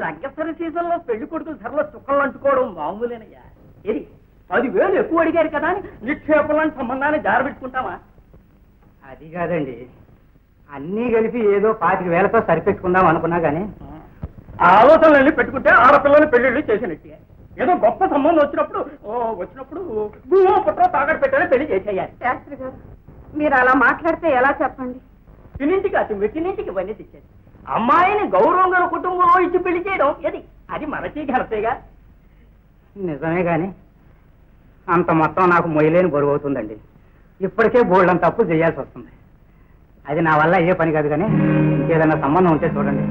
లగ్గసరి సీజన్లో పెళ్లి కొడుకుల ధరలో చుక్కలు అంటుకోవడం మామూలేనయ్యా. ఇది 10,000 ఎక్కువ అడిగారు కదా అని నిక్షేపలాంటి సంబంధాన్ని జారబెట్టుకుంటావా? అది కాదండి, అన్నీ కలిపి ఏదో 25,000తో సరిపెట్టుకుందాం అనుకున్నా గానీ ఆలోచనలన్నీ పెట్టుకుంటే ఆడపిల్లలు పెళ్లిళ్ళు చేసినట్టే. ఏదో గొప్ప సంబంధం వచ్చినప్పుడు భూమో పుట్ర తాగడి పెట్టాలని పెళ్లి చేసేయాలి. శాస్త్రి గారు, మీరు అలా మాట్లాడితే ఎలా చెప్పండి? తినింటికి అతి మెట్టినింటికి ఇవన్నీ తెచ్చేది. అమ్మాయిని గౌరవంగా కుటుంబంలో ఇచ్చి పెళ్లి చేయడం అది మనకి ఘనతేగా. నిజమే గాని అంత మొత్తం నాకు మొయ్యలేని బరువు అవుతుందండి. ఇప్పటికే బోల్డంత తప్పులు చేయాల్సి వస్తుంది. అది నా వల్ల అయ్యే పని కాదు. కానీ ఇంకేదన్నా సంబంధం ఉంటే చూడండి.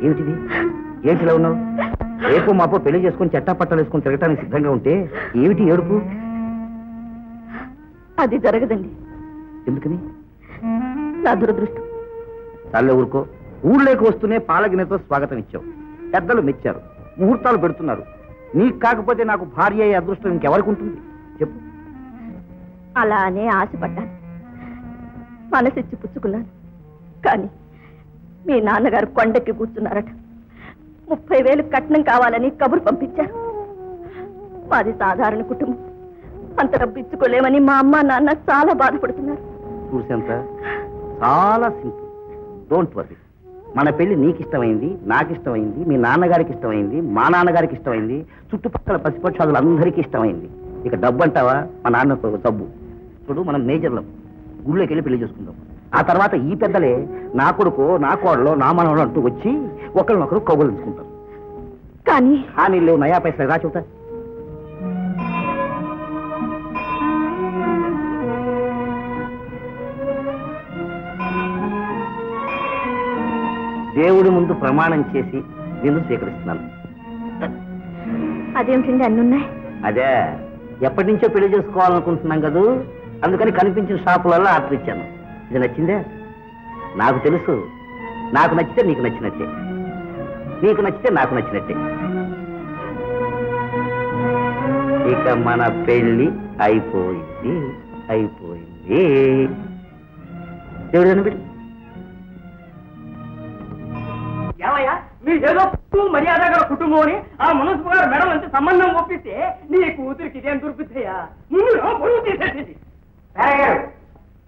ఏమిటిది? ఏంటిలా ఉన్నావు? రేపు మాపో పెళ్లి చేసుకుని చట్టాపట్టాలు వేసుకుని తిరగటానికి సిద్ధంగా ఉంటే ఏమిటి ఏడుపు? అది జరగదండి. ఎందుకని? నా దురదృష్టం. తల్లే ఊరుకో. ఊళ్ళోకి వస్తూనే పాలగినతో స్వాగతం ఇచ్చావు. పెద్దలు మెచ్చారు, ముహూర్తాలు పెడుతున్నారు. నీకు కాకపోతే నాకు భార్య అయ్యే అదృష్టం ఇంకెవరికి ఉంటుంది చెప్పు? అలా అనే ఆశపడ్డాను, మనసిచ్చి పుచ్చుకున్నాను. కానీ మీ నాన్నగారు కొండెక్కి కూర్చున్నారట. 30,000 కట్నం కావాలని కబురు పంపించారు. మాది సాధారణ కుటుంబం, అంత డబ్బు ఇచ్చుకోలేమని మా అమ్మ నాన్న చాలా బాధపడుతున్నారు. చూసేంత చాలా సింపుల్. Don't worry. మన పెళ్లి నీకు ఇష్టమైంది, నాకు ఇష్టమైంది, మీ నాన్నగారికి ఇష్టమైంది, మా నాన్నగారికి ఇష్టమైంది, చుట్టుపక్కల పసిపక్షాదులందరికీ ఇష్టమైంది. ఇక డబ్బు అంటావా? మా నాన్నతో డబ్బు. చూడు, మనం మేజర్లం. గుళ్ళోకి వెళ్ళి పెళ్లి చేసుకుందాం. ఆ తర్వాత ఈ పెద్దలే నా కొడుకు, నా కోడలో, నా మనవడు అంటూ వచ్చి ఒకరినొకరు కౌగులించుకుంటారు. కానీ లేవు నయా పైసలు రా చూతా. దేవుడి ముందు ప్రమాణం చేసి నిన్ను స్వీకరిస్తున్నాను. అదేమిటండి అన్నున్నాయి? అదే, ఎప్పటి నుంచో పెళ్లి చేసుకోవాలనుకుంటున్నాం కదూ, అందుకని కనిపించిన షాపులలో ఆర్డర్ ఇచ్చాను. ఇది నచ్చిందే? నాకు తెలుసు, నాకు నచ్చితే నీకు నచ్చినట్టే, నీకు నచ్చితే నాకు నచ్చినట్టే. ఇక మన పెళ్లి అయిపోయింది. దేవుడు కనిపెట్టి ఏమయ్యా, మీరేదో మర్యాద గల కుటుంబం అని ఆ మనసు గారు మెడల్ నుంచి సంబంధం ఒప్పిస్తే నీ కూతురికి ఇదేం దొరుకుతాయా? ముందు పొరుగు తీసేసింది.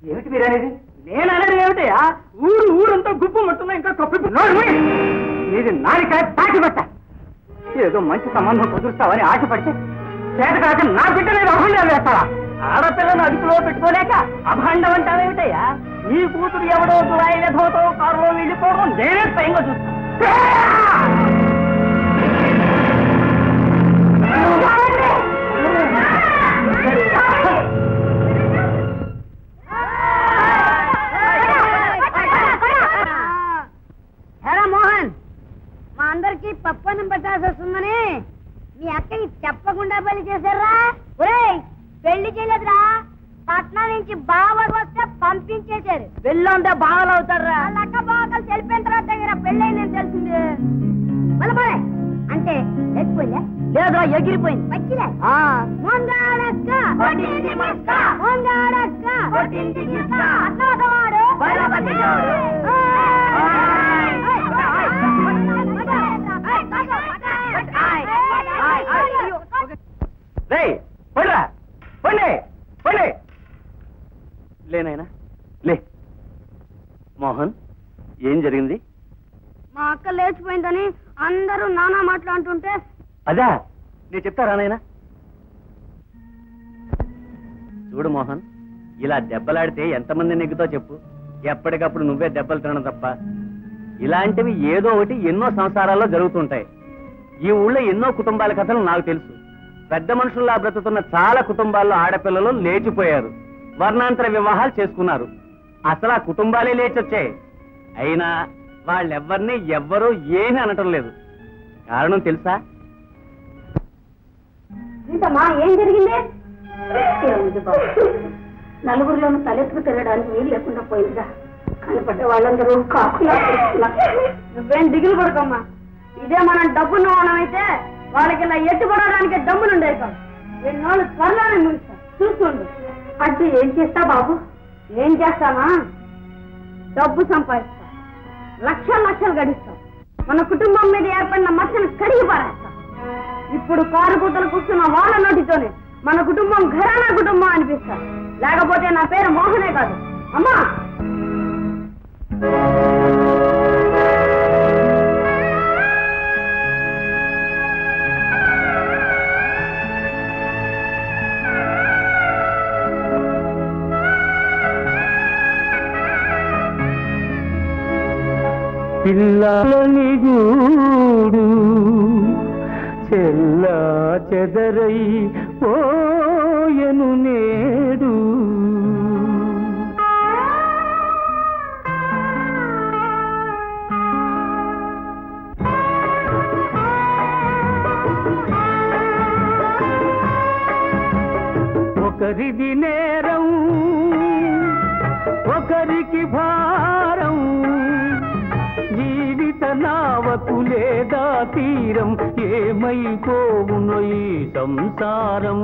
ఏమిటి మీరనేది? నేను అనేది ఏమిటయా? ఊరంతా గుప్పు మట్టున్నా ఇంకా కప్పు ఇది నాలికాయ తాకి పెట్ట. ఏదో మంచి సంబంధం కుదురుస్తావని ఆశపడితే చేత కాక నా బిడ్డ నేను అభండాలు వేస్తావా? ఆడపిల్లను అదుపులో పెట్టుకోలేక అభాండం అంటావేమిటయ్యా? నీ కూతురు ఎవడో దురాయి విధవతో కారులో వెళ్ళిపోవడం నేనే స్వయంగా చూస్తాను. మోహన్, మా అందరికి పప్పన్నం పెట్టాల్సి వస్తుందని మీ అక్కని చెప్పకుండా పెళ్లి చేశారా? ఒరేయ్, పెళ్లి చేయలేదురా, పట్నం నుంచి బావలు వస్తే పంపించేశారు. పెళ్ళంటే బావలు అవుతారా? అక్క బాగా తెలిపిన తర్వాత పెళ్ళైందని తెలిసింది. మళ్ళీ అంటే ఎక్కిపోయిందా? లేదా ఎగిరిపోయింది. వచ్చిలే లేనాయనా లే. మోహన్, ఏం జరిగింది? మా అక్క లేచిపోయిందని అందరూ నానా మాట్లాడుతుంటే. అదా, నేను చెప్తారా నాయనా? చూడు మోహన్, ఇలా దెబ్బలాడితే ఎంతమంది నెగ్గుతో చెప్పు. ఎప్పటికప్పుడు నువ్వే దెబ్బలు తినడం తప్ప. ఇలాంటివి ఏదో ఒకటి ఎన్నో సంసారాల్లో జరుగుతుంటాయి. ఈ ఊళ్ళో ఎన్నో కుటుంబాల కథలు నాకు తెలుసు. పెద్ద మనుషుల్లా బ్రతుకుతున్న చాలా కుటుంబాల్లో ఆడపిల్లలు లేచిపోయారు, వర్ణాంతర వివాహాలు చేసుకున్నారు. అసలు ఆ కుటుంబాలే లేచొచ్చాయి. అయినా వాళ్ళెవ్వరినీ ఎవ్వరూ ఏమీ అనటం లేదు. కారణం తెలుసా? ఏం జరిగింది? నలుగురిలోనూ తలెత్తుకు తిరగడానికి వీలు లేకుండా పోయిందిగా. కనపడ్డ వాళ్ళందరూ కాకులా నువ్వేం దిగులు పడకమ్మా. ఇదే మనం డబ్బున్న వాళ్ళమైతే వాళ్ళకి ఇలా ఎత్తుపడడానికి డబ్బులుండేవి కాదు. ఎన్నోళ్ళు త్వరలోనే ముగిస్తారు, చూసుకోండి. అంటే ఏం చేస్తా బాబు? ఏం చేస్తానా? డబ్బు సంపాదిస్తా, లక్షల లక్షలు గడిస్తాం. మన కుటుంబం మీద ఏర్పడిన మచ్చను కడిగి పారేస్తాం. ఇప్పుడు కారు కూతలు కూర్చున్న వాళ్ళ నోటితోనే మన కుటుంబం ఘరానా కుటుంబం అనిపిస్తా. లేకపోతే నా పేరు మోహనే కాదు. అమ్మా పిల్లని గూడు చెల్లా చెదరై పోయను నేడు. ఒకరిది నేరం ఒకరికి భారం, జీవిత నావకు లేదా తీరం, ఏమైపోవునో ఈ సంసారం,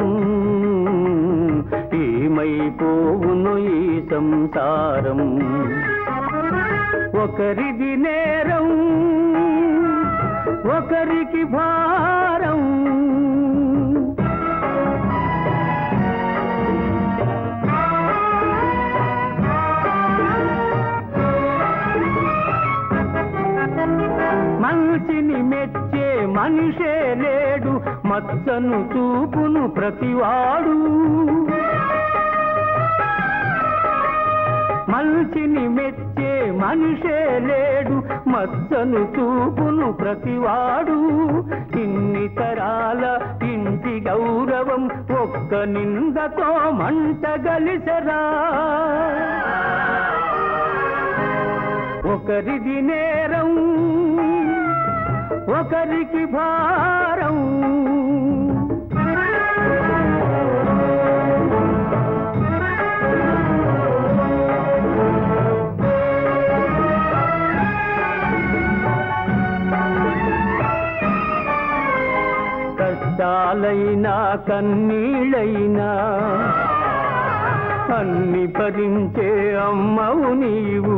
ఏమైపోవునో ఈ సంసారం. ఒకరిది నేరం ఒకరికి భారం, మంచిని మెచ్చే మనిషే లేడు, మచ్చను చూపును ప్రతివాడు. మంచిని మెచ్చే మనిషే లేడు, మచ్చను చూపును ప్రతివాడు. ఇన్ని తరాల ఇంటి గౌరవం ఒక్క నిందతో మంట గలిసరా. ఒకరిది నేరం ఒకరికి భారం, కష్టాలైనా కన్నీళ్ళైనా అన్ని భరించే అమ్మవు నీవు.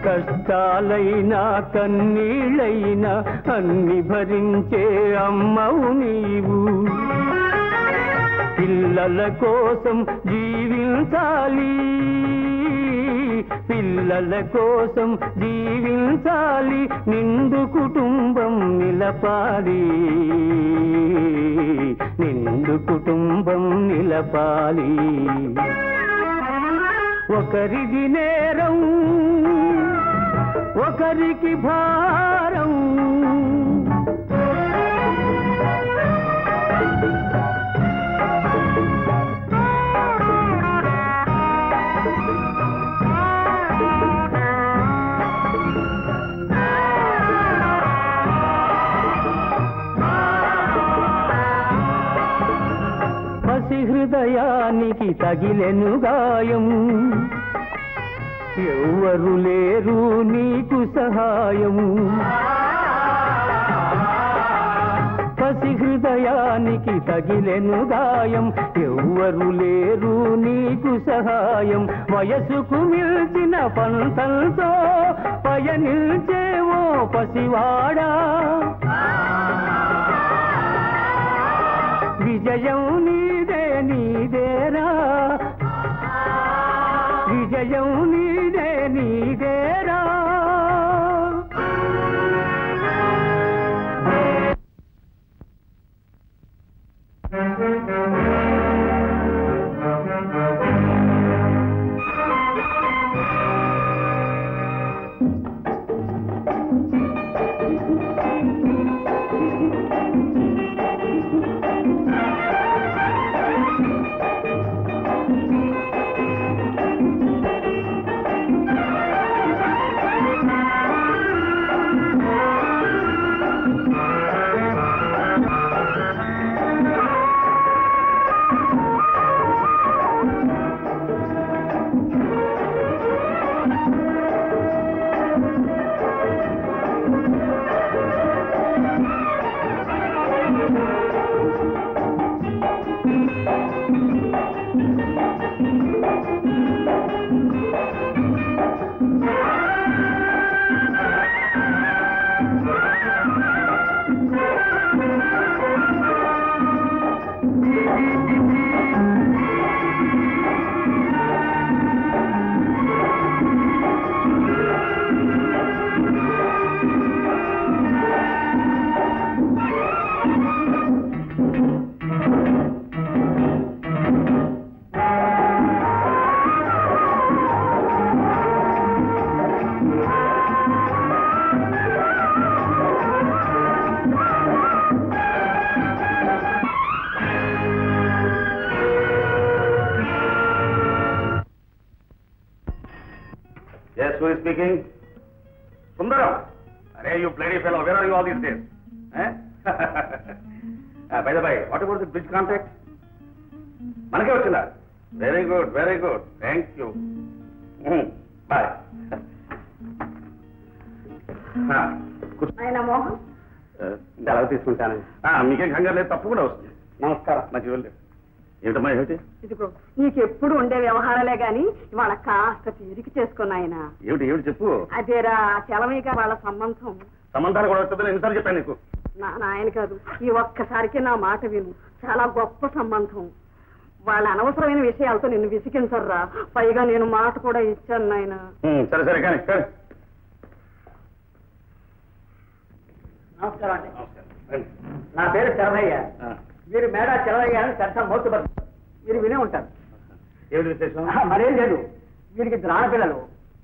కష్టాలైనా కన్నీళ్ళైనా అన్ని భరించే అమ్మవు నీవు. పిల్లల కోసం జీవించాలి, పిల్లల కోసం జీవించాలి, నిండు కుటుంబం నిలపాలి, నిండు కుటుంబం నిలపాలి. ఒకరిది నేరం ఒకరికి భారం, పసి హృదయానికి తగిలెను గాయం, ఎవ్వరు లేరు నీకు సహాయం. పసి హృదయానికి తగిలెను గాయం, ఎవ్వరు లేరు నీకు సహాయం. వయసుకు మిల్చిన పంతంతో పయనిల్చేవో పసివాడా, విజయం నీదే నీదేరా, విజయం నీదే నీదేరా. who is speaking? Sundaram. Arey, you bloody fellow, where are you all these days? By the way, what about the bridge contract? Manake vachina? Very good, very good. Thank you. Bye. ఆయన మోహన్ సెలవు తీసుకుంటాను. మీకేం కంగారు లేదు, తప్పకుండా వస్తుంది. నమస్కారం. మంచి వెళ్ళి ఏమిటమ్మా ఏమిటి? ఇదిగో నీకు ఎప్పుడు ఉండే వ్యవహారాలే గాని ఇవాళ కాస్త తీరిక చేసుకున్నా ఆయన. ఏమిటి ఏమిటి చెప్పు. అదేరా చలమయ్య వాళ్ళ సంబంధం. సంబంధాలు కూడా వస్తుందని ఎన్నిసార్లు చెప్పాను నీకు? నాయన కాదు, ఈ ఒక్కసారికి నా మాట విను. చాలా గొప్ప సంబంధం. వాళ్ళ అనవసరమైన విషయాలతో నిన్ను విసిగించర్రా. పైగా నేను మాట కూడా ఇచ్చాను నాయన. సరే సరే కానీ నమస్కారం అండి. నా పేరు శరభయ్య. మీరు మేడా శరభయ్య అని పెద్ద మోతుబడుతుంది. మీరు వినే ఉంటారు. ఏమిటి విశేషం? మరేం లేదు, వీరికి ద్రాణ పిల్లలు.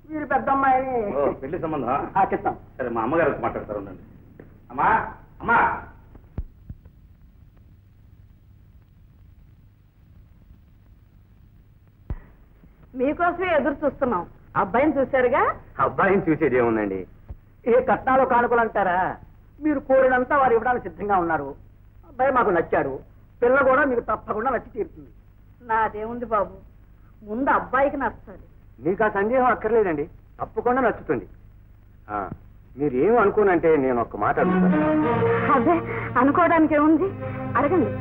వీరు పెద్ద అమ్మాయిని పెళ్లి సంబంధం చెప్తాం. సరే మా అమ్మగారికి మాట్లాడతారు. ఉండండి. అమ్మా అమ్మా మీకోసమే ఎదురు చూస్తున్నాం. అబ్బాయిని చూశారుగా? అబ్బాయిని చూసేది ఏముందండి? ఏ కట్నాలు కానుకలు అంటారా? మీరు కోరినంతా వారు ఇవ్వడానికి సిద్ధంగా ఉన్నారు. అబ్బాయి మాకు నచ్చాడు. పిల్ల కూడా మీకు తప్పకుండా నచ్చి తీరుతుంది. నాదేముంది బాబు, ముందు అబ్బాయికి నచ్చాలి. మీకు ఆ సందేహం అక్కర్లేదండి, తప్పకుండా నచ్చుతుంది. మీరు ఏం అనుకోనంటే నేను ఒక్క మాట అడుగుతాను. అదే అనుకోవడానికి ఏముంది, అడగండి.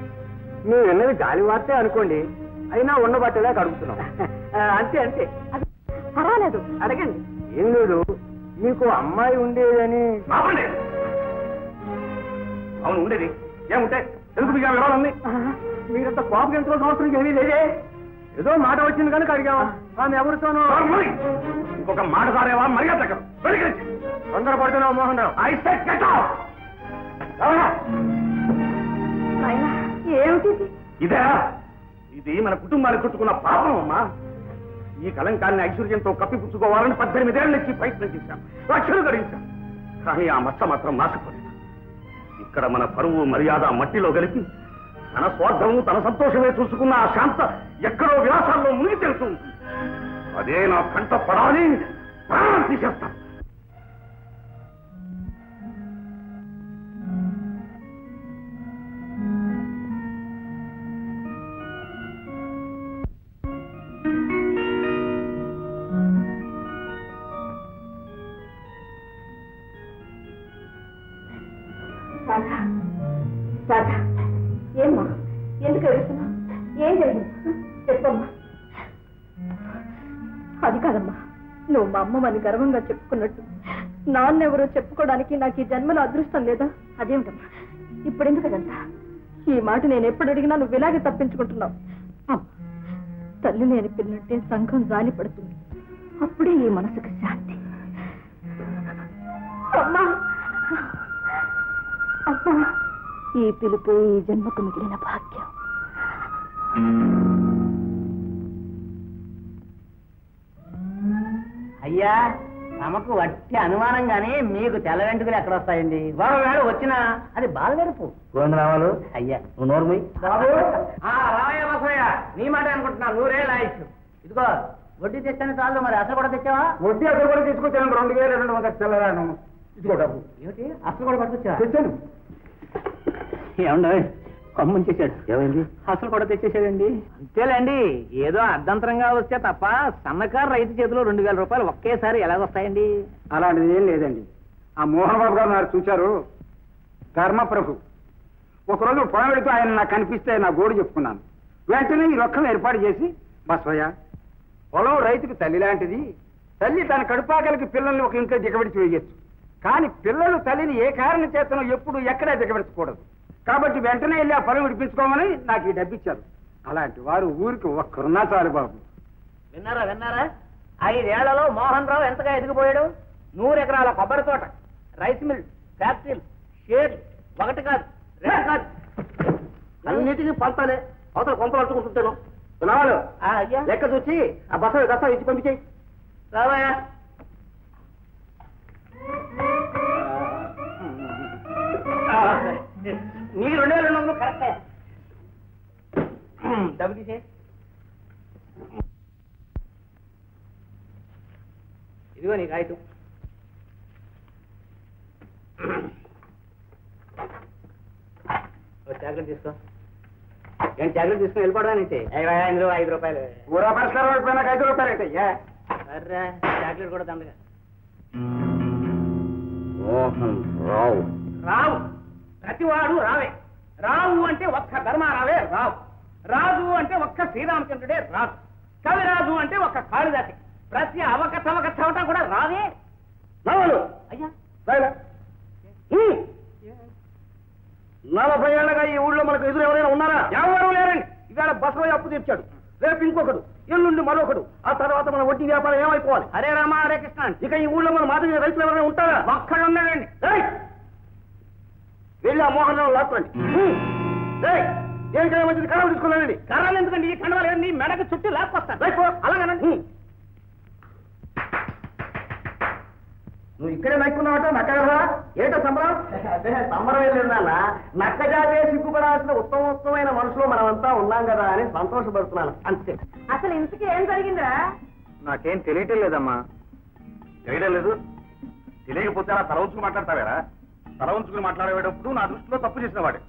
మీరు విన్నది గాలి వార్తే అనుకోండి, అయినా ఉండబట్టేలాగా అడుగుతున్నాం. అంతే అంతే. అది పర్వాలేదు, అడగండి. ఏం లేదు, మీకు అమ్మాయి ఉండేదని. అవును ఉండేది. ఏముంటే ఎందుకు మీకు వివరాలన్నీ? మీరంత కోపం ఎంచుకోవాల్సిన అవసరం ఏమీ లేదే. ఏదో మాట వచ్చింది కనుక అడిగావా? ఆమె ఎవరితోనో. ఇంకొక మాట సారేవా? మర్యాద తొందరపడుతున్నావు మోహన్ రావు. ఏమిటి ఇదే? ఇది మన కుటుంబాన్ని చుట్టుకున్న పాపం అమ్మా. ఈ కలంకాన్ని ఐశ్వర్యంతో కప్పిపుచ్చుకోవాలని 18 ఏళ్ళ నుంచి ప్రయత్నం చేశాం, లక్షలు గడించాం. కానీ ఆ మచ్చ మాత్రం నాశపోలేదు. ఇక్కడ మన పరువు మర్యాద మట్టిలో కలిపి తన స్వార్థము తన సంతోషమే చూసుకున్న ఆ శాంత ఎక్కడో విలాసాల్లో మునిగి తెలుసు ఉంటుంది. అదే నా కంట పడాలి, ప్రాణం తీసేస్తాను. ఏమ్మా, ఎందుకు ఏడుస్తున్నా? ఏం జరిగింది చెప్పమ్మా. అది కాదమ్మా, నువ్వు మా అమ్మమ్మని గర్వంగా చెప్పుకున్నట్టు నాన్నెవరో చెప్పుకోవడానికి నాకు ఈ జన్మలో అదృష్టం లేదా? అదేమిటమ్మా ఇప్పుడు ఎందుకు అదంతా? ఈ మాట నేను ఎప్పుడు అడిగినా నువ్వు ఇలాగే తప్పించుకుంటున్నావు. తల్లి లేని పిల్లంటే సంఘం జాలి పడుతుంది, అప్పుడే ఈ మనసుకు శాంతి. అమ్మా అమ్మా, ఈ పిలుపు ఈ జన్మకు మిగిలిన భాగ్యం. అయ్యా, తమకు వట్టి అనుమానంగానే మీకు తెల్ల వెంట్రుకలు ఎక్కడ వస్తాయండి? ఒకవేళ వచ్చినా అది బాలగరుపు. గోవిందరావాలు అయ్యా నువ్వు నోర్మి. బాబు, రావయ్య బసయ్య, నీ మాట అనుకుంటున్నా. నూరే లాయచ్చు. ఇదిగో వడ్డీ తెచ్చాను చాలు, మరి అసలు కూడా తెచ్చావా? వడ్డీ అసలు కూడా తీసుకొచ్చాను. 2200 తెల్లరాను. ఇదిగో డబ్బు. ఏమిటి అసలు కూడా పట్టుకొచ్చా? తెచ్చాను. ఏమన్నా కమ్ముని చేశాడు. ఏమైంది? అసలు కూడా తెచ్చేసాడండి. అంతేలేండి, ఏదో అర్ధంతరంగా వస్తే తప్ప సన్నకారు రైతు చేతిలో 2000 రూపాయలు ఒకేసారి ఎలాగొస్తాయండి? అలాంటిది ఏం లేదండి. ఆ మోహన్ బాబు గారు నాకు చూశారు, ధర్మప్రభు. ఒకరోజు పొలం వెళుతూ ఆయన నాకు కనిపిస్తే నా గోడు చెప్పుకున్నాను. వెంటనే ఈ రొక్కం ఏర్పాటు చేసి, బస్వయ్య, పొలం రైతుకు తల్లి లాంటిది. తల్లి తన కడుపాకలకి పిల్లల్ని ఒక ఇంట్లో దిగబెడిచి వేయచ్చు, కానీ పిల్లలు తల్లిని ఏ కారణం చేతనో ఎప్పుడు ఎక్కడా దిగబెట్టకూడదు. కాబట్టి వెంటనే వెళ్ళి ఆ పొలం విడిపించుకోమని నాకు ఈ డబ్బిచ్చారు. అలాంటి వారు ఊరికి ఒక్కరున్నా చాలు బాబు. విన్నారా విన్నారా? 5 ఏళ్లలో మోహన్ రావు ఎంతగా ఎదిగిపోయాడు. 100 ఎకరాల కొబ్బరి తోట, రైస్ మిల్, ఫ్యాక్టరీలు, షేర్లు, 1 కాదు 2 కాదు, అన్నిటికీ పంతాలే. అవతల కొంపలు అట్టుకుంటుంటాను. అయ్యా లెక్క చూసి ఆ బస్సు దస్తా ఇచ్చి పంపించేయి. రావయ్యా. నీ 2200 కరెక్టే. డబ్బు తీసే. ఇదిగో నీ కాగితం. చాక్లెట్ తీసుకో. ఏంటి చాక్లెట్ తీసుకుని వెళ్ళిపోవడానికి? ఇందులో 5 రూపాయలు. ఊరా పరిష్కారం అయిపోయినా 5 రూపాయలు అయితే సరే చాక్లెట్ కూడా దండగా. మోహన్ రావు. రావు ప్రతివాడు రావే. రావు అంటే ఒక్క ధర్మారావే రావు. రాజు అంటే ఒక్క శ్రీరామచంద్రుడే రాజు. కవిరాజు అంటే ఒక్క కాళిదాసి. ప్రతి అవకతవక చవట కూడా రావే. రావాలి అయ్యా 40 ఏళ్ళగా ఈ ఊళ్ళో మనకు ఎదురు ఎవరైనా ఉన్నారా? ఎవరు లేరండి. ఇవాళ బసవయ్య అప్పు తీర్చాడు, రేపు ఇంకొకడు, ఎల్లుండి మరొకడు, ఆ తర్వాత మన వడ్డీ వ్యాపారం ఏమైపోవాలి? హరే రామ హరే కృష్ణ. ఇక ఈ ఊళ్ళో మన మాదిరి రైతులు ఎవరైనా ఉంటారా? ఒక్కడు ఉన్నాడండి. వెళ్ళి ఆ మోహన్ రావు లాక్కోండి. దేనికైనా మంచిది కర్రలు తీసుకున్నానండి. కర్రలు ఎందుకండి? ఈ కండవాలు నీ మెడకు చుట్టూ లాక్కొస్తాను. అలాగేనండి. నువ్వు ఇక్కడే నక్కున్నావట నక్కగలరా? ఏంటో సంబరం? అదే సంబరం ఏం లేదు నాన్న. నక్క జాతే సిగ్గుపడాల్సిన ఉత్తమోత్తమైన మనుషులు మనమంతా ఉన్నాం కదా అని సంతోషపడుతున్నాను అంతే. అసలు ఇంతకీ ఏం జరిగిందిరా? నాకేం తెలియటం లేదమ్మా. తెలియడం లేదు? తెలియకపోతే అలా తల ఉంచుకుని మాట్లాడతావేరా? తల ఉంచుకుని మాట్లాడేటప్పుడు నా దృష్టిలో తప్పు చేసిన వాడే.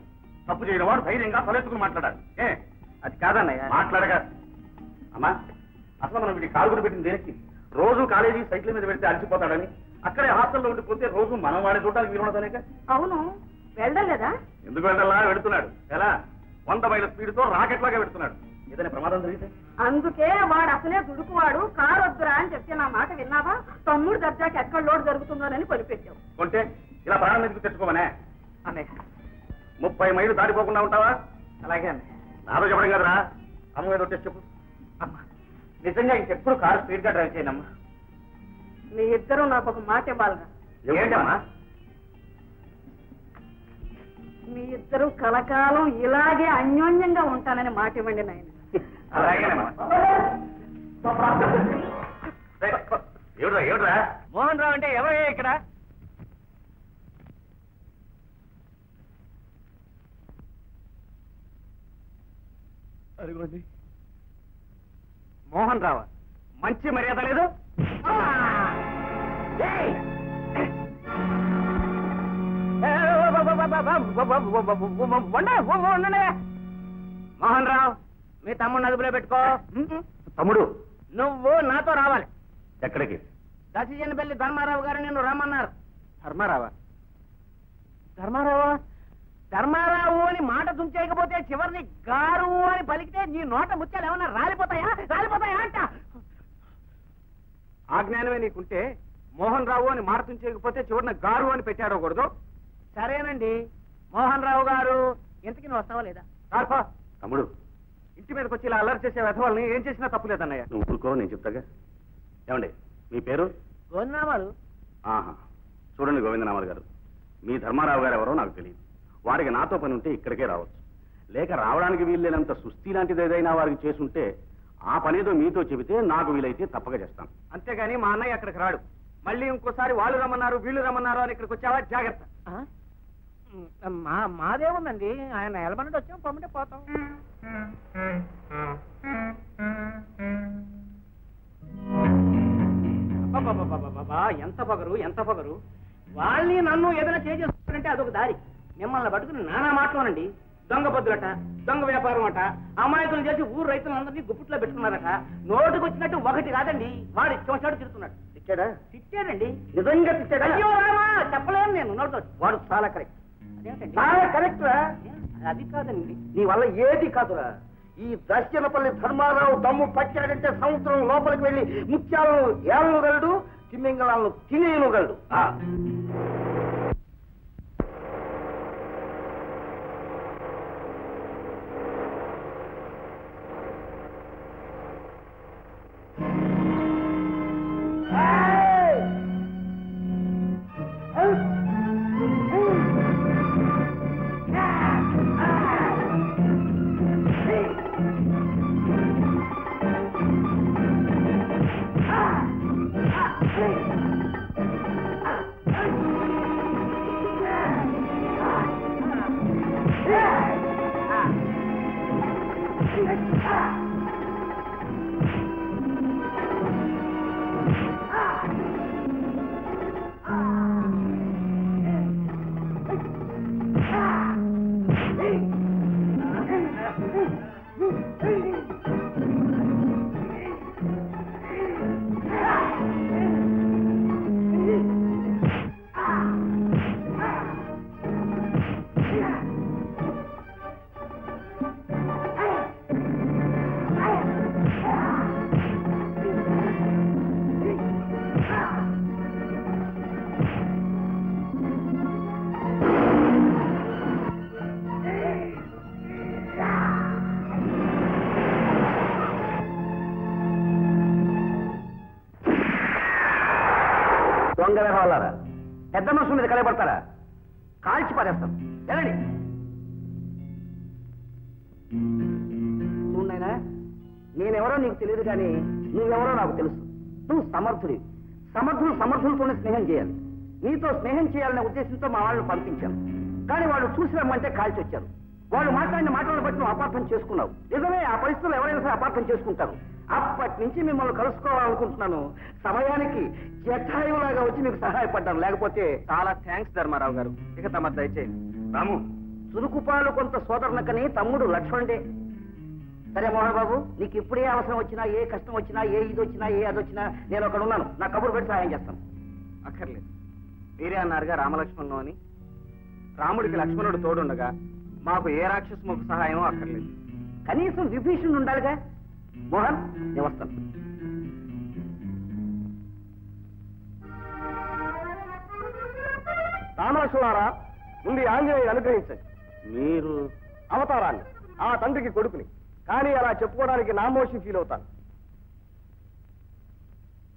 తప్పు చేయని వాడు ధైర్యంగా తలెత్తుకుని మాట్లాడాలి. అది కాదన్నయ్య. మాట్లాడగా అమ్మా, అసలు మనం వీడి కాలు కూడా పెట్టింది దేనికి? రోజు కాలేజీ సైకిల్ మీద పెడితే అలసిపోతాడని, అక్కడే హాస్టల్లో ఉండిపోతే రోజు మనం వాడే చూడడానికి వీలుండదనేక. అవును, వెళ్ళలేదా? ఎందుకు వెళ్ళాలా? వెడుతున్నాడు. ఎలా? 100 మైళ్ళ స్పీడ్తో రాకెట్ లాగా పెడుతున్నాడు. ఏదైనా ప్రమాదం జరిగితే? అందుకే వాడు అసలే దుడుకువాడు. కారు వద్దురా అని చెప్తే నా మాట విన్నావా? తమ్ముడు దర్జాకి ఎక్కడ లోటు జరుగుతుందోనని కొనిపెట్టావు. కొంటే ఇలా ప్రాణం ఎందుకు తెచ్చుకోమనే? అన్నయ్య 30 మైళ్ళు దాటిపోకుండా ఉంటావా? అలాగే అన్నయ్య. నాతో చెప్పడం కదరా, అమ్మ మీద వచ్చేసి చెప్పు. అమ్మా నిజంగా ఇంకెప్పుడు కారు స్పీడ్ గా డ్రైవ్ చేయనమ్మా. మీ ఇద్దరు నాకు ఒక మాట ఇవ్వాలిగా. ఏంటమ్మా? మీ ఇద్దరు కలకాలం ఇలాగే అన్యోన్యంగా ఉంటానని మాట ఇవ్వండి నాయన. అలాగేనమ్మా. ఏమిట్రా ఏమిట్రా? మోహన్ రావు అంటే ఎవరయ్యా ఇక్కడ? అదిగోండి మోహన్ రావు మంచి మర్యాద లేదు. మోహన్ రావు మీ తమ్ముడు అదుపులో పెట్టుకో. తమ్ముడు నువ్వు నాతో రావాలి. ఎక్కడికి? దశజనపల్లి ధర్మారావు గారు నిన్ను రమ్మన్నారు. ధర్మారావా? ధర్మారావు ధర్మారావు అని మాట తుంచేయకపోతే చివరిని గారు అని పలికితే నీ నోట ముత్యాలు ఏమన్నా రాలిపోతాయా? రాలిపోతాయా అంట. ఆ జ్ఞానమే నీకుంటే మోహన్ రావు అని మాట తుంచేయకపోతే చివరిన గారు అని పెట్టాడకూడదు. సరేనండి మోహన్ రావు గారు, ఇంతకి నువ్వు వస్తావా లేదా? రాల్పా, తమ్ముడు ఇంటి మీదకి వచ్చి ఇలా అల్లరి చేసే వెధవాళ్ళని ఏం చేసినా తప్పులేదన్నయ్య. నువ్వు ఊరుకో, నేను చెప్తాగా. ఏమండి మీ పేరు? గోవిందనామాలు. ఆహా, చూడండి గోవిందనామాలు గారు, మీ ధర్మారావు గారు ఎవరో నాకు తెలియదు. వారికి నాతో పని ఉంటే ఇక్కడికే రావచ్చు. లేక రావడానికి వీల్లేనంత సుస్థి లాంటిది ఏదైనా వారికి చేసుంటే ఆ పనేదో మీతో చెబితే నాకు వీలైతే తప్పక చేస్తాను. అంతేగాని మా అన్నయ్య అక్కడికి రాడు. మళ్ళీ ఇంకోసారి వాళ్ళు రమ్మన్నారు వీళ్ళు రమ్మన్నారు అని ఇక్కడికి వచ్చావా జాగ్రత్త. మాదేముందండి, ఆయన ఎలబడి వచ్చాం పొమ్మంటే పోతాం. ఎంత పొగరు, ఎంత పొగరు. వాళ్ళని నన్ను ఏదైనా చేసేస్తారంటే అదొక దారి. మిమ్మల్ని పట్టుకుని నానా మాటలోనండి. దొంగ పొద్దులట, దొంగ వ్యాపారం అట, అమాయకులు చేసి ఊరు రైతులందరినీ గుప్పిట్లో పెట్టుకున్నారట. నోటుకు వచ్చినట్టు ఒకటి కాదండి, వాడు ఇష్టం తిడుతున్నాడు. తిట్టాడా? తిట్టాడండి. నిజంగా తిట్టాడా? అయ్యో రామా, చెప్పలేను నేను నోటితో. వాడు చాలా కరెక్ట్. అదేంటండి? చాలా కరెక్ట్ రా. అది కాదండి. నీ వల్ల ఏది కాదురా. ఈ దర్శనపల్లి ధర్మారావు దమ్ము పట్టాడంటే సంవత్సరం లోపలికి వెళ్ళి ముత్యాలను ఏలనుగలడు, తిమ్మింగళాలను తినేయనుగలడు. దొంగ వ్యవహారారా పెద్ద మనుషుల మీద కలపడతారా కాల్చి పారేస్తాం వెళ్ళండి చూడైనా నేనెవరో నీకు తెలియదు కానీ నువ్వెవరో నాకు తెలుసు నువ్వు సమర్థుడివి సమర్థులతోనే స్నేహం చేయాలి నీతో స్నేహం చేయాలనే ఉద్దేశంతో మా వాళ్ళని పంపించాను కానీ వాళ్ళు చూసి రమ్మంటే కాల్చి వచ్చారు వాళ్ళు మాట్లాడిన మాటలను బట్టి నువ్వు అపార్థం చేసుకున్నావు నిజమే ఆ పరిస్థితులు ఎవరైనా సరే అపార్థం చేసుకుంటారు అప్పటి నుంచి మిమ్మల్ని కలుసుకోవాలనుకుంటున్నాను సమయానికి జటాయువులాగా వచ్చి మీకు సహాయపడ్డాను లేకపోతే చాలా థ్యాంక్స్ ధర్మారావు గారు ఇక తమ దయచేయండి రాము చురుకుపాలు కొంత సోదరునకని తమ్ముడు లక్ష్మణుడే సరే మోహన్ బాబు నీకు ఇప్పుడే అవసరం వచ్చినా ఏ కష్టం వచ్చినా ఏ ఇది వచ్చినా ఏ అది వచ్చినా నేను అక్కడ ఉన్నాను నా కబురు పెట్టి సహాయం చేస్తాను అక్కర్లేదు మీరే అన్నారుగా రామలక్ష్మణులు అని రాముడికి లక్ష్మణుడు తోడుండగా మాకు ఏ రాక్షసముఖ సహాయం అక్కర్లేదు కనీసం విభీషణుడు ఉండాలిగా మోహన్ నేను వస్తాను రామలక్ష్మణారా ముందు ఆంజనేయుడు అనుగ్రహించండి మీరు అవతారాన్ని ఆ తండ్రికి కొడుకుని కానీ అలా చెప్పుకోవడానికి నామోషి ఫీల్ అవుతాను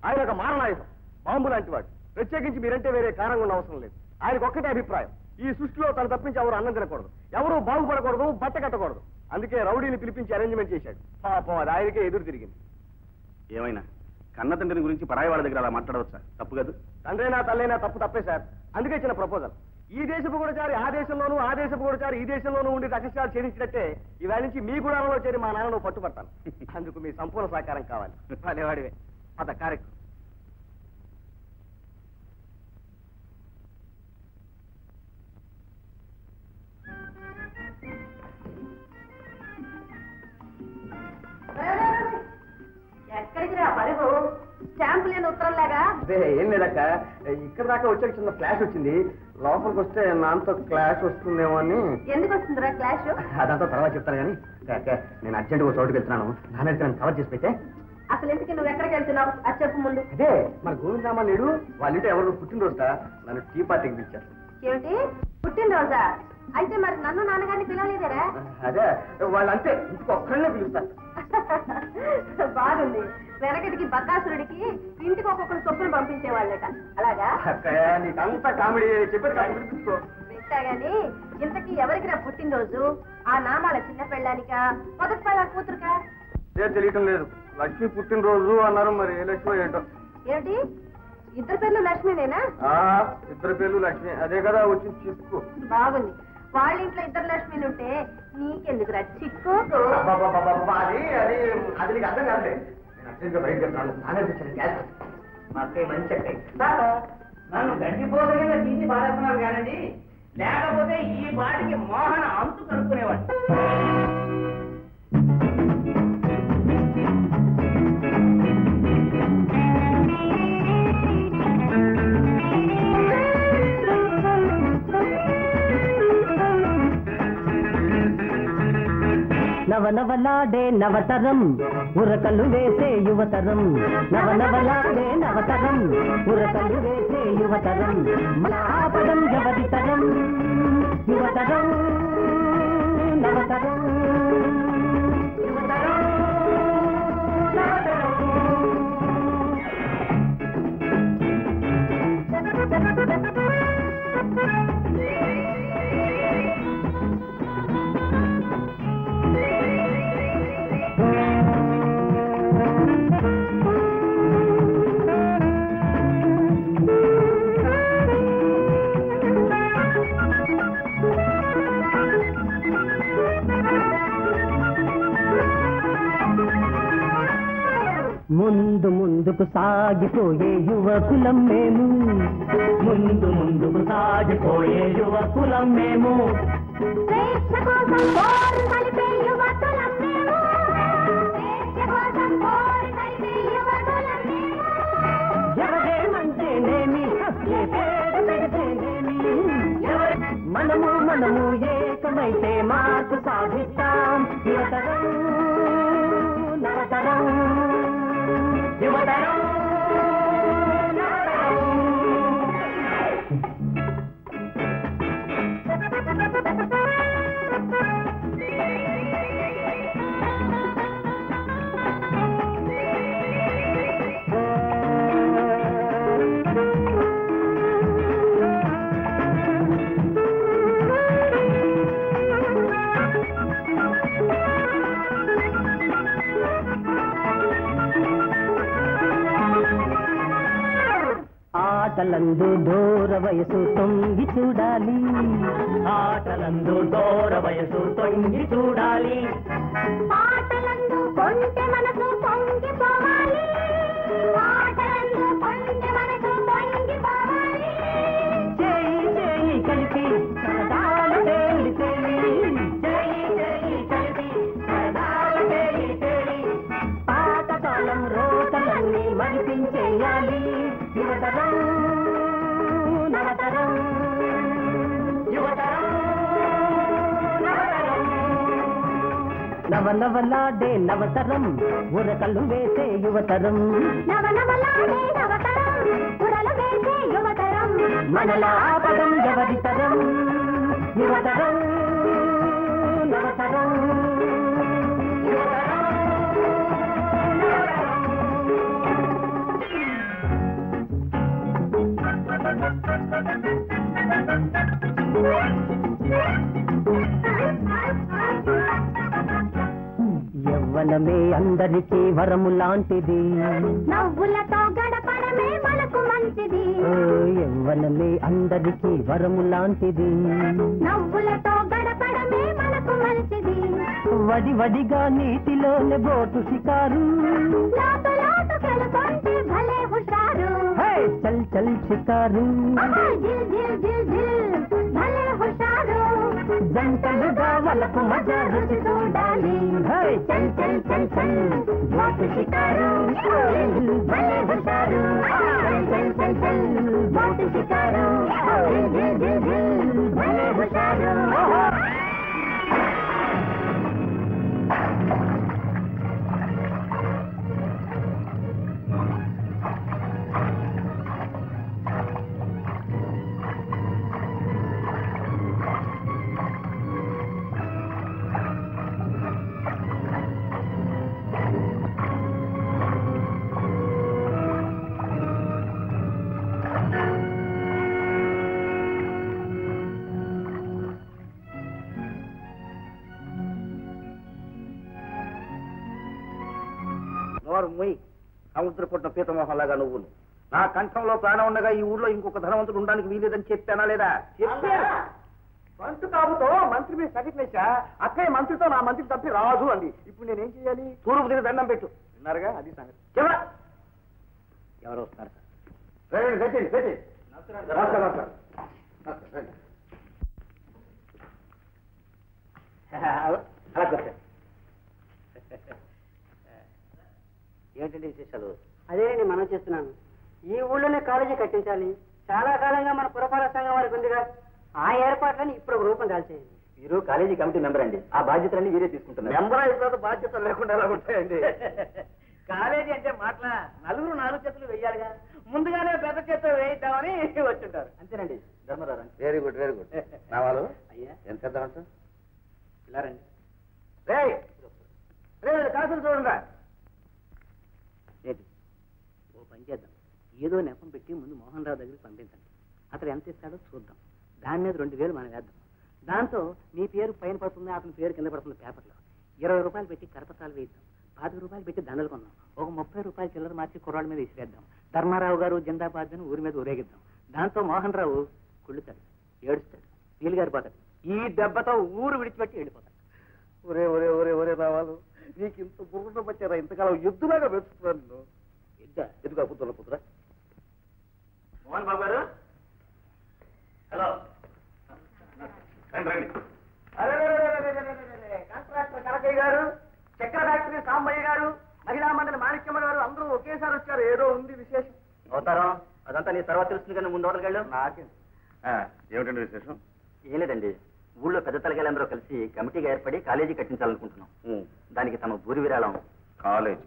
ఆయన ఒక మారణాయుధం బాంబు లాంటి వాడు ప్రత్యేకించి మీరంటే వేరే కారణంగా ఉన్న అవసరం లేదు ఆయనకు ఒక్కటే అభిప్రాయం ఈ సృష్టిలో తను తప్పించి ఎవరు అన్నం తినకూడదు ఎవరు బాగుపడకూడదు బట్ట కట్టకూడదు అందుకే రౌడీని పిలిపించి అరేంజ్మెంట్ చేశాడు పాపం అది ఆయనకే ఎదురు తిరిగింది ఏమైనా కన్న తండ్రిని గురించి పరాయి వాళ్ళ దగ్గర అలా మాట్లాడవచ్చా తప్పు కాదు తండ్రైనా తల్లైనా తప్పే సార్ అందుకే చిన్న ప్రపోజల్ ఈ దేశపు కూడా చారి ఆ దేశంలోనూ ఆ దేశపు కూడా చారి ఈ దేశంలోనూ ఉండి రహస్యాలు ఛేదించినట్టే ఇవాళ నుంచి మీ గుడారంలో చేరి మా నాన్నను పట్టుబడతాను అందుకు మీ సంపూర్ణ సహకారం కావాలి వాడేవాడివే అద కార్యక్రమం ఎక్కడికి రా పరుగు స్టాంపు లేని ఉత్తరంలాగా ఏం లేదక్క ఇక్కడ దాకా వచ్చే చిన్న ఫ్లాష్ వచ్చింది లోపలికి వస్తే నాతో క్లాష్ వస్తుందేమో అని ఎందుకు వస్తుందిరా క్లాష్ అదంతా తర్వాత చెప్తాను కానీ నేను అర్జెంట్ ఒక చోటుకి వెళ్తున్నాను దాని నన్ను కవర్ చేసి పెట్టే అసలు ఎందుకు నువ్వు ఎక్కడికి వెళ్తున్నావు అది చెప్పు ముందు అదే మన గోవిందమ్మ లేడు వాళ్ళింటే ఎవరు పుట్టినరోజుట నన్ను టీ పార్టీకి పిలిచారు ఏమిటి పుట్టినరోజా అయితే మరి నన్ను నాన్నగారిని పిలవలేదరా అదే వాళ్ళంతే ఇంటికి ఒక్కళ్ళనే పిలుస్తారు బాగుంది వెనకటికి బకాసురుడికి ఇంటికి ఒక్కొక్కరు చొప్పున పంపించేవాళ్ళట అలాగా నీకంతా కామెడీ చెప్పారు వింటా గాని ఇంతకీ ఎవరికి రా పుట్టినరోజు ఆ నామాల చిన్న పెళ్ళానికా మొదటి పెళ్ళ కూతురుకా తెలియటం లేదు లక్ష్మి పుట్టినరోజు అన్నారు మరి ఏ లక్ష్మి ఏంటో ఏమిటి ఇద్దరు పేర్లు లక్ష్మీనేనా ఇద్దరు పేర్లు లక్ష్మి అదే కదా వచ్చి చిక్కు బాగుంది వాళ్ళ ఇంట్లో ఇద్దరు లక్ష్మీలు ఉంటే నీకెందుకు రా చిక్కు అది నీకు అర్థం కాదులే నేను అర్జెంట్గా బయటకు వెళ్తాను నానే తెచ్చాను గ్యాస్ మా అక్కయ్య మంచి అక్కయ్య నన్ను గడ్డిపోతగా తీసి పారేస్తున్నారు కానండి లేకపోతే ఈ పాటికి మోహన అంతు కనుక్కునేవాడు నవనవలాడే నవతరం ఉరకలు వేసే యువతరం నవనవలాడే నవతరం ఉరకలు వేసే యువతరం మహాపదం జవదితరం యువతరం నవతరం యువతరం ముందు ముందుకు సాగిపోయే యువకులం మేము ముందు ముందుకు సాగిపోయే యువకులం మేము ఎవరేమంటేనేమి మనము ఏకమైతే మార్పు సాధిస్తాం యువతరం నవతరం యువతరం ఆటలందు దూర వయసు తొంగి చూడాలి ఆటలందు దూర వయసు తొంగి చూడాలి పాటలందు కొంటె మనసు పొంగిపోవాలి పాటలందు కొంటె మనసు పొంగిపోవాలి చేయి చేయి కలిపి సరదాల తేలి తేలి చేయి చేయి కలిపి సరదాల తేలి తేలి పాతకాలం రోతలన్నీ మరిపించేయాలి యువతరం నవతరం యువతరం నవతరం నవనవలాడే నవతరం ఉరకలు వేసే యువతరం నవనవలాడే నవతరం పురలు వేసే యువతరం మనలా పదం ఎవరితరం యువతరం నవతరం యువతరం యవ్వనమే అందరికీ వరము లాంటిది నవ్వులతో గడపడమే మనకు మంచిది యవ్వనమే అందరికీ వరము లాంటిది నవ్వులతో గడపడమే మనకు మంచిది వడి వడిగా నీటిలోనే బోటు షికారు లోతు లోతు కలుకొంటే భలే హుషారు హే చల్ చల్ షికారు ఆహా, జిల్ జిల్ జిల్ జిల్ భలే హుషారు జంటలుగా వలకు మజా రుచి చూడాలి హే చల్ చల్ చల్ చల్ బోటు షికారు భలే హుషారు చల్ చల్ చల్ చల్ బోటు షికారు జిల్ జిల్ జిల్ జిల్ భలే హుషారు ముయ్ సముద్ర పుట్టిన పీతమోహంలాగా నువ్వు నా కంఠంలో ప్రాణం ఉండగా ఈ ఊర్లో ఇంకొక ధనవంతుడు ఉండడానికి వీలేదని చెప్పానా లేదా మంత్రి కాబుతో మంత్రి మీద సర్టిఫికేట్ అక్కయ్య మంత్రితో నా మంత్రి తప్పి రాదు అంది ఇప్పుడు నేనేం చేయాలి తూర్పు తిరిగి దండం పెట్టు విన్నారుగా అది సంగతి చెవా ఎవరు వస్తారు అలా కూర్చో. ఏంటండి విశేషాలు? అదే నేను మనం చేస్తున్నాను. ఈ ఊళ్ళోనే కాలేజీ కట్టించాలి. చాలా కాలంగా మన పురపాలక సంఘం వారికి ఉందిగా, ఆ ఏర్పాట్లని ఇప్పుడు ఒక రూపం దాల్చేయండి. మీరు కాలేజీ కమిటీ మెంబర్ అండి, ఆ బాధ్యతలన్నీ వీరే తీసుకుంటున్నారు. మెంబర్ అయిపోతే బాధ్యతలు లేకుండా ఎలా ఉంటాయండి? కాలేజీ అంటే మాటల నలుగురు నాలుగు చేతులు వేయాలిగా, ముందుగానే పెద్ద చేతులు వేయిద్దామని వచ్చుంటారు. అంతేనండి Dharma Rao. Very good very good. నా వాళ్ళు అయ్యా ఎంత చేద్దామంట? ఇలా రండి. కాసులు చూడండి. ఏంటి ఓ పని చేద్దాం, ఏదో నెపం పెట్టి ముందు మోహన్ రావు దగ్గరికి పంపించండి. అతను ఎంత ఇస్తాడో చూద్దాం. దాని మీద 2000 మనం వేద్దాం. దాంతో మీ పేరు పైన పడుతుంది, అతని పేరు కింద పడుతుంది పేపర్లో. 20 రూపాయలు పెట్టి కరపత్రాలు వేయిద్దాం. 25 రూపాయలు పెట్టి దండలు కొందాం. ఒక 30 రూపాయలు చిల్లర మార్చి కుర్రాళ్ళ మీద ఇసిరేద్దాం. ధర్మారావు గారు జిందాబాద్ అని ఊరి మీద ఊరేగిద్దాం. దాంతో మోహన్ రావు కుళ్ళుతాడు, ఏడుస్తాడు, నీళ్ళు గారిపోతాడు. ఈ దెబ్బతో ఊరు విడిచిపెట్టి వెళ్ళిపోతాడు. ఒరే ఒరే ఒరే ఒరే రావాలు, నీకు ఇంత బుర్ర వచ్చారా? ఇంతకాలం ఎద్దులాగా వెతుకుతున్నాను. ఎదుగా పుత్రుల పుత్ర మోహన్ బాబు గారు, హలో. రండి రండి. కాంట్రాక్టర్ కనకయ్య గారు, చక్ర ఫ్యాక్టరీ సాంబయ్య గారు, మహిళా మండలి మాణిక్యమ్మ గారు అందరూ ఒకేసారి వచ్చారు. ఏదో ఉంది విశేషం. అవుతారా? అదంతా నీ తర్వాత తెలుస్తుంది కానీ ముందు వదలగలడు. నాకే ఏమిటండి విశేషం? ఏం లేదండి, ఊళ్ళో పెద్ద తలగాలందరూ కలిసి కమిటీగా ఏర్పడి కాలేజీ కట్టించాలనుకుంటున్నాం. దానికి తమ భూరి విరాళం. కాలేజ్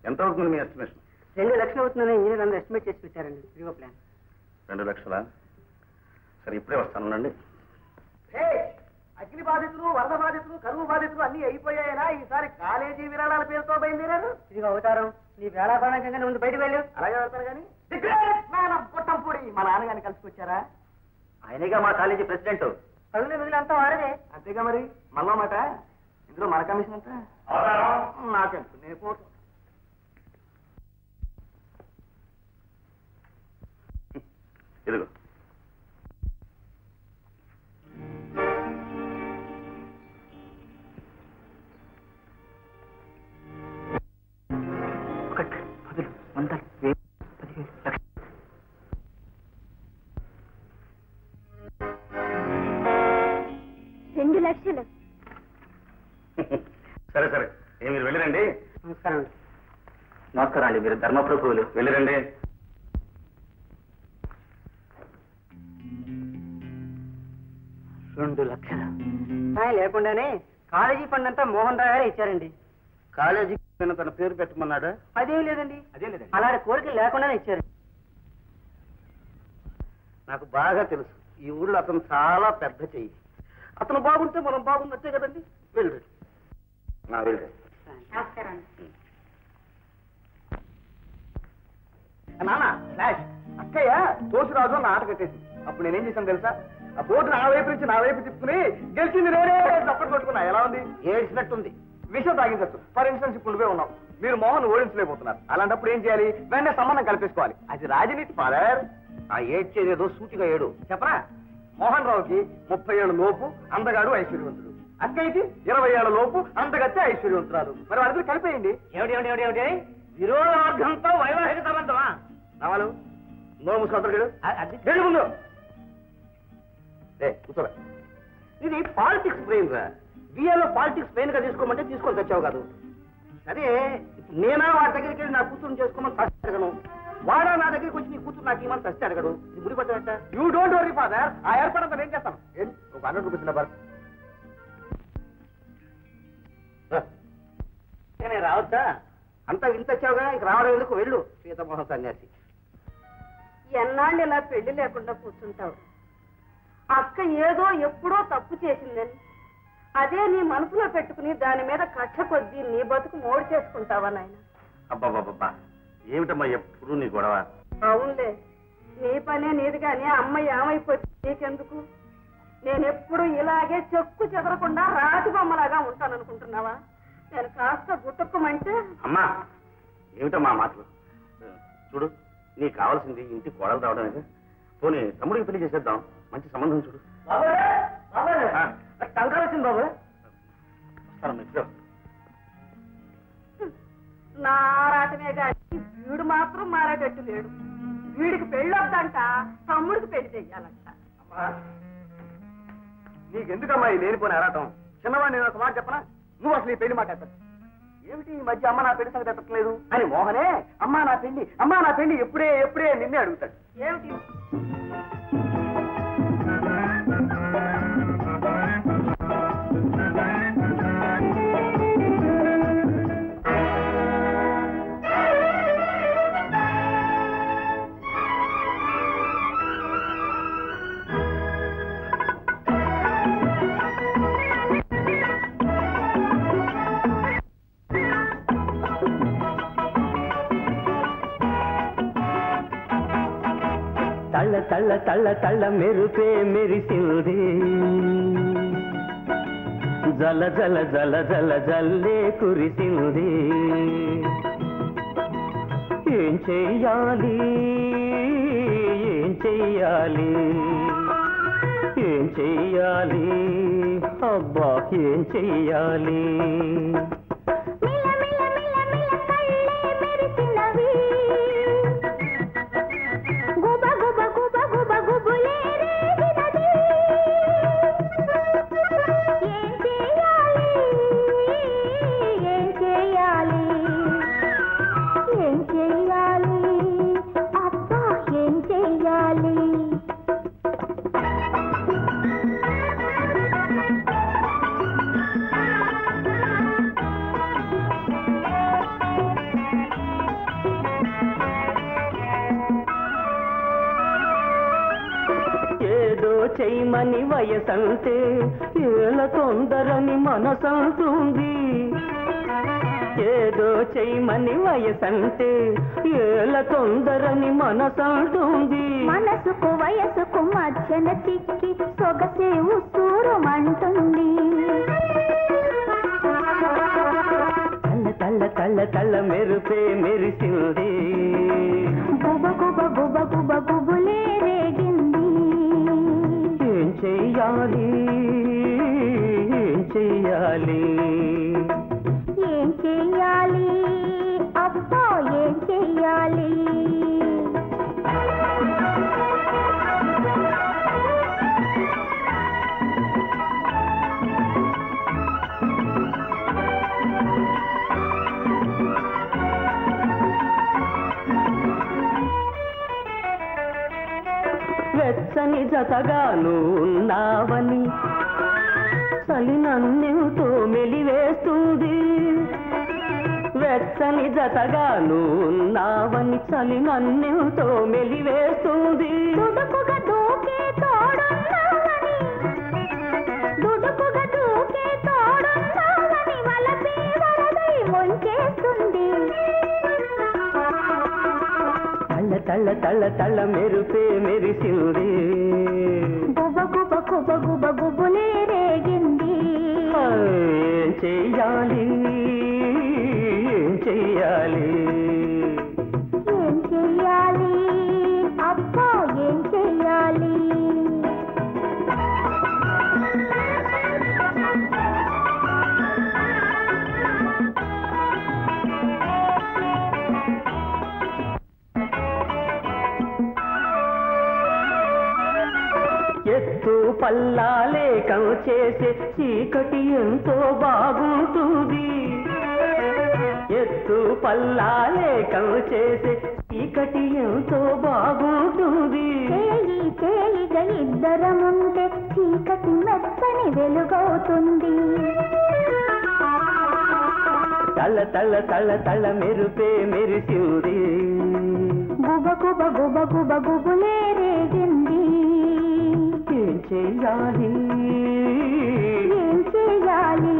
ఎంత అవుతుంది మీ ఎస్టిమేషన్? 2 లక్షలు అవుతుందని ఇంజనీర్ అందరూ ఎస్టిమేట్ చేసి పెట్టారండి. ఇదిగో ప్లాన్. 2 లక్షలా? సరే ఇప్పుడే వస్తానండి. అగ్ని బాధితులు, వరద బాధితులు, కరువు బాధితులు అన్ని అయిపోయాయినా? ఈసారి కాలేజీ విరాళాల పేరుతో బయలుదేరారు. ఇదిగో అవతారం, నీ వేళాపరణంగా ముందు బయటకు వెళ్ళు. అలాగే వెళ్తారు కానీ పొట్టంపూడి మా నాన్నగారిని కలిసికొచ్చారా? ఆయనగా మా కాలేజీ ప్రెసిడెంట్. పగులు మిగులు అంతా వారదే. అంతేగా మరి. మళ్ళా మాట ఇందులో మన కమిషన్ ఎంత? నాకెంత? నేను పోతాను. ఇదిగో లక్షలు. సరే సరే మీరు వెళ్ళిరండి. నమస్కారం అండి. నమస్కారం అండి, మీరు ధర్మప్రభువులు, వెళ్ళిరండి. $2 లక్షలు లేకుండానే కాలేజీ ఫండ్ అంతా మోహన్ రావు గారే ఇచ్చారండి. కాలేజీ తన పేరు పెట్టమన్నాడా? అదేం లేదండి, అలాంటి కోరికలు లేకుండానే ఇచ్చారు. నాకు బాగా తెలుసు, ఈ ఊళ్ళో అతను చాలా పెద్ద చెయ్యి. అతను బాగుంటే మనం బాగున్నట్టే కదండి. వెళ్ళండి. నమస్కారం. నాన్న ఫ్లాష్ అక్కయ్య తోసురాజు నా ఆట కట్టేసింది. అప్పుడు నేనేం చేశాను తెలుసా? ఆ బోర్డు నా వైపు నుంచి నా వైపు తిప్పుకుని గెలిచింది నేనే చప్పట్లు కొట్టుకున్నా. ఎలా ఉంది? ఏడ్చినట్టుంది. విషయం తాగించచ్చు. ఫర్ ఇన్స్టెన్స్ ఇప్పుడు నువ్వే ఉన్నావు, మీరు మోహన్ ఓడించలేకపోతున్నారు. అలాంటప్పుడు ఏం చేయాలి? వెంటనే సంబంధం కల్పించుకోవాలి. అది రాజనీతి ఫాదర్. ఆ ఏడ్చేదేదో సూటిగా ఏడు చెప్పరా? మోహన్ రావుకి 30 ఏళ్ళ లోపు అందగాడు ఐశ్వర్యవంతుడు, అక్కయ్యకి 20 ఏళ్ల లోపు అందగత్తే ఐశ్వర్యవంతురాలు. మరి వాళ్ళిద్దరు కలిపేయండి. ఏమిటి విరోధార్థంతో వైవాహిక సంబంధమా? రావాలు నో ముసలు అది ముందు కూర్చోరా. ఇది పాలిటిక్స్ బ్రెయిన్ రా. బిఏలో పాలిటిక్స్ బ్రెయిన్ గా తీసుకోమంటే తీసుకొని తెచ్చావు కాదు. సరే నేనా వాడి దగ్గరికి వెళ్ళి నా కూతురుని చేసుకోమని ఫస్ట్ అడగను, వాడా నా దగ్గరికి వచ్చి నీ కూతురు నాకు ఇవ్వమని ఫస్ట్ అడగడు. ఇది ముడిపడ్డా? యూ డోంట్ వరీ ఫాదర్, ఆ ఏర్పడంతా నేను చేస్తాను. ఒక 100 రూపీస్ నెంబర్ నేను రావచ్చా? అంతా ఇంత వచ్చావుగా, ఇక రావడం ఎందుకు? వెళ్ళు సీతమోహన్ సన్యాసి. ఎన్నాళ్ళు ఇలా పెళ్లి లేకుండా కూర్చుంటావు? అక్క ఏదో ఎప్పుడో తప్పు చేసిందని అదే నీ మనసులో పెట్టుకుని దాని మీద కక్ష కొద్దీ నీ బతుకు మోడు చేసుకుంటావా నాయన? అబ్బాబాబా, ఏమిటమ్మా ఎప్పుడు నీ గొడవ? అవునులే, నీ పనే నీది కానీ అమ్మ ఏమైపోతుంది నీకెందుకు? నేనెప్పుడు ఇలాగే చెక్కు చెదరకుండా రాతి బొమ్మలాగా ఉంటాననుకుంటున్నావా? నేను కాస్త గుట్టుకోమంటే. అమ్మా ఏమిటమ్మా మాటలు? చూడు, నీకు కావాల్సింది ఇంటికి కోడలు రావడమే. పోనీ తమ్ముడికి పెళ్లి చేసేద్దాం, మంచి సంబంధం చూడు. టంకాలు వచ్చింది బాబు. నా రాటమే కానీ వీడు మాత్రం మారేటట్టు లేడు. వీడికి పెళ్ళొద్దంట, తమ్ముడికి పెళ్లి చెయ్యాలంట. నీకెందుకమ్మా ఈ లేనిపోయిన ఆరాటం? చిన్నవాడు నేను ఒక మాట చెప్పనా? నువ్వు అసలు ఈ పెళ్లి మాట ఎత్తదు. ఏమిటి ఈ మధ్య అమ్మ నా పెళ్లి సంగతి ఎత్తట్లేదు అని మోహనే అమ్మా నా పెళ్లి ఎప్పుడే నిన్నే అడుగుతాడు. ఏమిటి? తళ్ళ తళ్ళ తళ్ళ తళ్ళ మెరుపే మెరిసింది, జల జల జల జల జల్లే కురిసింది. ఏం చెయ్యాలి ఏం చెయ్యాలి ఏం చెయ్యాలి అబ్బా ఏం చెయ్యాలి? చెయ్యమని వయసంటే ఏల తొందరని మనసంటుంది. ఏదో చెయ్యమని వయసంటే ఏల తొందరని మనసంటుంది. మనసుకు వయసుకు మధ్యన చిక్కి సొగసే ఉసూరుమంటుంది. తల్ల తల్ల తల్ల తల్ల మెరుపే మెరిసింది, గుబ గుబ గుబ గుబ గుబులే రేగి చెయ్యాలి చెయ్యాలి ఏం చెయ్యాలి అబ్బా ఏం చెయ్యాలి వెచ్చని జతగాను ఉన్నావని చలి నన్నెంతో మెలివేస్తుంది వెచ్చని జతగాను ఉన్నావని చలి నన్నెంతో మెలివేస్తుంది దుడుకుగా దూకే తోడున్నావని దుడుకుగా దూకే తోడున్నావని వలపే వరదై ముంచేస్తుంది తళ్ళ తళ్ళ తళ్ళ తళ్ళ మెరుపే మెరిసింది గుబ గుబ గుబ గుబ గుబులే రేగింది ఏం చెయ్యాలి ఏం చెయ్యాలి ఏం చెయ్యాలి అబ్బా ఏం చెయ్యాలి ఎత్తు పల్లాలేకం చేసే చీకటి ఎంతో బాగుంటుంది ఎత్తు పల్లాలేకం చేసే చీకటి ఎంతో బాగుంటుంది చేయి చేయిగా ఇద్దరముంటే చీకటి మెత్తని వెలుగవుతుంది తళ్ళ తళ్ళ తళ్ళ తళ్ళ మెరుపే మెరిసింది గుబ గుబ గుబ గుబ గుబులే రేగింది ఏం చెయ్యాలి ఏం చెయ్యాలి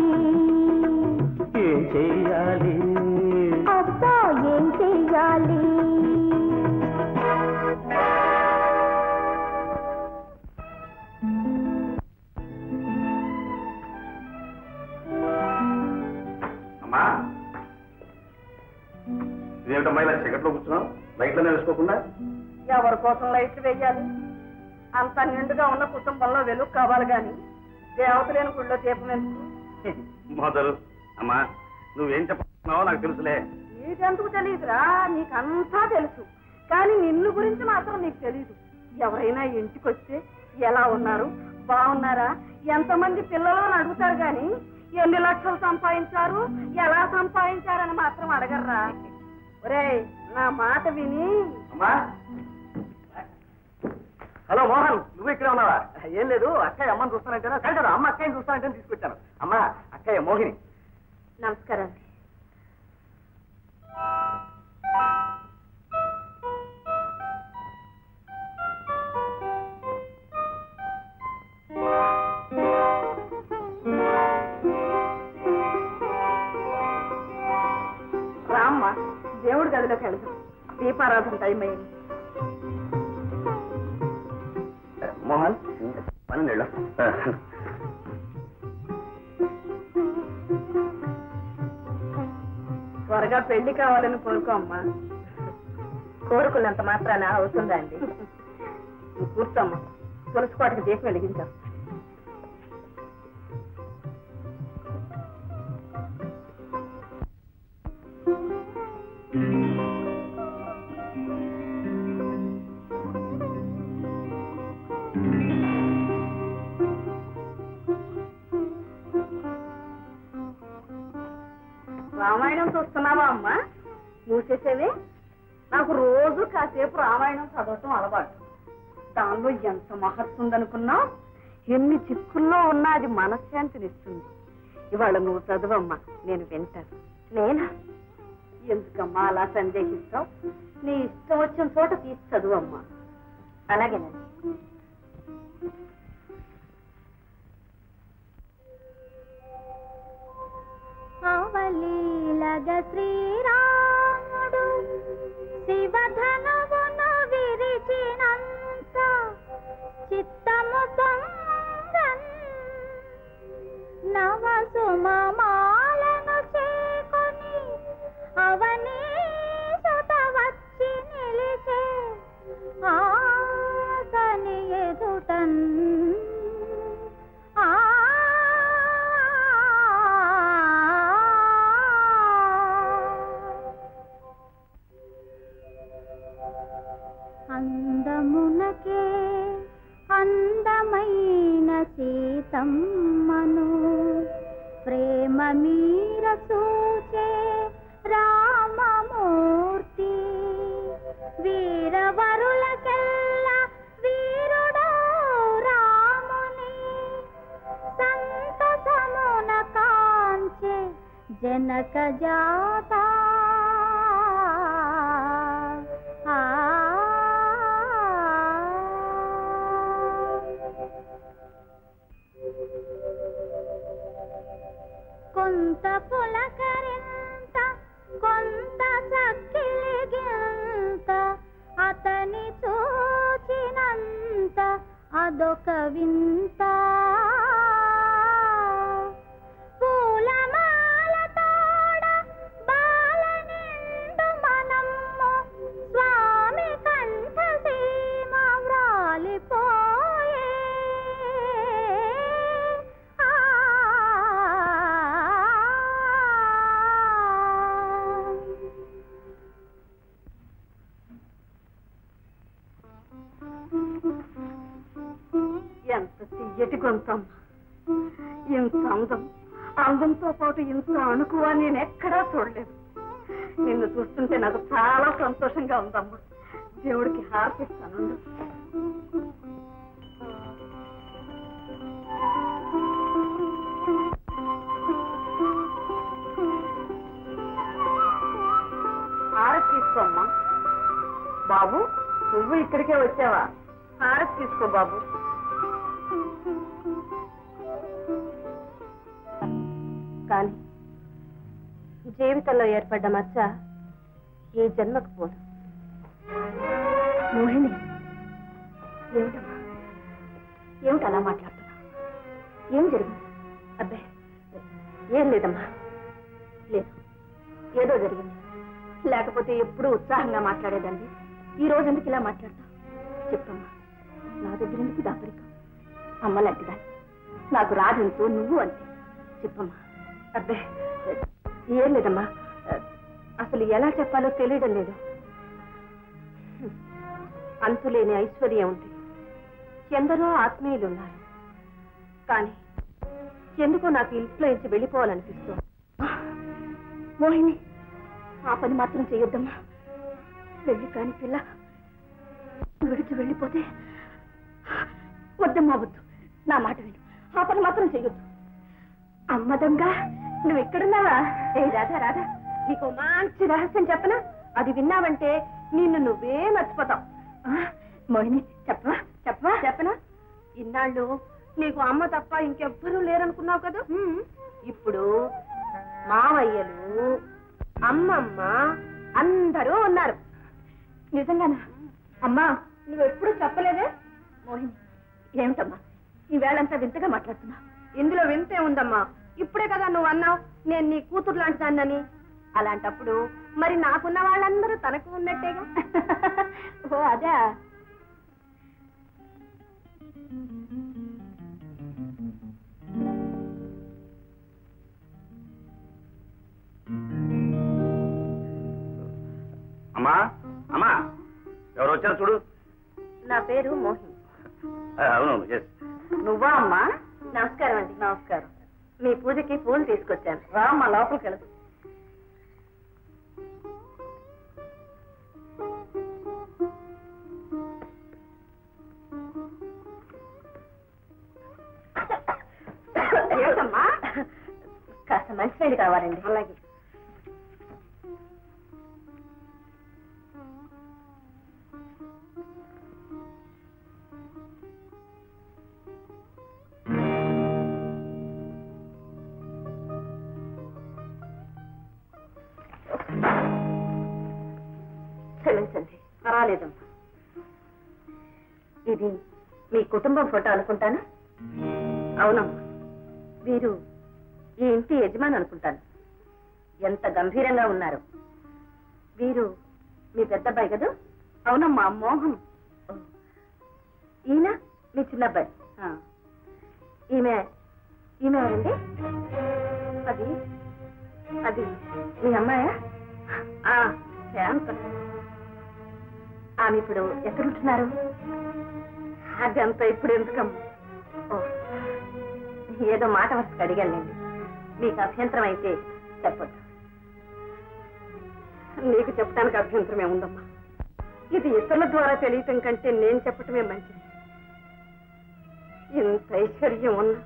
ఏం చెయ్యాలి అబ్బా ఏం చెయ్యాలి అమ్మా ఇదేమిటమ్మా ఇలా చీకట్లో కూర్చున్నావు లైట్లనే వేసుకోకుండా ఎవరి కోసం లైట్లు వేయాలి అంత నిండుగా ఉన్న కుటుంబంలో వెలుగు కావాలి గాని దేవత లేని గుళ్ళో దీపం ఎందుకు మొదలు అమ్మా నువ్వేం చెప్పావు నాకు తెలుసులే నీకెందుకు తెలియదురా నీకంతా తెలుసు కానీ నిన్ను గురించి మాత్రం నీకు తెలీదు ఎవరైనా ఇంటికి వస్తే ఎలా ఉన్నారు బాగున్నారా ఎంతమంది పిల్లలు అని అడుగుతారు గాని ఎన్ని లక్షలు సంపాదించారు ఎలా సంపాదించారని మాత్రం అడగర్రా ఒరేయ్ నా మాట విని అమ్మా హలో మోహన్ నువ్వు ఇక్కడే ఉన్నావా ఏం లేదు అక్కయ్య అమ్మని చూస్తానంటేనా కాదు అమ్మ అక్కయ్యని చూస్తానంటే తీసుకొచ్చాను అమ్మా అక్కయ్య మోహిని నమస్కారం రామ్మ దేవుడి గదిలోకి వెళ్దాం దీపారాధన టైం అయింది మోహన్ పని నీళ్ళు త్వరగా పెళ్లి కావాలని కోరుకో అమ్మా కోరుకున్నంత మాత్రాన అవుతుందా అండి కూర్చోమ్మా తులసి కోటకి దీపం వెలిగించాం రామాయణం చూస్తున్నావా అమ్మా మూసేసేవే నాకు రోజు కాసేపు రామాయణం చదవటం అలవాటు దానిలో ఎంత మహత్తుందనుకున్నావు ఎన్ని చిక్కుల్లో ఉన్నా అది మనశ్శాంతినిస్తుంది ఇవాళ నువ్వు చదువమ్మా నేను వింటాను నేనా ఎందుకమ్మా అలా సందేహిస్తావు నీ ఇష్టం వచ్చిన చోట తీసి చదువమ్మా అలాగేనండి అవలీలగ శ్రీరాముడు శివధనువును విరిచినంత చిత్తము పొంగన్ నవ సుమమాలను చేకొని అవనీ సుత వచ్చి నిలిచే ఆతని ఎదుటన్ సీతమ్మను ప్రేమ మీర చూచే రామమూర్తి వీరవరులకెల్లా వీరుడు రాముని సంతసమున కాంచే జనక జాత కొంత పులకరింత కొంత చక్కిలిగింత అతని చూచినంత అదొక వింత పూలమాల తోడ బాల నిండు మనమ్ము స్వామి కంఠ సీమ వ్రాలిపోయే ఎంత తీయటి గొంతమ్మ, ఇంత అందం, అందంతో పాటు ఇంత అణుకువ నేను ఎక్కడా చూడలేదు. నిన్ను చూస్తుంటే నాకు చాలా సంతోషంగా ఉందమ్మా. దేవుడికి హారతిస్తాను. హారతి తీసుకోమ్మా. బాబు, నువ్వు ఇక్కడికే వచ్చావా? హారతి తీసుకో బాబు. కానీ జీవితంలో ఏర్పడ్డ మచ్చ ఈ జన్మకు పోదు. మోహిని, ఏమిటమ్మా, ఏమిటి అలా మాట్లాడుతున్నా? ఏం జరిగింది? అబ్బాయి, ఏం లేదమ్మా, లేదు, ఏదో జరిగింది. లేకపోతే ఎప్పుడూ ఉత్సాహంగా మాట్లాడేదండి. ఈ రోజు ఎందుకు ఇలా మాట్లాడతావు? చెప్పమ్మా, నా దగ్గర ఎందుకు దాపరికం? అమ్మలాంటిదాన్ని, నాకు రాదంటూ నువ్వు అంతే. చెప్పమ్మా. అబ్బే, ఏం లేదమ్మా, అసలు ఎలా చెప్పాలో తెలియడం లేదు. అంతులేని ఐశ్వర్యం ఉంది, ఎందరో ఆత్మీయులున్నారు. కానీ ఎందుకో నాకు ఇంట్లో నుంచి వెళ్ళిపోవాలనిపిస్తుంది. మోహిని, ఆ పని మాత్రం చేయొద్దమ్మా. వెళ్ళి కాని పిల్ల విడిచి వెళ్ళిపోతే వద్దమ్మా, వద్దు. నా మాట విను, ఆ పని మాత్రం చెయ్యొద్దు. అమ్మదంగా, నువ్వు ఎక్కడున్నావా? ఏ రాధా, రాధా, నీకు మంచి రహస్యం చెప్పనా? అది విన్నావంటే నిన్ను నువ్వే మర్చిపోతావు. మోహిని, చెప్పవా? చెప్పవా? చెప్పనా? ఇన్నాళ్ళు నీకు అమ్మ తప్ప ఇంకెవ్వరూ లేరనుకున్నావు కదా. ఇప్పుడు మావయ్యలు, అమ్మమ్మ అందరూ ఉన్నారు. నిజంగానా? అమ్మా, నువ్వెప్పుడు చెప్పలేదే. మోహిని, ఏమిటమ్మా ఈవేళంతా వింతగా మాట్లాడుతున్నావు? ఇందులో వింతే ఉందమ్మా. ఇప్పుడే కదా నువ్వు అన్నావు నేను నీ కూతురు లాంటి దాన్నని. అలాంటప్పుడు మరి నాకున్న వాళ్ళందరూ తనకు ఉన్నట్టేగా. ఓ అదే. అమ్మా, అమ్మా, ఎవరు వచ్చారు చూడు. నా పేరు మోహిని. అవునవును, ఎస్. నువ్వా అమ్మా? నమస్కారం అండి. నమస్కారం. మీ పూజకి పూలు తీసుకొచ్చాను. రామ్మా, లోపలికి వెళ్తు. ఏమిటమ్మా? కాస్త మంచినీళ్ళు కావాలండి. అలాగే. క్షమించండి. పర్వాలేదమ్మా. ఇది మీ కుటుంబం ఫోటో అనుకుంటాను. అవునమ్మా, వీరు ఈ ఇంటి యజమాని అనుకుంటాను. ఎంత గంభీరంగా ఉన్నారు. వీరు మీ పెద్దబ్బాయి కదా? అవునమ్మా, మోహన్. ఈయన మీ చిన్నబ్బాయి. ఈమె ఈమె ఎవరండి? అది అది మీ అమ్మాయా? శాంత. ఆమె ఇప్పుడు ఎక్కడుంటున్నారు? అదంతా ఇప్పుడు ఎందుకమ్మా? ఏదో మాట వరుసకు అడిగానండి. మీకు అభ్యంతరం అయితే చెప్పొద్దు. నీకు చెప్పడానికి అభ్యంతరమే ఉందమ్మా. ఇది ఇతరుల ద్వారా తెలియటం కంటే నేను చెప్పటమే మంచిది. ఇంత ఐశ్వర్యం ఉన్నా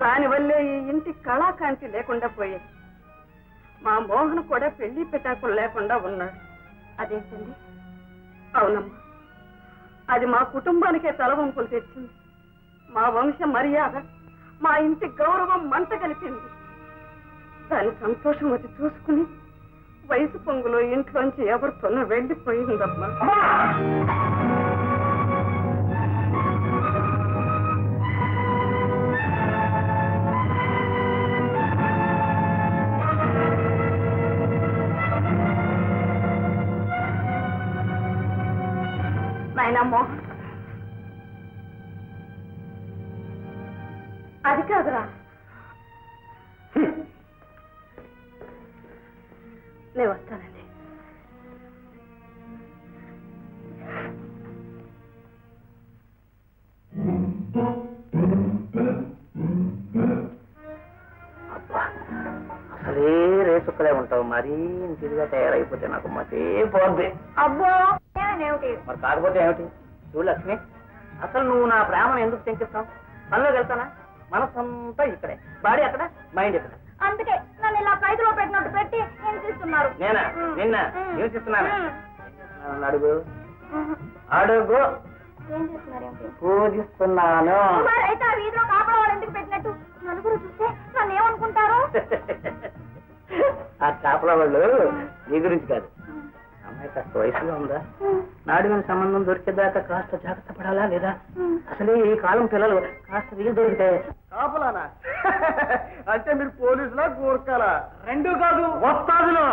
దానివల్లే ఈ ఇంటి కళాకాంతి లేకుండా పోయేది. మా మోహన్ కూడా పెళ్లి పెటాకులు లేకుండా ఉన్నాడు. అదేంటండి? అవునమ్మా, అది మా కుటుంబానికే తలవంపులు తెచ్చింది. మా వంశ మర్యాద, మా ఇంటి గౌరవం మంట కలిపింది. దాని సంతోషం అది చూసుకుని వయసు పొంగులో ఇంట్లోంచి ఎవరితోనో వెళ్ళిపోయిందమ్మా. నాయనమ్మో, అది కాదురా, నేను వస్తానండి. అసలే రేసుక్కలే ఉంటావు, మరీ ఇంటిగా తయారైపోతే నాకు మతే పోద్ది. అబ్బో ఏమిటి? మరి కాకపోతే ఏమిటి? చూడు లక్ష్మి, అసలు నువ్వు నా ప్రేమను ఎందుకు తెంకిస్తావు? పనిలోకి వెళ్తానా? మనసంతా ఇక్కడే, బాడీ అక్కడ, మైండ్ ఇక్కడ. అందుకే నన్ను ఇలా ఖైదులో పెట్టినట్టు పెట్టి హింసిస్తున్నారు. నేనా? నిన్న హింసిస్తున్నానా? అడుగు అడుగు. ఏం చేస్తున్నారేంటి? పూజిస్తున్నాను. అయితే ఆ వీధిలో కాపలా వాళ్ళు ఎందుకు పెట్టినట్టు? నలుగురు చూస్తే నన్ను ఏమనుకుంటారు? ఆ కాపలా వాళ్ళు నీ గురించి కాదు. అమ్మాయి కాస్త వయసులో ఉందా? నాడుగుని సంబంధం దొరికేదాకా కాస్త జాగ్రత్త పడాలా లేదా? అసలే ఈ కాలం పిల్లలు కాస్త వీలు దొరికితే కాపలానా? అంటే మీరు పోలీసులా గూర్ఖాలా? రెండు కాదు, వస్తాదులు.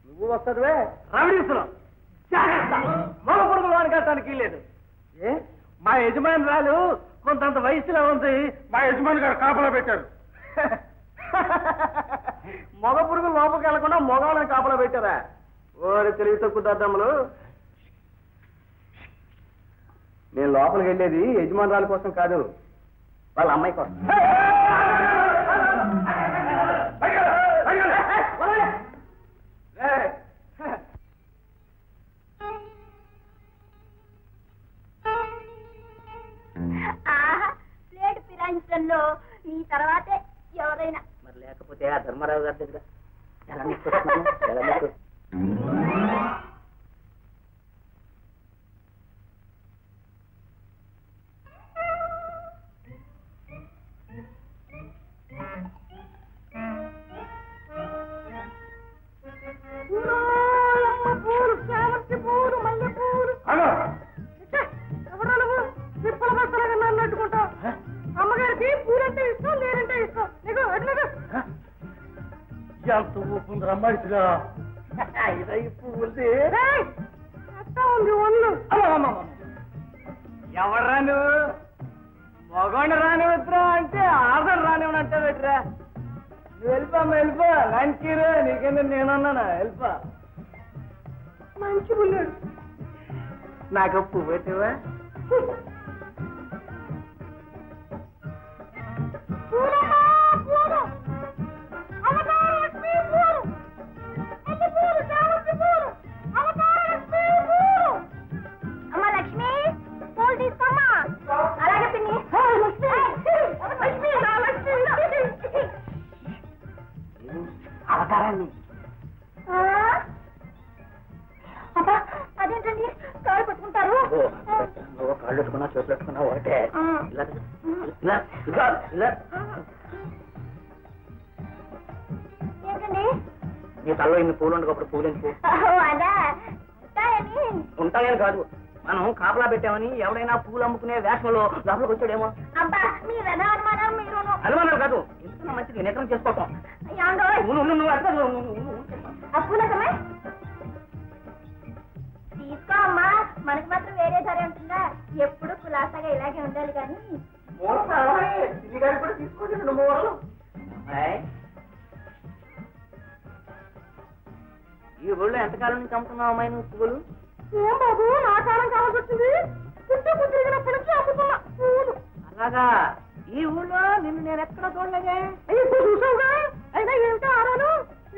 నువ్వు వస్తాదువే రౌడీసులు. జాగ్రత్త, మగ పురుగులు వానికెళ్ళటానికి లేదు. ఏ మా యజమానురాలు కొంతంత వయసులో ఉంది, మా యజమాని గారు కాపలా పెట్టారు. మగ పురుగులు లోపలికి వెళ్లకుండా మగవాళ్ళని కాపలా పెట్టారా? ఓరి తెలివి తక్కువ దద్దమ్మలు. నేను లోపలికి వెళ్ళేది యజమానురాల కోసం కాదు, వాళ్ళ అమ్మాయి కోసం. ప్లేట్ ఫిరాయించడంలో నీ తర్వాతే ఎవరైనా. మరి లేకపోతే ఆ ధర్మరావు గారి దగ్గర ఎలా నిక్కుస్తున్నాను, ఎలా నిక్కు. అమ్మగారికి పూలంటే ఇష్టం, లేదంటే ఇష్టం. నీకు ఎంత ఊపుంది అమ్మాయిగా పువ్వుంది. ఉంది ఒళ్ళు. ఎవర్రా నువ్వు? మగవాడిని రానివద్దురా అంటే ఆధార్ రానివనంటే పెట్టరా. నువ్వు వెళ్ళిపోమ్మా, వెళ్ళిపో. లంచీరు నీకెందుకు నేనున్నానా? వెళ్ళిపో. మంచి ఉన్నాడు. నాకు పువ్వు పెట్టేవా? అమ్మ లక్ష్మి, పూలు తీసుకోమ్మా. అలాగే పిన్ని. అవతారాన్ని అదేంటండి కాలు పట్టుకుంటారు? కాళ్ళు పెట్టుకున్నా, చేతులు పెట్టుకున్నా ఒకటే. ఇలా ఇలా ఇలా ఇలా. ఏంటండి? నీ తల్లో ఇన్ని పూలు ఉండకప్పుడు పూలు ఎందుకు అదా ఉంటాయని. ఉంటాయని కాదు, మనం కాపలా పెట్టామని ఎవడైనా పూలు అమ్ముకునే వేషంలో లోపలికి వచ్చాడేమో. అబ్బా మీ అనుమానం మీరును. అనుమానాలు కాదు, ఎందుకన్నా మంచిది నిద్రం చేసుకోవటం. నువ్వు అప్పులకమే తీసుకో అమ్మా. మనకి మాత్రం వేరే ధర ఉంటుందా? ఎప్పుడు కులాసాగా ఇలాగే ఉండాలి కానీ. కూడా తీసుకోండి 2 మూరలు. ఈ ఊళ్ళో ఎంతకాలం నుంచి అమ్ముతున్నావు అమ్మాయి నువ్వు పువ్వులు? ఏం బాబు, నా కాలం కావాల్సి వచ్చింది. పుట్టు తిరిగినప్పటి నుంచి అమ్ముతున్నా పూలు. అలాగా, ఈ ఊళ్ళో నిన్ను నేను ఎక్కడ చూడలేదే. చూసావుగా అయినా ఏమిటో ఆరాను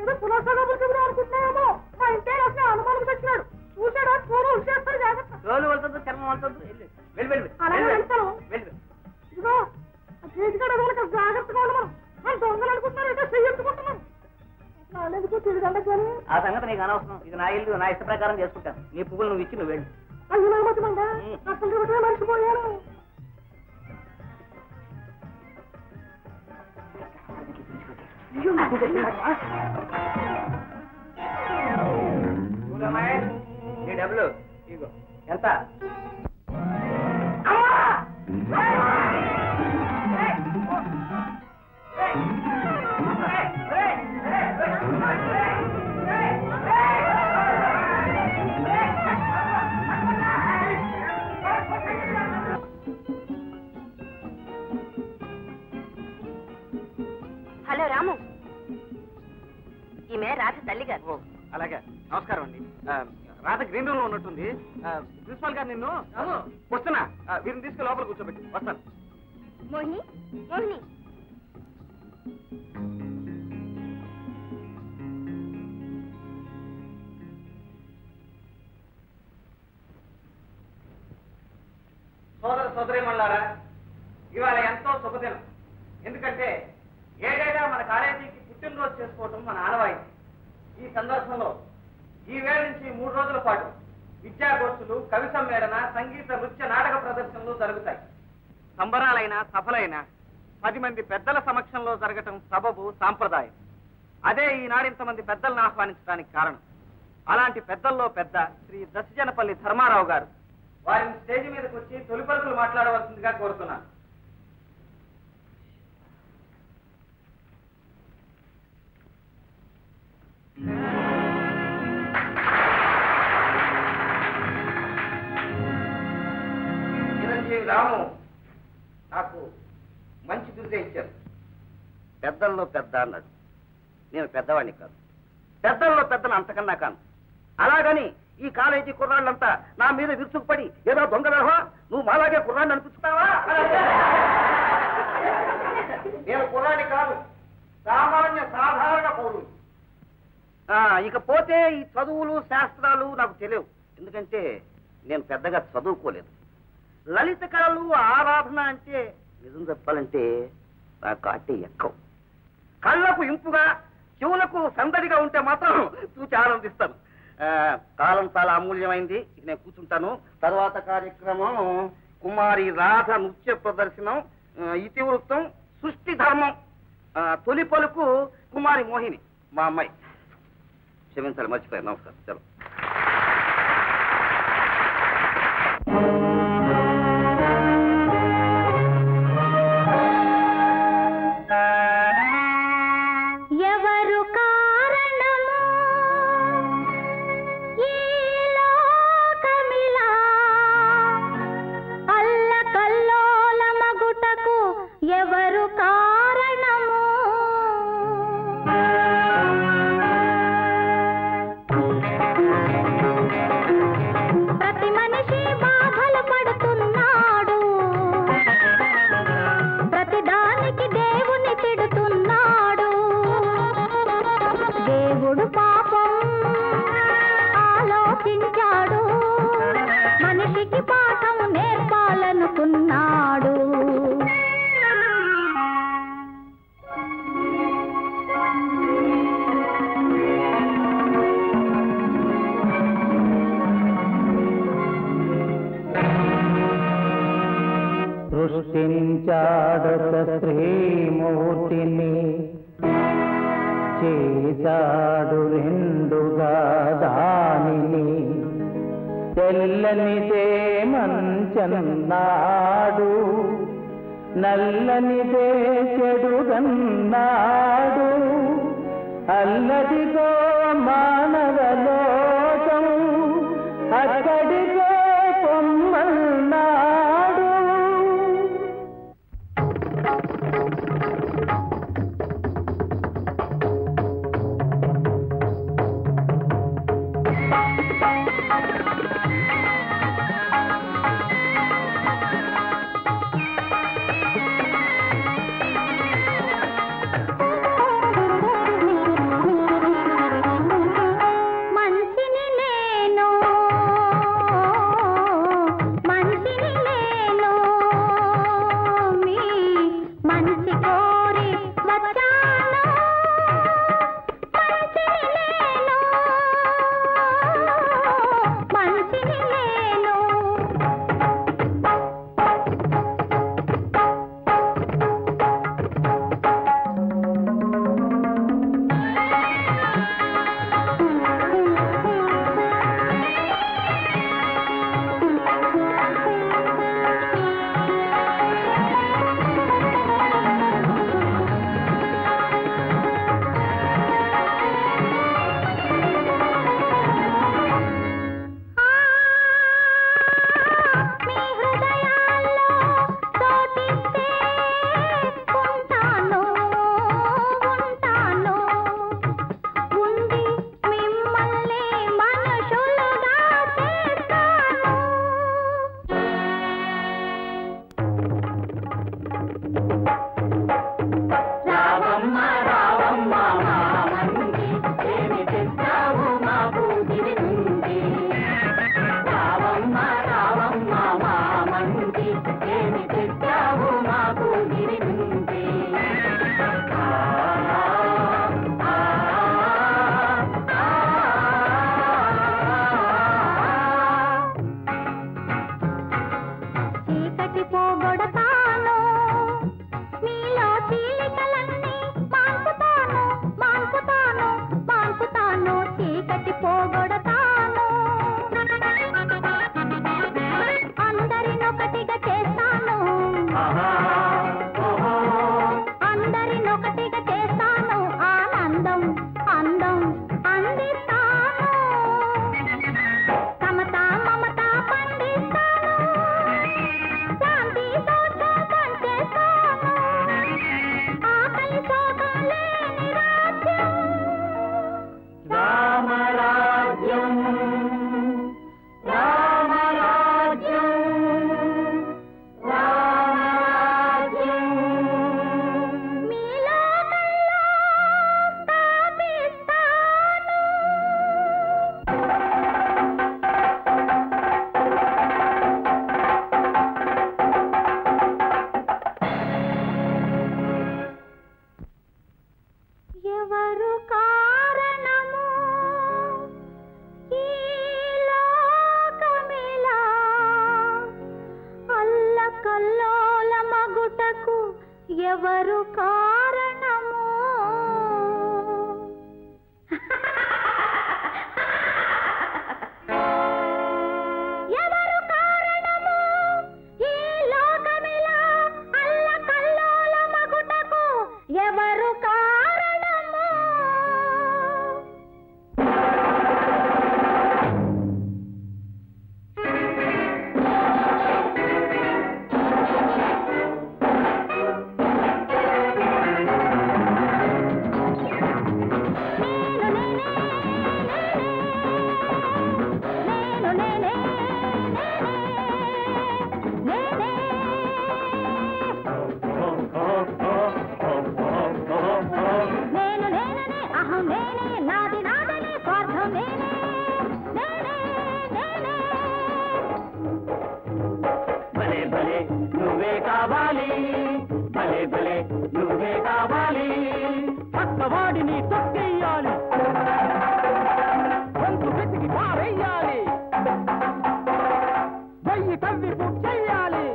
ఏదో పునఃసభలు అనుకుంటున్నామో మా ఇంటే అసలు అనుమానం తెచ్చినాడు చూసాడా ఫోన్ వచ్చేస్తాడు జాగ్రత్త. తోలు వెళ్తుంది చర్మం వెళ్తుంది. వెళ్ళి అలాగే వెళ్తాను. వెళ్ళి ఇదిగో ఆ చేతికాడ వాళ్ళకి జాగ్రత్తగా ఉండమను. వాళ్ళు దొంగలు అనుకుంటున్నారంటే చెయ్యెత్తుకుంటున్నాను. నాలుగు తిరిగండి కానీ ఆ సంగతి నీకు అనవసరం. ఇది నా ఇల్లు, నా ఇష్ట ప్రకారం చేసుకుంటాను. నీ పువ్వులు నువ్వు ఇచ్చి నువ్వు వెళ్ళు. అయ్యో నా మధ్యమంగా అసలు ఒకటే మర్చిపోయాను. నీ డబ్బులు ఇగో. ఎంత? హలో రాము, ఈమె రాధ తల్లి గారు. అలాగే నమస్కారం అండి. రాధ గ్రీన్ రూమ్ లో ఉన్నట్టుంది. ప్రిన్సిపాల్ గారు నిన్ను వస్తున్నా, వీరిని తీసుకెళ్ళి లోపల కూర్చోబెట్టి వస్తాను. మోహిని మోహిని సోదర సోదరీమణులారా, ఇవాళ ఎంతో శుభదినం. ఎందుకంటే ఏదైనా మన కాలేజీకి పుట్టినరోజు చేసుకోవటం మన ఆనవాయితీ. ఈ సందర్భంలో ఈ వేళ నుంచి 3 రోజుల పాటు విద్యాగోష్ఠులు, కవి సమ్మేళన, సంగీత, నృత్య, నాటక ప్రదర్శనలు జరుగుతాయి. సంబరాలైన సభలైన 10 మంది పెద్దల సమక్షంలో జరగటం సబబు, సాంప్రదాయం. అదే ఈనాడు ఇంతమంది పెద్దలను ఆహ్వానించడానికి కారణం. అలాంటి పెద్దల్లో పెద్ద శ్రీ దశజనపల్లి ధర్మారావు గారు. వారిని స్టేజ్ మీదకి వచ్చి తొలి పలుకులు మాట్లాడవలసిందిగా కోరుతున్నాను. చిరంజీవి రాము నాకు మంచి దుర్గ ఇచ్చారు. పెద్దల్లో పెద్ద అన్నాడు. నేను పెద్దవాడిని కాదు, పెద్దల్లో పెద్దను అంతకన్నా కాను. అలాగని ఈ కాలేజీ కుర్రాళ్ళంతా నా మీద విరుచుకుపడి ఏదో దొంగ వ్యవహ నువ్వు మాలాగే కుర్రాన్ని అనిపిస్తున్నావా? నేను కుర్రాన్ని కాదు, సామాన్య సాధారణ పౌరులు. ఇకపోతే ఈ చదువులు శాస్త్రాలు నాకు తెలియవు. ఎందుకంటే నేను పెద్దగా చదువుకోలేదు. లలిత కళలు, ఆరాధన అంటే నిజం చెప్పాలంటే నా కాటే ఎక్కవు. కళ్ళకు ఇంపుగా, చెవులకు సందడిగా ఉంటే మాత్రం చూసి ఆనందిస్తాను. కాలం చాలా అమూల్యమైంది. నేను కూర్చుంటాను. తర్వాత కార్యక్రమం కుమారి రాధ నృత్య ప్రదర్శనం, ఇతివృత్తం, సృష్టి ధర్మం. తొలి పలుకు కుమారి మోహిని, మా అమ్మాయి. క్షమించాలి, మర్చిపోయాను. నమస్కారం. చలో. ఎవరు కారణము ఈ లోకమిలా అల్లకల్లోల మగుటకు ఎవరు కారణము? ప్రతి మనిషి బాధలు పడుతున్నాడు, ప్రతిదానికి దేవుని తిడుతున్నాడు. దేవుడు పాపం ఆలోచించాడు, మనిషికి పాఠం నేర్పాలనుకున్నాడు. సృష్టించాడొక శ్రీమూర్తిని, చేశాడు రెండుగా దానిని. తెల్లనిదే మంచన్నాడు, నల్లనిదే చెడుగన్నాడు. అల్లదిగో మానవలోకం, అక్కడిగో పొమ్మన్నాడు. నువ్వే కావాలి పక్కవాడిని తొక్కేయాలి గొంతు వెతికి పారేయాలి వెయ్యి తవ్వి చెయ్యాలి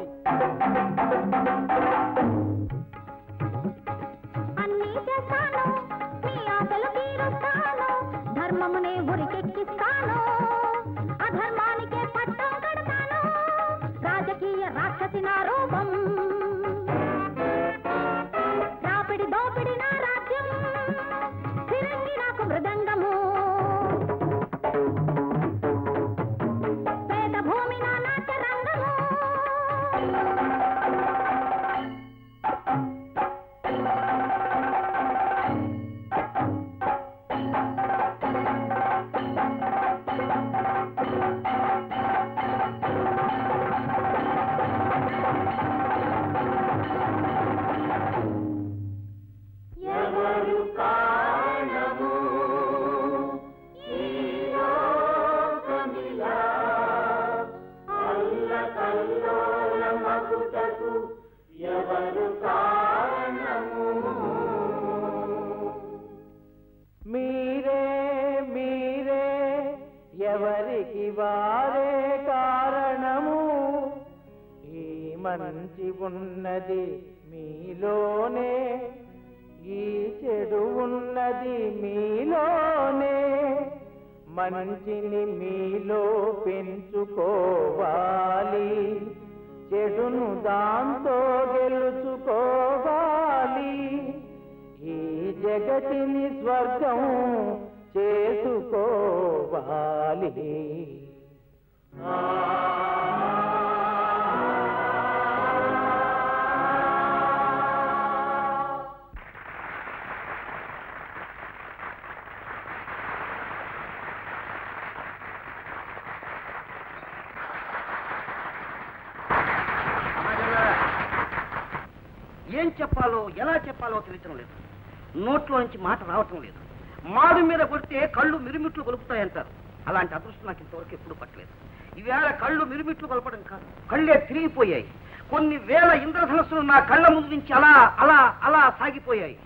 అన్నీ చేస్తాను మీ ఆశలు తీరుస్తాను ధర్మమునే ఉరికెక్కిస్తాను అధర్మానికే పట్టం కడతాను రాజకీయ రాక్షసి నా రూపం రాపిడి దోపిడి నా రాజ్యం ఫిరంగి నాకు మృదంగము పేద భూమి నా నాట్య రంగము మీరే మీరే ఎవరికి వారే కారణము ఈ మంచి ఉన్నది మీలోనే ఈ చెడు ఉన్నది మీలోనే మంచిని మీలో పెంచుకోవాలి చెడును దాంతో గెలుచుకోవాలి ఈ జగతిని స్వర్గం చేసుకోవాలి ఏం చెప్పాలో ఎలా చెప్పాలో తెలియటం లేదు నోట్లో నుంచి మాట రావటం లేదు మాడు మీద కొడితే కళ్ళు మిరుమిట్లు కొలుపుతాయంటారు అలాంటి అదృష్టం నాకు ఇంతవరకు ఎప్పుడు పట్టలేదు ఈవేళ కళ్ళు మిరుమిట్లు కొలపడం కాదు కళ్ళే తిరిగిపోయాయి కొన్ని వేల ఇంద్రధనస్సులు నా కళ్ళ ముందు నుంచి అలా అలా అలా సాగిపోయాయి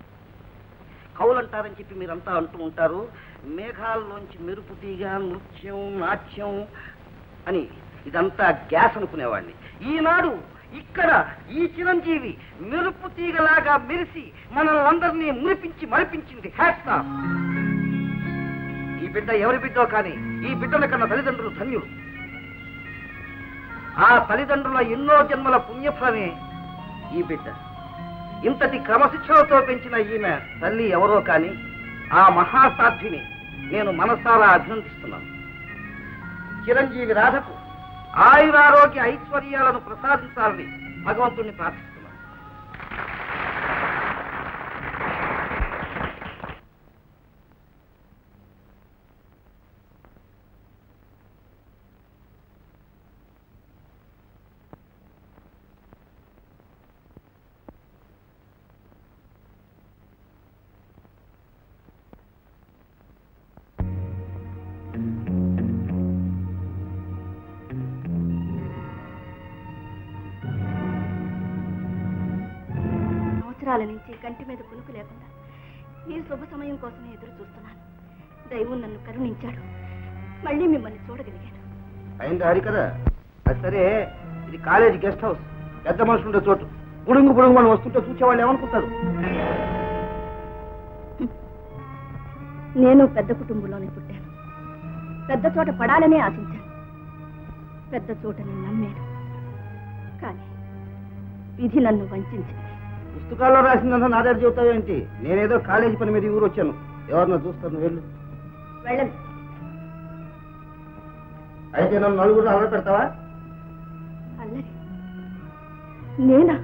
కవులంటారని చెప్పి మీరంతా అంటూ ఉంటారు మేఘాల్లోంచి మెరుపు తీగ నృత్యం నాట్యం అని ఇదంతా గ్యాస్ అనుకునేవాడిని ఈనాడు ఇక్కడ ఈ చిరంజీవి మెరుపు తీగలాగా మెరిసి మనల్ని అందరినీ మురిపించి మరిపించింది హ్యాట్స్ ఆఫ్ ఈ బిడ్డ ఎవరి బిడ్డో కానీ ఈ బిడ్డల కన్నా తల్లిదండ్రులు ధన్యులు ఆ తల్లిదండ్రుల ఎన్నో జన్మల పుణ్యఫలమే ఈ బిడ్డ ఇంతటి క్రమశిక్షణతో పెంచిన ఈమె తల్లి ఎవరో కానీ ఆ మహాసాధ్విని నేను మనసారా అభినందిస్తున్నాను చిరంజీవి రాధకు ఆయురారోగ్య ఐశ్వర్యాలను ప్రసాదించాలని భగవంతుణ్ణి ప్రార్థిస్తున్నాను సంవత్సరాల నుంచి కంటి మీద కునుకు లేకుండా ఈ శుభ సమయం కోసమే ఎదురు చూస్తున్నాను దైవం నన్ను కరుణించాడు మళ్ళీ మిమ్మల్ని చూడగలిగాను అయింది హరి కదా అది సరే ఇది కాలేజీ గెస్ట్ హౌస్ పెద్ద మనుషులు ఉండే చోటు బుడుంగు బుడుంగు మనం వస్తుంటే చూసేవాళ్ళు ఏమనుకుంటారు నేను పెద్ద కుటుంబంలోనే పుట్టాను పెద్ద చోట పడాలనే ఆశించాను పెద్ద చోటని నమ్మాను కానీ విధి నన్ను వంచింది పుస్తకాల్లో రాసిందంతా నా దగ్గర చెబుతావేంటి నేనేదో కాలేజీ పని మీద ఊరు వచ్చాను ఎవరన్నా చూస్తాను వెళ్ళు వెళ్ళదు అయితే నన్ను నలుగురు అల్లరి పెడతావా అల్లరి నేనా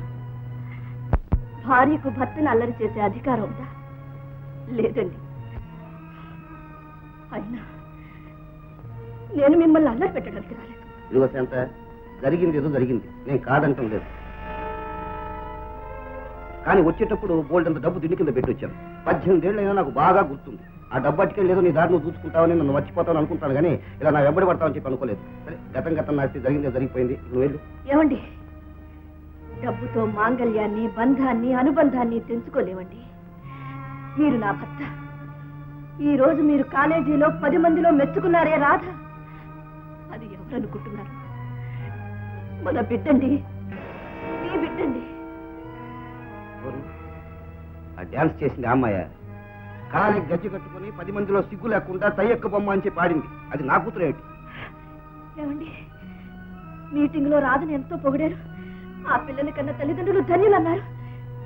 భార్యకు భర్తను అల్లరి చేసే అధికారం ఉందా లేదండి అయినా నేను మిమ్మల్ని అల్లరి పెట్టడానికి రాలేదు ఇదిగో శాంత జరిగింది ఏదో జరిగింది నేను కాదంటం లేదు కానీ వచ్చేటప్పుడు బోల్డంత డబ్బు తిండి కింద పెట్టి వచ్చాను 18 ఏళ్ళైనా నాకు బాగా గుర్తుంది ఆ డబ్బు అట్టుకెళ్ళి ఏదో నీ దారిలో చూసుకుంటావని నన్ను మర్చిపోతాను అనుకుంటాను కానీ ఇలా నా వెంబడి పడతావని చెప్పి అనుకోలేదు సరే గతం నాస్తి జరిగింది జరిగిపోయింది నువ్వు వెళ్ళు ఏమండి డబ్బుతో మాంగళ్యాన్ని బంధాన్ని అనుబంధాన్ని తెంచుకోలేవండి. మీరు నా భర్త. ఈ రోజు మీరు కాలేజీలో 10 మందిలో మెచ్చుకున్నారే రాధ, అది ఎవరనుకుంటున్నారు? మన బిడ్డండి, మీ బిడ్డండి. ఆ డాన్స్ చేసింది అమ్మాయ కాలి గజ్జి కట్టుకుని 10 మందిలో సిగ్గు లేకుండా తయ్యక్క బొమ్మ అని పాడింది. అది నా కూతురేమిటి? ఏమండి, మీటింగ్ లో రాధని ఎంతో పొగిడారు. ఆ పిల్లని కన్నా తల్లిదండ్రులు ధన్యులు అన్నారు.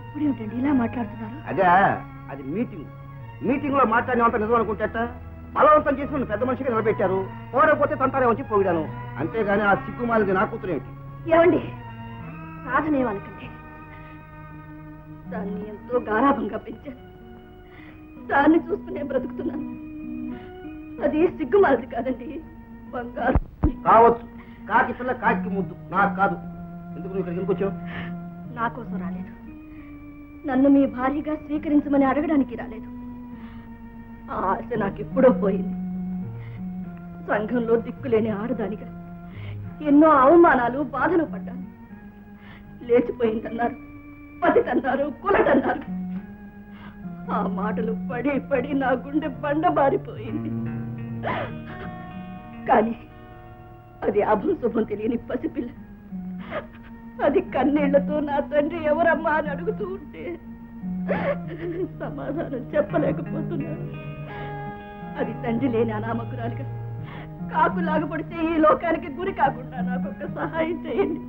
ఇప్పుడు ఏమిటండి ఇలా మాట్లాడుతున్నారు? అదే, అది మీటింగ్ లో మాట్లాడినంత నిజం అనుకుంటేట బలవంతం చేసి నన్ను పెద్ద మనిషిగా నిలబెట్టారు. పోడపోతే తంతానే వచ్చి పొగిడాను. అంతేగాని ఆ సిగ్గు మాలిది నా కూతురేమిటి? ఏమండి, రాధనేమనకండి. దాన్ని ఎంతో గారాభంగా పెంచాను. దాన్ని చూసుకునే బ్రతుకుతున్నాను. అది సిగ్గుమాలది కాదండి, బంగారు. కావచ్చు, కాకి పిల్ల కాకి ముద్దు, నాకు కాదు. ఎందుకు నువ్వు ఇక్కడికి ఎందుకు వచ్చావు? నా కోసం రాలేదు. నన్ను మీ భార్యగా స్వీకరించమని అడగడానికి రాలేదు. ఆ ఆశ నాకెప్పుడో పోయింది. సంఘంలో దిక్కులేని ఆడదానిగా ఎన్నో అవమానాలు బాధలు పడ్డాను. లేచిపోయిందన్నారు, పతితన్నారు, కులటన్నారు. ఆ మాటలు పడి పడి నా గుండె బండబారిపోయింది. కానీ అది అభం శుభం తెలియని పసిపిల్ల. అది కన్నీళ్లతో నా తండ్రి ఎవరమ్మా అని అడుగుతూ ఉంటే సమాధానం చెప్పలేకపోతున్నాను. అది తండ్రి లేని అనామకురాలుగా కాకులాగా పడితే ఈ లోకానికి గురి కాకుండా నాకు ఒక్క సహాయం చేయండి.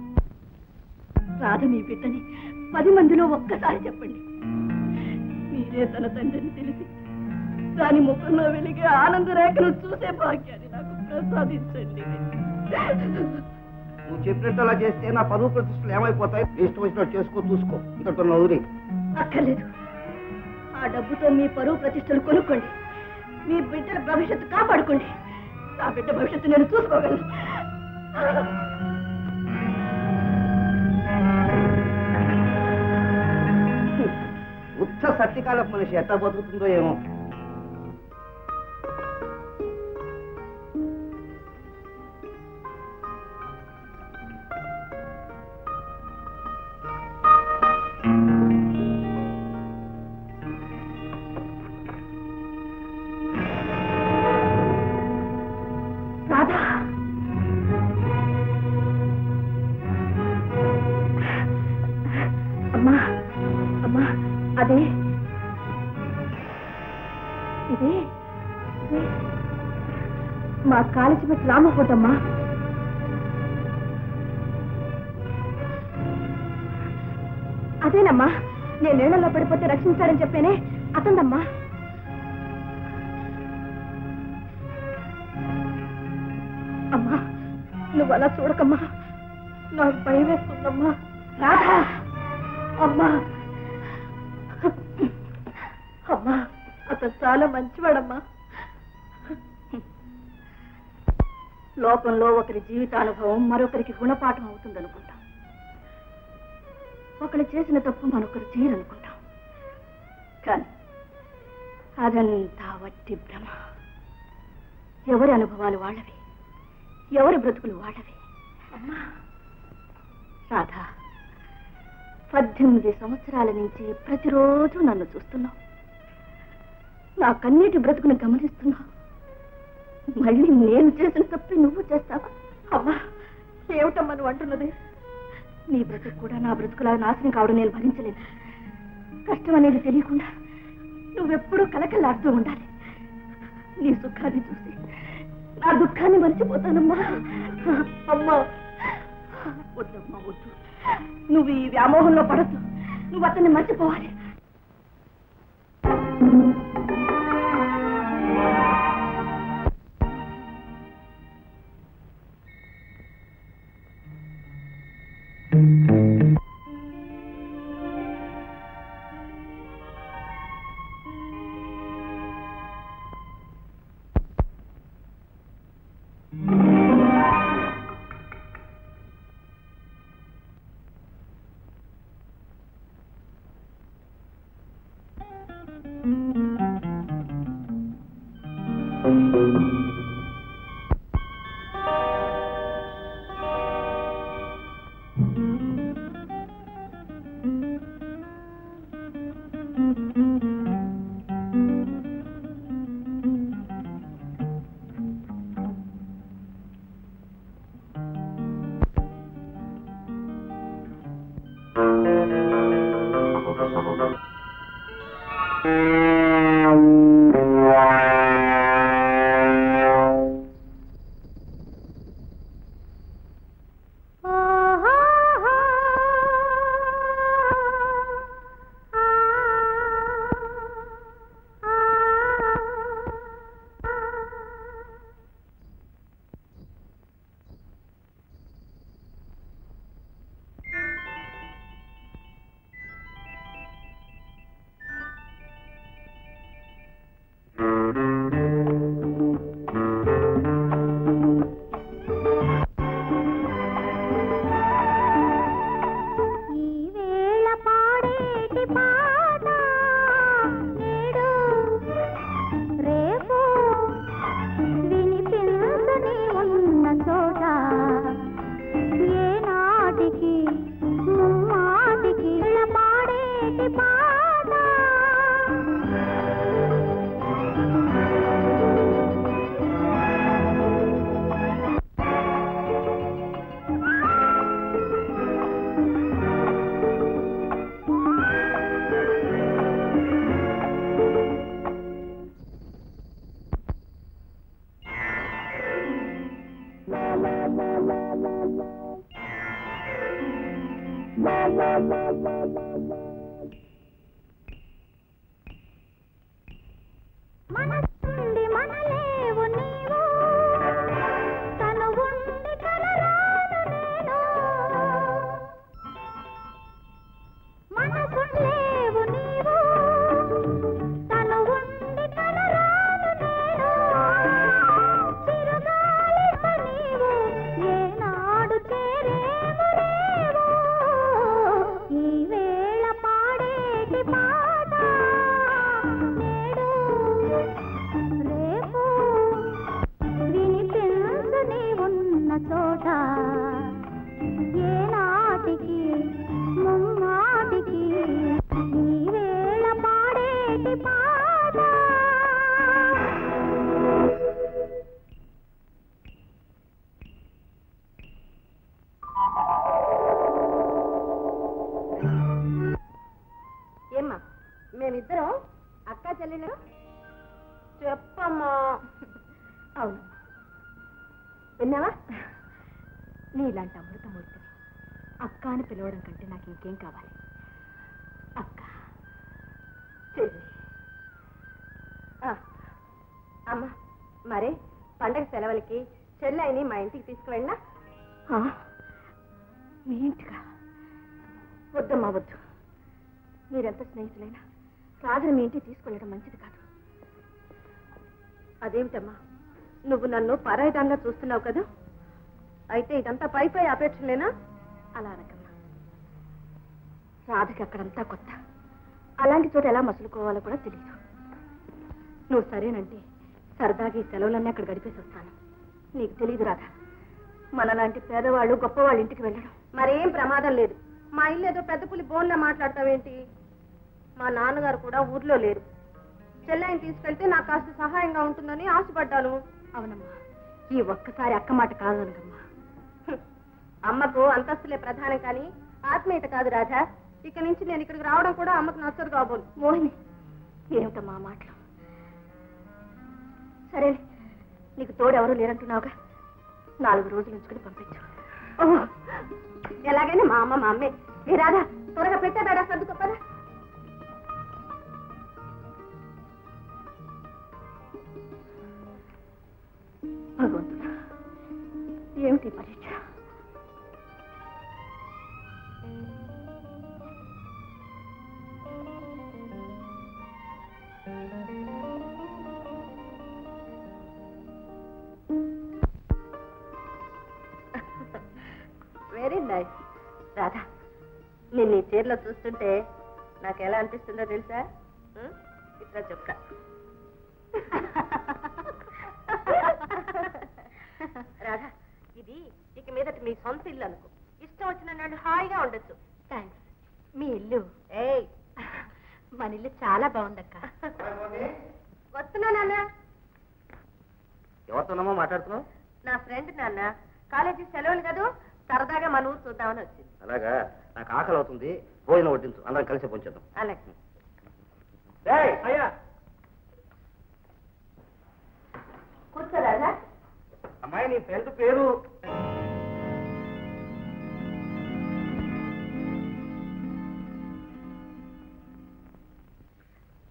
రాధ మీ బిడ్డని 10 మందిలో ఒక్కసారి చెప్పండి. మీరే తన తండ్రిని తెలిసి దాని ముఖంలో వెలిగే ఆనంద రేఖలు చూసే భాగ్యాన్ని నాకు ప్రసాదించండి. నువ్వు చెప్పినట్టు అలా చేస్తే నా పరువు ప్రతిష్టలు ఏమైపోతాయి? ఇష్టం వచ్చినట్టు చేసుకో, చూసుకో. ఇంతటితో నా ఊరి అక్కర్లేదు. ఆ డబ్బుతో మీ పరువు ప్రతిష్టలు కొనుక్కోండి. మీ బిడ్డల భవిష్యత్తు కాపాడుకోండి. నా బిడ్డ భవిష్యత్తు నేను చూసుకోగలను. ఉత్త సత్యకాలపు మనిషి ఎట్లా బతుకుతుందో ఏమో. అమ్మా అమ్మా, అదే ఇదే మా కాలేజీ మెట్ రామ ఫోటమ్మా. అదేనమ్మా, నేను నీళ్ళలో పడిపోతే రక్షించాడని చెప్పానే, అతందమ్మా. అమ్మా, నువ్వు అలా చూడకమ్మా, నాకు భయం వేస్తుందమ్మా. రాధా, అమ్మా అమ్మా, అతను చాలా మంచివాడమ్మా. లోకంలో ఒకరి జీవితానుభవం మరొకరికి గుణపాఠం అవుతుందనుకుంటాం. ఒకరు చేసిన తప్పు మరొకరు చేయరనుకుంటాం. కానీ అదంతా వట్టి భ్రమ. ఎవరి అనుభవాలు వాళ్ళవి, ఎవరి బ్రతుకులు వాళ్ళవి. అమ్మా రాధా, 18 సంవత్సరాల నుంచి ప్రతిరోజు నన్ను చూస్తున్నావు. నా కన్నీటి బ్రతుకుని గమనిస్తున్నావు. మళ్ళీ నేను చేసిన తప్పి నువ్వు చేస్తావా? అమ్మా, ఏమిటమ్మా నువ్వు అంటున్నది? నీ బ్రతుకు కూడా నా బ్రతుకులా నాశనం కావడం నేను భరించలేను. కష్టం అనేది తెలియకుండా నువ్వెప్పుడూ కలకలాడుతూ ఉండాలి. నీ సుఖాన్ని చూసి నా దుఃఖాన్ని మర్చిపోతానమ్మా. అమ్మా వద్దమ్మా, వద్దు. నువ్వు ఈ వ్యామోహంలో పడద్దు. నువ్వు అతన్ని మర్చిపోవాలి. మనసుండి మనలేవు నీవు తను ఉండి కలరాను నేను మనసుండేవు నీవు తను ఉండి కలరాను నేను చిరుగాలి నీవు ఏనాడు చేరేవు రేవు ఈ వేళ పాడేటి పాట నేడు రేపు వినిపించు నీవున్న చోట ఏనాటికి ముమ్మాటికి ఈ వేళ పాడేటి పాట ఏమ్మా మేమిద్దరం అక్క చెల్లెలు చెప్పమ్మా. అవును విన్నావా, నీలాంటి అమృతమూర్తిని అక్క అని పిలవడం కంటే నాకు ఇంకేం కావాలి. అక్క చెల్లి. అమ్మా మరే పండగ సెలవులకి చెల్లెని మా ఇంటికి తీసుకువెళ్ళా. మీ ఇంటికా? వద్దమ్మా వద్దు. మీరెంత స్నేహితులైనా రాజుని మీ ఇంటికి తీసుకెళ్ళడం మంచిది కాదు. అదేమిటమ్మా, నువ్వు నన్ను పరాయిదాన్లా చూస్తున్నావు కదా, అయితే ఇదంతా పై పై అపేక్షలేనా? అలా అనకమ్మా, రాధకి అక్కడంతా కొత్త, అలాంటి చోట ఎలా మసులుకోవాలో కూడా తెలియదు. నువ్వు సరేనంటే సరదాగా ఈ సెలవులన్నీ అక్కడ గడిపేసి వస్తాను. నీకు తెలియదు రాధా, మనలాంటి పేదవాళ్ళు గొప్పవాళ్ళ ఇంటికి వెళ్ళడం మరేం ప్రమాదం లేదు. మా ఇల్లు ఏదో పెద్ద పులి బోన్లా మాట్లాడతావేంటి? మా నాన్నగారు కూడా ఊర్లో లేరు. చెల్లెని తీసుకెళ్తే నాకు కాస్త సహాయంగా ఉంటుందని ఆశపడ్డాను. అవునమ్మా, ఈ ఒక్కసారి అక్క మాట కాదనకమ్మా. అమ్మకు అంతస్తులే ప్రధానం కానీ ఆత్మీయత కాదు రాధా. ఇక నుంచి నేను ఇక్కడికి రావడం కూడా అమ్మకు నచ్చదు కాబోలు. మోహిని, ఏమిటమ్మా మాటలు? సరే, నీకు తోడెవరూ లేరంటున్నావుగా, 4 రోజులు ఉంచుకుని పంపించు. ఎలాగైనా మా అమ్మ మా అమ్మే. ఏ రాధా, త్వరగా పెట్టే బేడా సర్దుకో పదా. భగవంతుడా, ఏమిటి పరీక్ష? Very nice. రాధా, నిన్ను ఈ చీరలో చూస్తుంటే నాకు ఎలా అనిపిస్తుందో తెలుసా? ఇట్లా చెప్తా. రాధా, ఇది ఇక మీదటి మీ సొంత ఇల్లు అనుకో. ఇష్టం వచ్చిన నాడు హాయిగా ఉండొచ్చు. థ్యాంక్స్. మీ ఇల్లు మన ఇల్లు చాలా బాగుందక్క. వస్తున్నా నాన్న. ఎవరితోనమ్మా మాట్లాడుతున్నావు? నా ఫ్రెండ్ నాన్న, కాలేజీ సెలవులు కదా, సరదాగా మన ఊరు చూద్దామని వచ్చింది. అలాగా, నాకు ఆకలి అవుతుంది, భోజనం వడ్డించు, అందరం కలిసి పొంచేద్దాం. అలాగే. అయ్యా కూర్చో రాజా. అమ్మాయి, నీ ఫ్రెండ్ పేరు?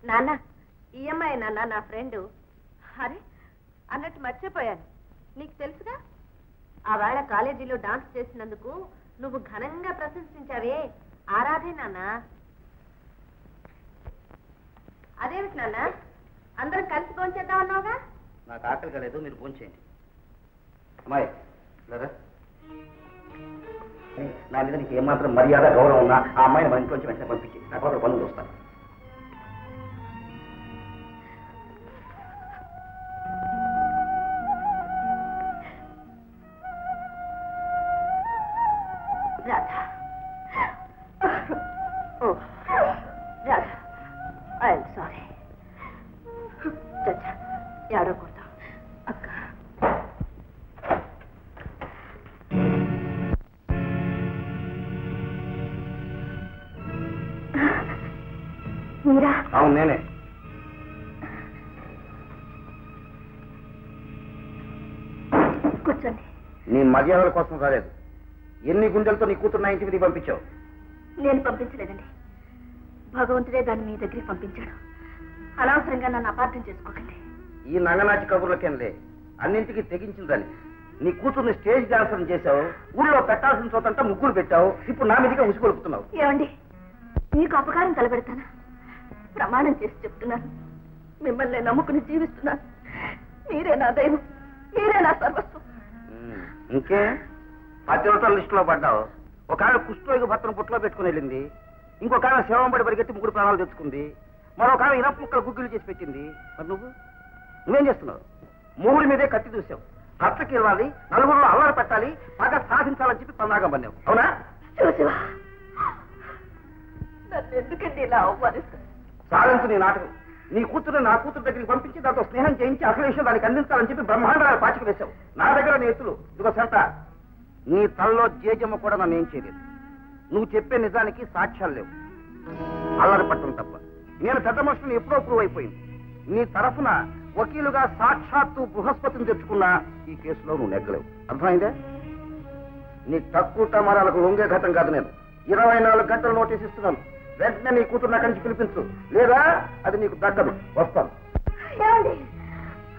నాన్న, ఈ అమ్మాయి నాన్న నా ఫ్రెండ్. అరే అన్నట్టు మర్చిపోయాను, నీకు తెలుసుగా, ఆ వేళ కాలేజీలో డాన్స్ చేసినందుకు నువ్వు ఘనంగా ప్రశంసించావే, ఆరాధే నాన్న. అదేమిటి నాన్న, అందరం కలిసి భోంచేద్దామన్నావుగా? నాకు ఆకలి కాలేదు, మీరు భోంచేయండి. అమ్మాయి లేదా, నా మీద నీకు ఏమాత్రం మర్యాద గౌరవం ఉన్నా ఆ అమ్మాయిని మన ఇంట్లోంచి వెంటనే పంపించి నా కోసం పనులు చూస్తాను. రాధా, ఓ రాధా, ఐఎమ్ సారీ. చచ్చా, ఏడవకూడదు అక్క. మీరా? అవును, నేనే. కూర్చోండి. నీ మర్యాదల కోసం రాలేదు. ఎన్ని గుండెలతో నీ కూతురు నా ఇంటి మీదకి పంపించావు? నేను పంపించలేదండి, భగవంతుడే దాన్ని మీ దగ్గరికి పంపించాడు. అనవసరంగా నన్ను అపార్థం చేసుకోకండి. ఈ నంగనాచి కబుర్లకేంలే, అన్నింటికి తెగించిందని నీ కూతుర్ని స్టేజ్ డాన్సర్ చేశావు. ఊళ్ళో పెట్టాల్సిన చోటంతా ముగ్గురు పెట్టావు. ఇప్పుడు నా మీదగా ఉసిగొలుపుతున్నావు. ఏమండి, మీకు అపకారం తలపెడతానా? ప్రమాణం చేసి చెప్తున్నాను, మిమ్మల్ని నమ్ముకుని జీవిస్తున్నాను. మీరే నా దైవం, మీరే నా సర్వస్వం. ఇంకే పతివ్రతల లిస్టులో పడ్డావు. ఒక ఆమె కుష్ఠరోగి భర్తను పుట్లో పెట్టుకుని వెళ్ళింది. ఇంకొక ఆమె శవంబడి పరిగెత్తి 3 ప్రాణాలు తెచ్చుకుంది. మరొక ఆమె ఇనప ముక్కలు గుగ్గిలు చేసి పెట్టింది. మరి నువ్వేం చేస్తున్నావు? మూడి మీదే కత్తి చూసావు. భర్తకి ఇవ్వాలి, నలుగురిలో అల్లరి పెట్టాలి, బాగా సాధించాలని చెప్పి పన్నాగం పన్నావు. అవునా? నన్ను ఎందుకండి ఇలా అవమానిస్తారు? సాధించు నీ నాటకం. నీ కూతురు నా కూతురు దగ్గరికి పంపించి దాంతో స్నేహం చేయించి అసలు విషయం దానికి అందించాలని చెప్పి బ్రహ్మాండాలు పాచిక వేశావు. నా దగ్గర నీ ఎత్తులు ఇదిగో సెంట. నీ తలలో జేజమ్మ కూడా నన్ను ఏం చేయలేదు. నువ్వు చెప్పే నిజానికి సాక్ష్యాలు లేవు, అల్లరి పట్టడం తప్ప. నేను పెద్ద మనుషులను ఎప్పుడో ప్రూవ్ అయిపోయింది. నీ తరఫున వకీలుగా సాక్షాత్తు బృహస్పతిని తెచ్చుకున్నా ఈ కేసులో నువ్వు నెగ్గలేవు. అర్థమైందే? నీ తక్కువ టమారాలకు లొంగే ఘటం కాదు. నేను 24 గంటలు నోటీస్ ఇస్తున్నాను. వెంటనే నీ కూతురు నాటి నుంచి పిలిపించు, లేదా అది నీకు దక్కదు. వస్తాను.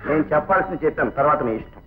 నేను చెప్పాల్సింది చెప్పాను, తర్వాత నీ ఇష్టం.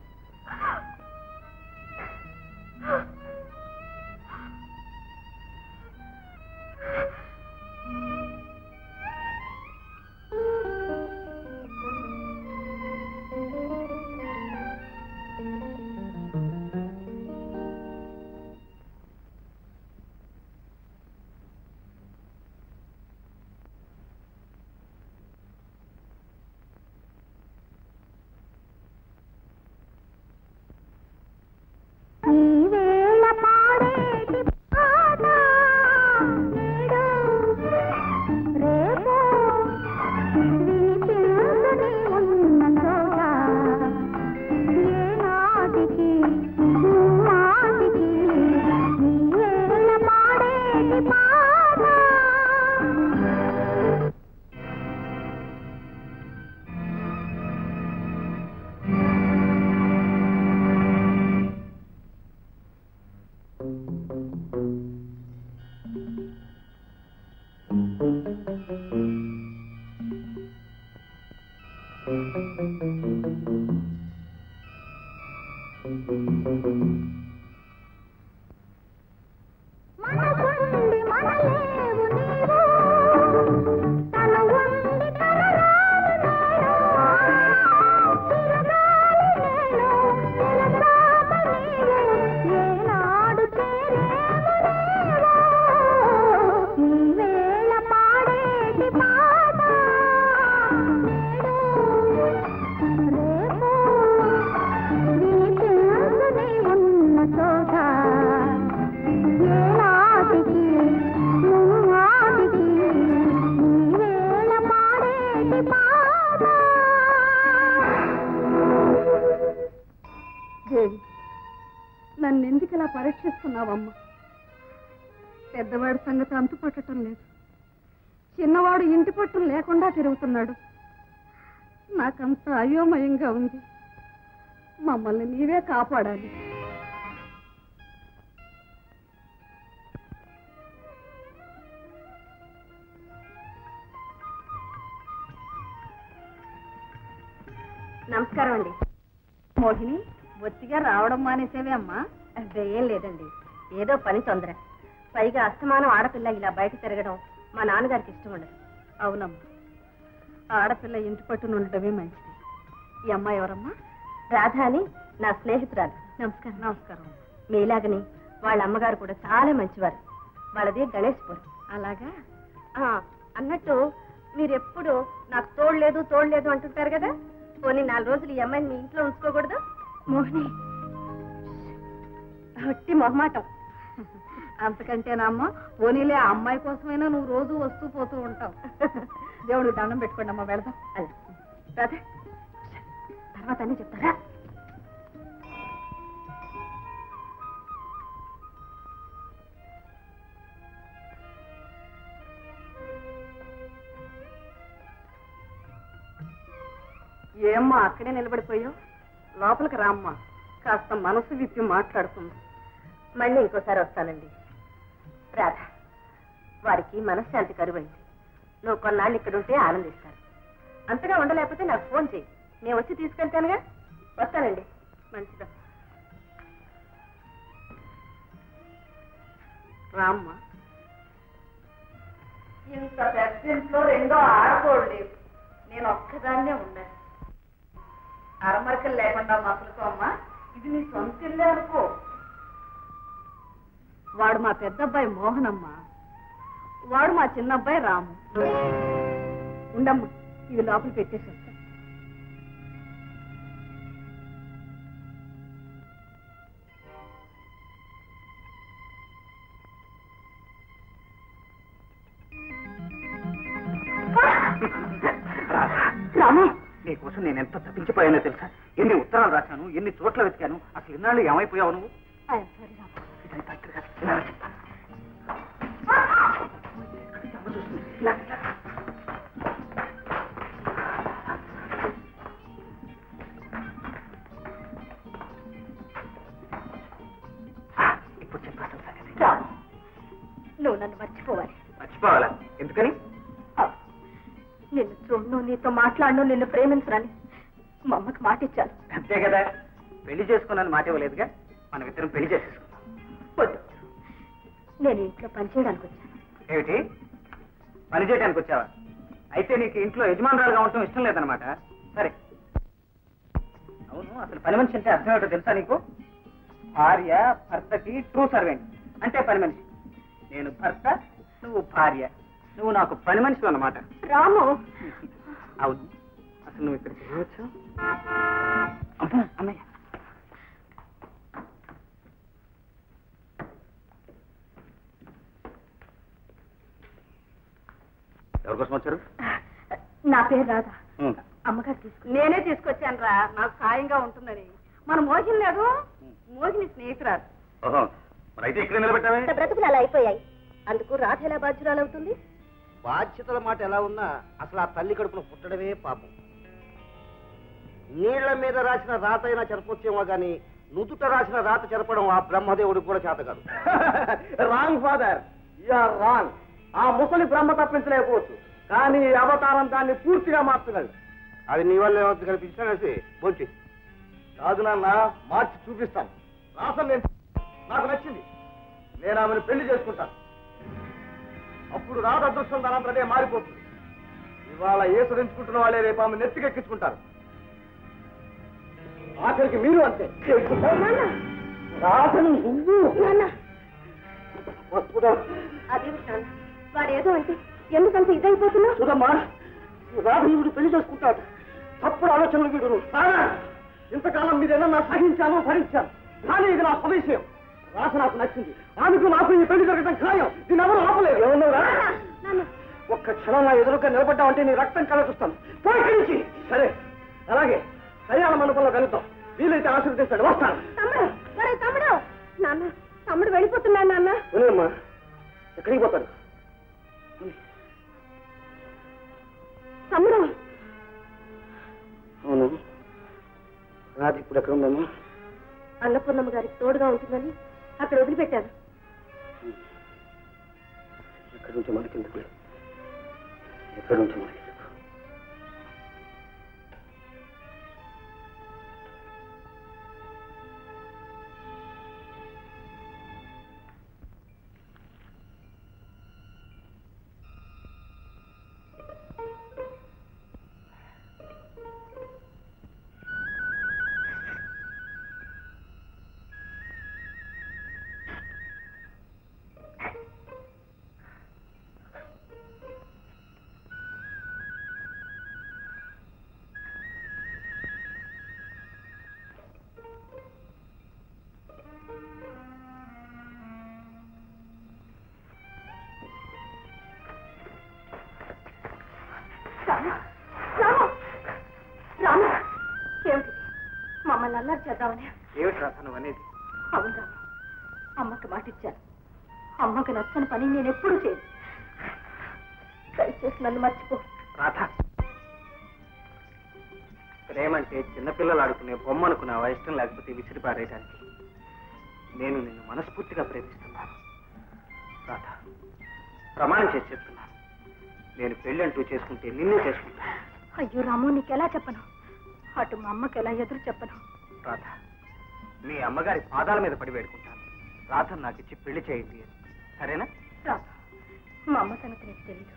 నన్నెందుకలా పరీక్షిస్తున్నావమ్మా? పెద్దవాడి సంగతి అంతు పట్టడం లేదు, చిన్నవాడు ఇంటి పట్టు లేకుండా తిరుగుతున్నాడు. నాకంత అయోమయంగా ఉంది. మమ్మల్ని నీవే కాపాడాలి. నమస్కారం అండి. మోహిని, బొత్తిగా రావడం మానేసేవే అమ్మా? ఏం లేదండి, ఏదో పని తొందర. పైగా అస్తమానం ఆడపిల్ల ఇలా బయట తిరగడం మా నాన్నగారికి ఇష్టం ఉండదు. అవునమ్మా, ఆడపిల్ల ఇంటి పట్టున ఉండటమే మంచిది. ఈ అమ్మాయి ఎవరమ్మా? రాధ అని నా స్నేహితురాలు. నమస్కారం. నమస్కారం. మీలాగని వాళ్ళ అమ్మగారు కూడా చాలా మంచివారు. వాళ్ళది గణేష్పురం. అలాగా? అన్నట్టు మీరెప్పుడు నాకు తోడలేదు అంటుంటారు కదా, పోనీ 4 రోజులు ఈ అమ్మాయిని మీ ఇంట్లో ఉంచుకోకూడదు? మోహిని, ఒట్టి మొహమాటం. అంతకంటేనమ్మా, పోనీలే ఆ అమ్మాయి కోసమైనా నువ్వు రోజు వస్తూ పోతూ ఉంటావు. దేవుడికి దండం పెట్టుకోండి అమ్మా, వెళదాం. అదే రాధా, తర్వాత అన్నీ చెప్తారా? ఏమ్మా అక్కడే నిలబడిపోయావు? లోపలికి రామ్మా, కాస్త మనసు విప్పి మాట్లాడుకుందాం. మళ్ళీ ఇంకోసారి వస్తానండి. రాధ, వారికి మనశ్శాంతి కరువైంది. నువ్వు కొన్నాళ్ళు ఇక్కడ ఉంటే ఆనందిస్తారు. అంతగా ఉండలేకపోతే నాకు ఫోన్ చేయి, నేను వచ్చి తీసుకెళ్తానుగా. వస్తానండి. మంచిదా రామ్మ. ఇంత పెద్ద ఇంట్లో రెండో ఆడకోడు లేవు. నేను ఒక్కదాన్నే ఉన్నాను. అరమరకలు లేకుండా మసలుకో అమ్మా. ఇది నీ సొంత ఇల్లే అనుకో. వాడు మా పెద్ద అబ్బాయి మోహనమ్మ, వాడు మా చిన్న అబ్బాయి రాము. ఉండమ్మా, ఇవి లోపల పెట్టేసి వస్తా. రాము, నీకోసం నేను ఎంత తప్పించిపోయానో తెలుసా? ఎన్ని ఉత్తరాలు రాశాను, ఎన్ని చోట్ల వెతికాను. అసలు ఇన్నాళ్ళు ఏమైపోయావు నువ్వు? ఇదంతా ఇక్కడ కాదు, ఇలా రా చెప్తా. ఇప్పుడు చెప్పాల్సిన సంగతి. నువ్వు నన్ను మర్చిపోవాలి. మర్చిపోవాలా? ఎందుకని? నిన్ను చూడను, నీతో మాట్లాడను, నిన్ను ప్రేమించరని మా అమ్మకి మాట ఇచ్చాను. అంతే కదా, పెళ్లి చేసుకున్నాను మాట ఇవ్వలేదుగా. మనం ఇద్దరం పెళ్లి చేసేసుకుందాం. వద్దు, నేను ఇంట్లో పని చేయడానికి వచ్చాను. ఏమిటి, పని చేయడానికి వచ్చావా? అయితే నీకు ఇంట్లో యజమానురాలుగా ఉండటం ఇష్టం లేదనమాట. సరే, అవును, అసలు పని మనిషి అంటే అర్థం ఏమిటో తెలుసా నీకు? భార్య భర్తకి ట్రూ సర్వెంట్ అంటే పని మనిషి. నేను భర్త, నువ్వు భార్య. నువ్వు నాకు పని మనిషి అన్నమాట. రాము, అవును, అసలు నువ్వు ఇక్కడ చేయవచ్చు? అమ్మా, అన్నయ్య, ఎవరి కోసం వచ్చారు? నా పేరు రాధా. అమ్మగారు నేనే తీసుకొచ్చాను రా, నాకు సాయంగా ఉంటుందని. మన మోహిని లేదు, మోహిని స్నేహితురాలు. ఓహో, మరి అయితే ఇక్కడ నిలబెట్టావే? బ్రతుకులు అలా అయిపోయాయి, అందుకు రాధ ఎలా బాధ్యురాలు అవుతుంది? బాధ్యతల మాట ఎలా ఉన్నా అసలు ఆ తల్లి కడుపున పుట్టడమే పాపం. నీళ్ల మీద రాసిన రాత అయినా చెరపొచ్చేమో గాని నుదుట రాసిన రాత చెరపడం ఆ బ్రహ్మదేవుడికి కూడా చేత కాదు. Wrong father, you're wrong. ఆ ముసలి బ్రహ్మ తప్పించలేకపోవచ్చు, కానీ అవతారం దాన్ని పూర్తిగా మార్చగలదు. అది నీ వల్ల ఏమవుతుంది కనిపించానేసి బోల్చి కాదు నాన్న, మార్చి చూపిస్తాను. రాసం నాకు నచ్చింది, నేను ఆమెను పెళ్లి చేసుకుంటాను. అప్పుడు రాధ అదృష్టం దానంతనే మారిపోతుంది. ఇవాళ ఏసురించుకుంటున్న వాళ్ళే రేపు ఆమె నెత్తికెక్కించుకుంటారు. ఆఖరికి మీరు అంతే. రాధను నువ్వు అదే వాడు ఏదో అంటే ఎందుకంటే ఇదైపోతున్నా? చూడమ్మా, రాధ వీడు పెళ్లి చేసుకుంటాడు. తప్పుడు ఆలోచనలు వీడు. ఇంతకాలం మీరేనా సహించాను, భరించాను, కానీ ఇది నా స్వదేశం. రాధ నాకు నచ్చింది, ఆమెకు నాకు ఈ పెళ్లి జరగడం ఖాయం. దీన్ని ఎవరు ఆపలేదు. ఏమన్నారా? ఒక్క క్షణం నా ఎదురుగా నిలబడ్డావంటే నీ రక్తం కళ చూస్తాను. పోయి. సరే, అలాగే కళ్యాణ మండపంలో కలుద్దాం. వీలైతే ఆశీర్వదిస్తాడు. వస్తాను. తమ్ముడు, నాన్న, తమ్ముడు వెళ్ళిపోతున్నాను నాన్న. వినమ్మా, ఎక్కడికి పోతాడు? తమ్ముడు, అవును, రాధ ఇప్పుడు ఎక్కడ ఉందమ్మా? అన్నపూర్ణమ్మ గారికి తోడుగా ఉంటుందని అక్కడ వదిలిపెట్టాను. ఎక్కడి నుంచి మనకెందుకు? ఎక్కడి నుంచి మనకి? రాము, ఏమిటి మమ్మల్ని అల్లరి చేద్దామని? ఏమిటి రాధ నువ్వు అనేది? అవును రాము, అమ్మకి మాట ఇచ్చాను. అమ్మకి నచ్చని పని నేను ఎప్పుడూ చేయను. దయచేసి నన్ను మర్చిపో. రాధ, ప్రేమంటే చిన్నపిల్లలు ఆడుకునే బొమ్మ అనుకున్నావా? ఇష్టం లేకపోతే విసిరి పారేయడానికి. నేను నిన్ను మనస్ఫూర్తిగా ప్రేమిస్తున్నాను రాధ. ప్రమాణం చేసి చెప్తున్నాను, నేను పెళ్ళంటూ చేసుకుంటే నిన్నే చేసుకుంటాను. అయ్యో రాము, నీకెలా చెప్పను? అటు మా అమ్మకి ఎలా ఎదురు చెప్పను? రాధ, మీ అమ్మగారి పాదాల మీద పడి వేడుకుంటాను, రాధను నాకు ఇచ్చి పెళ్లి చేయండి, సరేనా? రాధ, మా అమ్మ సంగతి నీకు తెలీదు.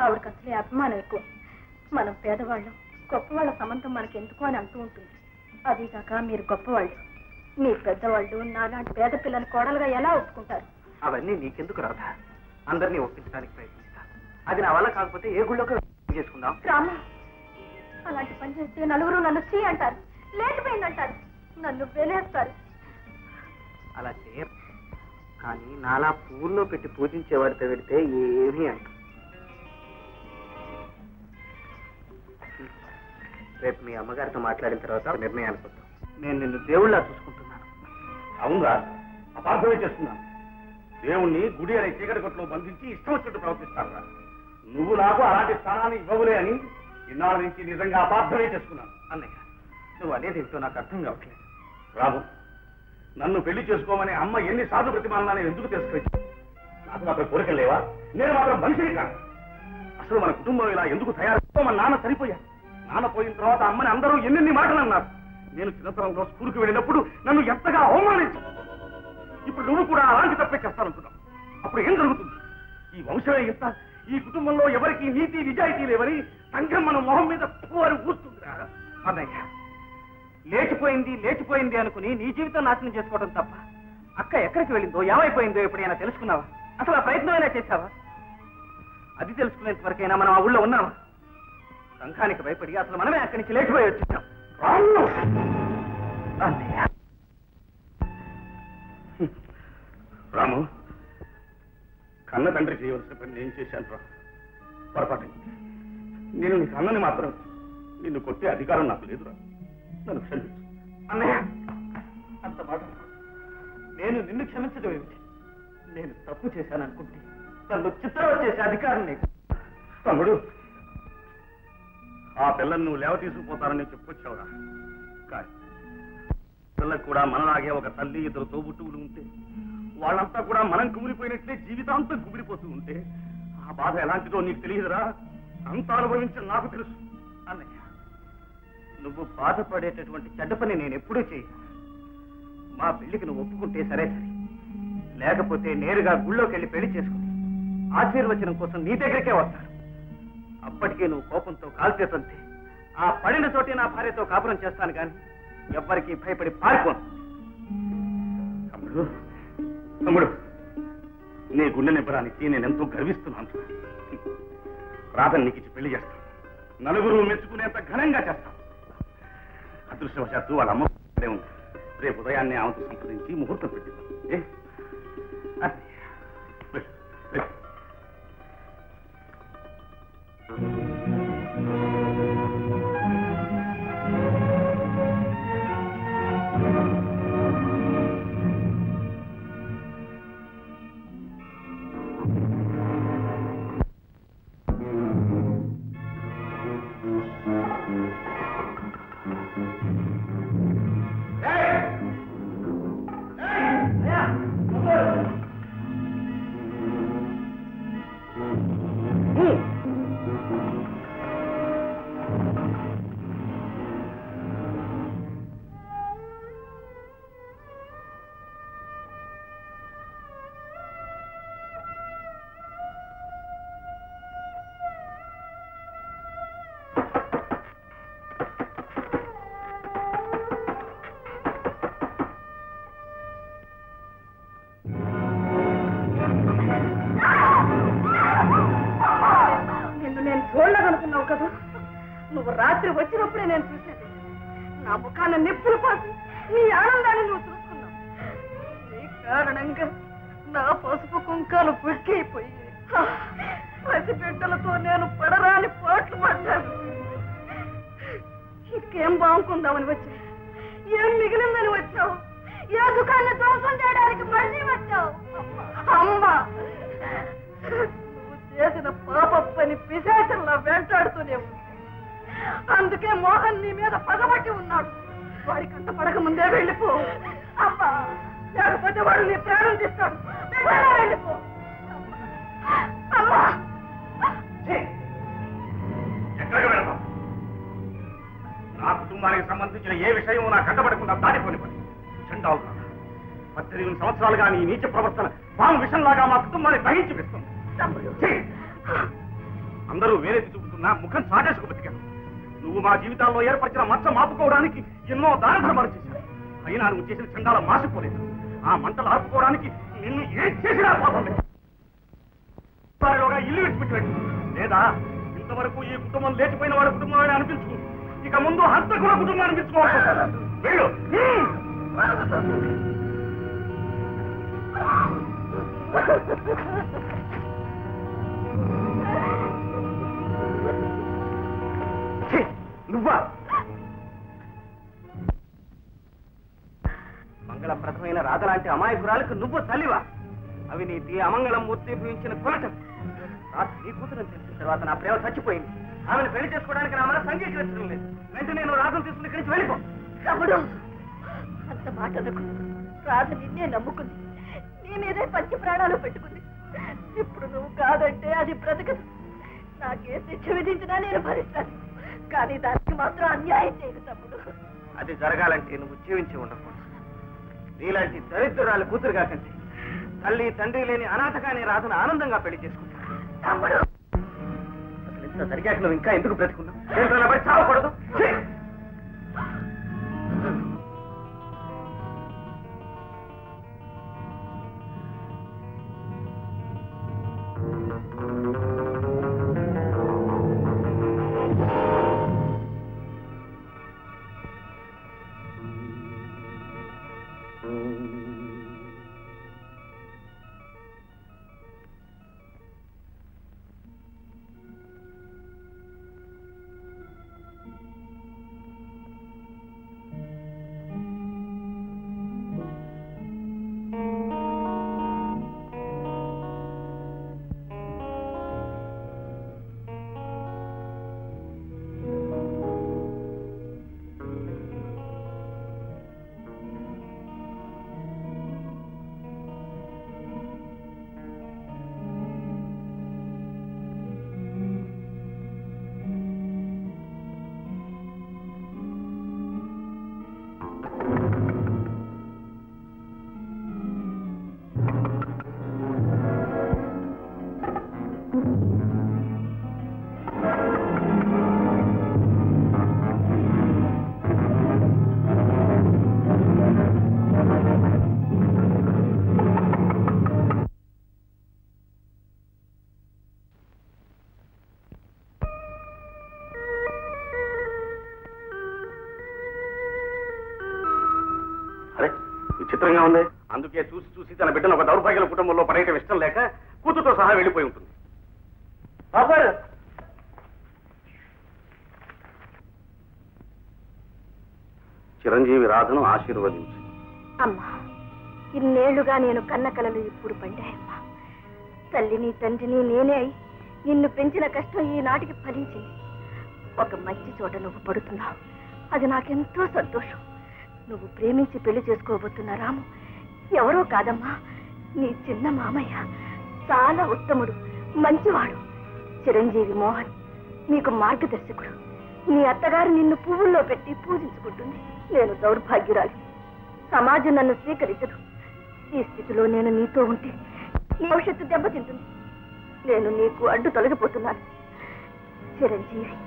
ఆవిడకి అసలే అభిమానం ఎక్కువ. మనం పేదవాళ్ళం, గొప్పవాళ్ళ సంబంధం మనకి ఎందుకు అని అంటూ ఉంటుంది. అదీగాక మీరు గొప్పవాళ్ళు, మీ పెద్దవాళ్ళు నాలాంటి పేద పిల్లని కోడలుగా ఎలా ఒప్పుకుంటారు? అవన్నీ నీకెందుకు రాధ, అందరినీ ఒప్పించడానికి ప్రయత్నిస్తాను. అది నా వల్ల కాకపోతే ఏ గుళ్ళోకి చేసుకుందాం. రామ, అలాంటి పని చేస్తే నలుగురు నన్ను చీ అంటారు, లేకపోయిందంటారు, నన్ను వెలేస్తారు. అలా చేయ, కానీ నాలా పూల్లో పెట్టి పూజించేవాడితో పెడితే ఏమీ అంట. రేపు మీ అమ్మగారితో మాట్లాడిన తర్వాత నిర్ణయానికి వద్దాం. నేను నిన్ను దేవుళ్ళ చూసుకుంటున్నాను. అవునరా, అపార్థమే చేస్తున్నాను. దేవుణ్ణి గుడి అనే చీకటి కొట్లో బంధించి ఇష్టం వచ్చినట్టు ప్రవర్తిస్తారా? నువ్వు నాకు అలాంటి స్థానాన్ని ఇవ్వవులే అని ఇన్నాళ్ళ నుంచి నిజంగా అపార్థమే చేసుకున్నాను. అన్నయ్య, నువ్వు అనేది ఏంటో నాకు అర్థం కావట్లేదు. రాము, నన్ను పెళ్లి చేసుకోమని అమ్మ ఎన్ని సాధు ప్రతిమాలను ఎందుకు తిరస్కరించావు? నాకు మాత్రం కోరికలు లేవా? నేను మాత్రం మనిషిని కాను. అసలు మన కుటుంబం ఇలా ఎందుకు తయారు? మన నాన్న చనిపోయా. నాన్న పోయిన తర్వాత అమ్మని అందరూ ఎన్నెన్ని మాటలు అన్నారు. నేను చిన్నతనంలో స్కూల్కి వెళ్ళినప్పుడు నన్ను ఎంతగా అవమానించావు. ఇప్పుడు నువ్వు కూడా అలాంటి తప్పే చేస్తానంటున్నావు. అప్పుడు ఏం జరుగుతుంది? ఈ వంశమే ఎంత, ఈ కుటుంబంలో ఎవరికి నీతి నిజాయితీ లేవని సంఘం మన మొహం మీద పోరు ఊస్తుందిరా. అన్నయ్య, లేచిపోయింది లేచిపోయింది అనుకుని నీ జీవితం నాశనం చేసుకోవడం తప్ప అక్క ఎక్కడికి వెళ్ళిందో, ఏమైపోయిందో ఎప్పుడైనా తెలుసుకున్నావా? అసలు ఆ ప్రయత్నమైనా చేశావా? అది తెలుసుకునేంత వరకైనా మనం ఆ ఊళ్ళో ఉన్నావా? సంఘానికి భయపడి అసలు మనమే అక్కడి నుంచి లేచిపోయి వచ్చేసాం. రాము, కన్న తండ్రి చేయవలసిన పని నేను చేశాను రా. పొరపాటు. నేను నీకు అన్నని మాత్రం, నిన్ను కొట్టే అధికారం నాకు లేదురా. నన్ను క్షమించు. అన్నయ్య, అంత మాట నేను నిన్ను క్షమించడం ఏమిటి? నేను తప్పు చేశాననుకుంటే నన్ను చిత్రం చేసే అధికారం నీకు. తమ్ముడు, ఆ పిల్లల్ని నువ్వు లేవ తీసుకుపోతానని చెప్పుకొచ్చావురా. కానీ పిల్లలకు కూడా మనలాగే ఒక తల్లి, ఇద్దరు తోబుట్టువులు ఉంటే వాళ్ళంతా కూడా మనం కుమిలిపోయినట్లే జీవితాంతం కుమిలిపోతూ ఉంటే ఆ బాధ ఎలాంటిదో నీకు తెలియదురా. అంత అనుభవించిన నాకు తెలుసు. అన్నయ్య, నువ్వు బాధపడేటటువంటి చెడ్డ పని నేను ఎప్పుడూ చేయను. మా పెళ్లికి నువ్వు ఒప్పుకుంటే సరే సరే, లేకపోతే నేరుగా గుళ్ళోకి వెళ్ళి పెళ్లి చేసుకుని ఆశీర్వచనం కోసం నీ దగ్గరికే వస్తాను. అప్పటికే నువ్వు కోపంతో కాల్చేతంతే ఆ పడిన చోటే నా భార్యతో కాపురం చేస్తాను, కానీ ఎవ్వరికీ భయపడి పారిపోను. తమ్ముడు, తమ్ముడు, నీ గుండె నింపడానికి నేను ఎంతో గర్విస్తున్నాను. రాధని నీకు ఇచ్చి పెళ్లి చేస్తాను. నలుగురు మెచ్చుకునేంత ఘనంగా చేస్తాను. అదృష్టవశాత్తు వాళ్ళ అమ్మ ఉంది. రేపు ఉదయాన్నే ఆమెతో సంప్రదించి ముహూర్తం పెట్టిద్దాం. చూడలేదనుకున్నావు కదా, నువ్వు రాత్రి వచ్చినప్పుడే నేను చూసేది. నా ముఖాన్ని నిప్పులు పోసి నీ ఆనందాన్ని నువ్వు చూసుకున్నావు. నీ కారణంగా నా పసుపు కుంకాలు పుట్టిపోయి పసిబిడ్డలతో నేను పడరాని పాటలు పడ్డాను. ఇంకేం బాగుంకుందామని వచ్చా, ఏం మిగిలిందని వచ్చావు, ఏ దుకాణాన్ని ధ్వంసం చేయడానికి మళ్ళీ వచ్చావు. అమ్మా, చేసిన పాప పని పిశాచంలా వెంటాడుతూనే ఉంది. అందుకే మోహన్ నీ మీద లేకపోతే వాడు నీ ప్రాణం తీస్తాడు. వెళ్ళిపో. అమ్మా ఎక్కడికి వెళ్తాం? నా కుటుంబానికి సంబంధించిన ఏ విషయం నా కంటపడకుండా దాటిపోని పని. చండాలు 18 సంవత్సరాలుగా నీ నీచ ప్రవర్తన పాము విషంలాగా మా కుటుంబాన్ని దహించి వేస్తుంది. అందరూ వేరేది చూపుతున్నా ముఖం సాటేసుకు బతికాను. నువ్వు మా జీవితాల్లో ఏర్పరిచిన మచ్చ మాపుకోవడానికి ఎన్నో దానధర్మాలు చేశావు. అయినా నువ్వు చేసిన చండాల మాసిపోలేదు. ఆ మంటలు ఆపుకోవడానికి నిన్ను ఏం చేసినా పాపం లేదు. ఇల్లు విడిచిపెట్టాడు లేదా ఇంతవరకు ఈ కుటుంబం లేచిపోయిన వాడి కుటుంబం అని అనిపించుకో. ఇక ముందు హంతకుల కుటుంబం అనిపించుకోవాలి. వెళ్ళు. నువ్వా? మంగళప్రదమైన రాధలాంటి అమాయకురాలకు నువ్వు తల్లివా? అవినీతి అమంగళం ఉద్దీపించిన కొలట. రాత్రి నీ కూతురు తెలిసిన తర్వాత నా ప్రేమ చచ్చిపోయింది. ఆమెను పెళ్లి చేసుకోవడానికి నా మనసు అంగీకరించడం లేదు. వెంటనే నేను రాధను తీసుకుని ఇక్కడి నుంచి వెళ్ళిపో. తమ్ముడు అంత మాట అనకు. రాధ నిన్నే నమ్ముకుంది. నీ మీదే పంచి ప్రాణాలు పెట్టుకుంది. ఇప్పుడు నువ్వు కాదంటే అది బ్రతకదు. నాకే శిక్ష విధించినా నేను భరిస్తాను. కానీ దానికి మాత్రం అన్యాయం చేయదు తమ్ముడు. అది జరగాలంటే నువ్వు జీవించి ఉండకూడదు. నీలాంటి దరిద్రాలు కూతురు కాకండి. తల్లి తండ్రి లేని అనాథగానే రాధను ఆనందంగా పెళ్లి చేసుకుంటా. తమ్ముడు అసలు ఇంత జరిగాక నువ్వు ఇంకా ఎందుకు బ్రతుకున్నావు? ఏంటో బట్టి చావకూడదు. విచిత్రంగా ఉంది. అందుకే చూసి చూసి తన బిడ్డను ఒక దౌర్భాగ్యుల కుటుంబంలో పడేయటం ఇష్టం లేక కూతురుతో సహా వెళ్ళిపోయి ఉంటుంది. చిరంజీవి రాధను ఆశీర్వదించి. అమ్మా, ఇన్నేళ్లుగా నేను కన్న కలలు ఇప్పుడు పండాయమ్మా. తల్లిని తండ్రిని నేనే అయి నిన్ను పెంచిన కష్టం ఈనాటికి ఫలించింది. ఒక మంచి చోట నువ్వు పడుతున్నావు. అది నాకెంతో సంతోషం. నువ్వు ప్రేమించి పెళ్లి చేసుకోబోతున్న రాము ఎవరో కాదమ్మా, నీ చిన్న మామయ్య. చాలా ఉత్తముడు, మంచివాడు. చిరంజీవి మోహన్ నీకు మార్గదర్శకుడు. నీ అత్తగారు నిన్ను పువ్వుల్లో పెట్టి పూజించుకుంటుంది. నేను దౌర్భాగ్యురాలి. సమాజం నన్ను స్వీకరించదు. ఈ స్థితిలో నేను నీతో ఉంటే నీ భవిష్యత్తు దెబ్బతింటుంది. నేను నీకు అడ్డు తొలగిపోతున్నాను. చిరంజీవి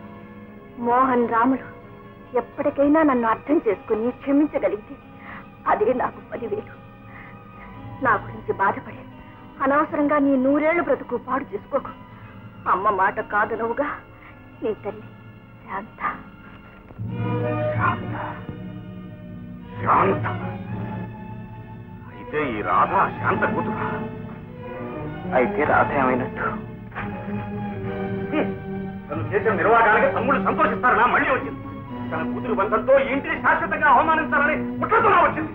మోహన్ రాములు ఎప్పటికైనా నన్ను అర్థం చేసుకుని క్షమించగలిగితే అదే నాకు 10,000. నా గురించి బాధపడే అనవసరంగా నీ 100 ఏళ్ల బ్రతుకు పాడు చేసుకోకు. అమ్మ మాట కాదనవుగా. నీ తల్లి శాంత. శాంత అయితే ఈ రాధ శాంత కూతురు. అయితే రాధ ఏమైనట్టు? తను చేసిన నిర్వాహానికి తమ్ముడు సంతోషిస్తారనా మళ్ళీ వచ్చింది. తన కూతురు బంధంతో ఇంటిని శాశ్వతంగా అవమానించాలని పుట్టతోనే వచ్చింది.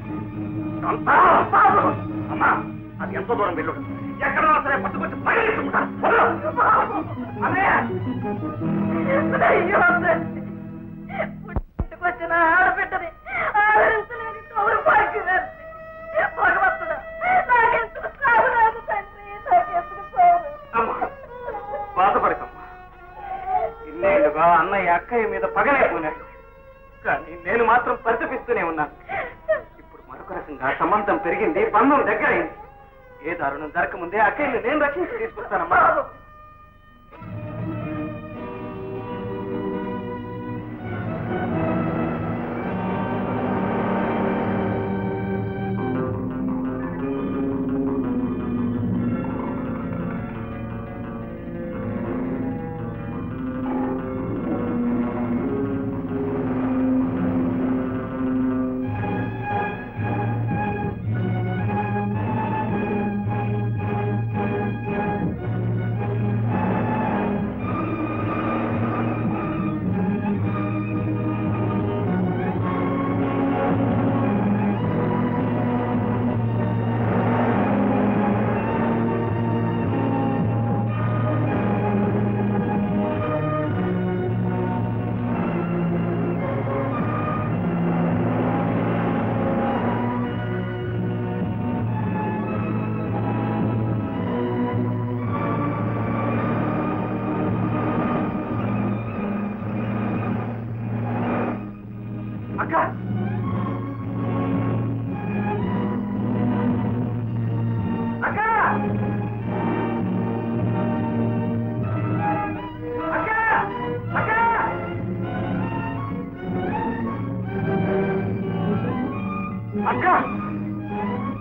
అమ్మా, అది ఎంతో దూరం వెళ్ళు. ఎక్కడో సరే పట్టుకొచ్చి పగలించుకుంటాను. వచ్చిన ఆడబిడ్డని ఆదరించలేని భగవంతుడా, అక్కయ్య మీద పగలేకపోయినాడు. కానీ నేను మాత్రం పరితపిస్తూనే ఉన్నాను. ఇప్పుడు మరొక రకంగా సంబంధం పెరిగింది, బంధం దగ్గరైంది. ఏ దారుణం జరగకముందే అక్కయ్యని నేను రక్షించి తీసుకొస్తానమ్మా.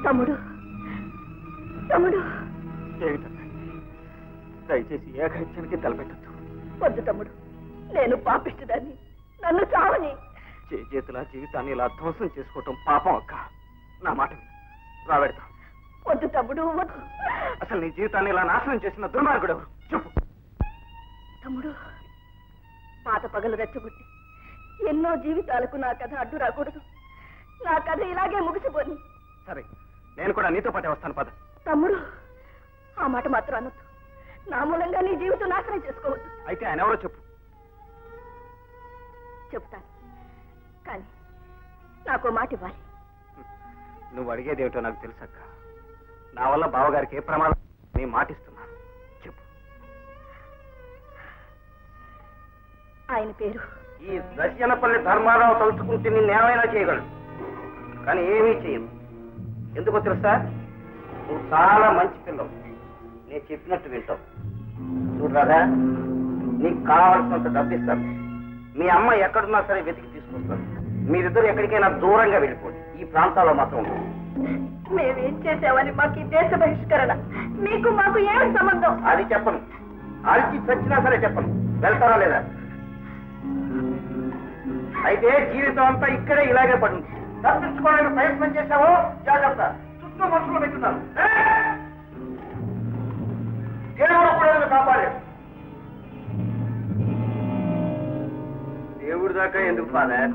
తమ్ముడు తమ్ముడు దయచేసి ఏకహత్యానికి తలపెట్టద్దు. వద్దు తమ్ముడు, నేను పాపిస్తుదాన్ని, నన్ను చావని. చేతుల జీవితాన్ని ఇలా ధ్వంసం చేసుకోవటం పాపం అక్క. నా మాట రాబెడతాం. వద్దు తమ్ముడు వద్దు. అసలు నీ జీవితాన్ని ఇలా నాశనం చేసిన దుర్మార్గుడు ఎవరు చెప్పు. తమ్ముడు, పాత పగలు రెచ్చగొట్టి ఎన్నో జీవితాలకు నా కథ అడ్డు రాకూడదు. నా కథ ఇలాగే ముగిసిపోని. సరే, నేను కూడా నీతో పాటే వస్తాను పద. తమ్ముడు, ఆ మాట మాత్రం అనొద్దు. నా మూలంగా నీ జీవితం నాశనం చేసుకోవద్దు. అయితే ఆయన ఎవరో చెప్పు. చెప్తాను, కానీ నాకు మాట ఇవ్వాలి. నువ్వు అడిగేదేమిటో నాకు తెలుసక్క. నా వల్ల బావగారికి ఏ ప్రమాదం నీ మాటిస్తున్నాను. చెప్పు. ఆయన పేరు ఈ దర్శనపల్లి ధర్మారావు తలుచుకుంటే నిన్నేమైనా చేయగలడు, కానీ ఏమీ చేయదు. ఎందుకో తెలుసా? నువ్వు చాలా మంచి పిల్లవు, నేను చెప్పినట్టు వింటావు. చూడరాదా, నీకు కావలసినంత డబ్బిస్తాను. మీ అమ్మ ఎక్కడున్నా సరే వెతికి తీసుకొస్తాను. మీరిద్దరు ఎక్కడికైనా దూరంగా వెళ్ళిపోండి. ఈ ప్రాంతాల్లో మాత్రం ఉంటుంది. మేమేం చేసామని మాకు ఈ దేశ బహిష్కరణ, మీకు మాకు ఏమి సంబంధం? అది చెప్పను, అరిచి చచ్చినా సరే చెప్పను. వెళ్తారా లేదా? అయితే జీవితం అంతా ఇక్కడే ఇలాగే పడుంది. తప్పించుకోవడానికి ప్రయత్నం చేశావో జాగ్రత్త, చుట్టూ మనుషులు పెట్టున్నారు. దేవుడు కూడా కాపాడాడు. దేవుడి దాకా ఎందుకు ఫాదర్?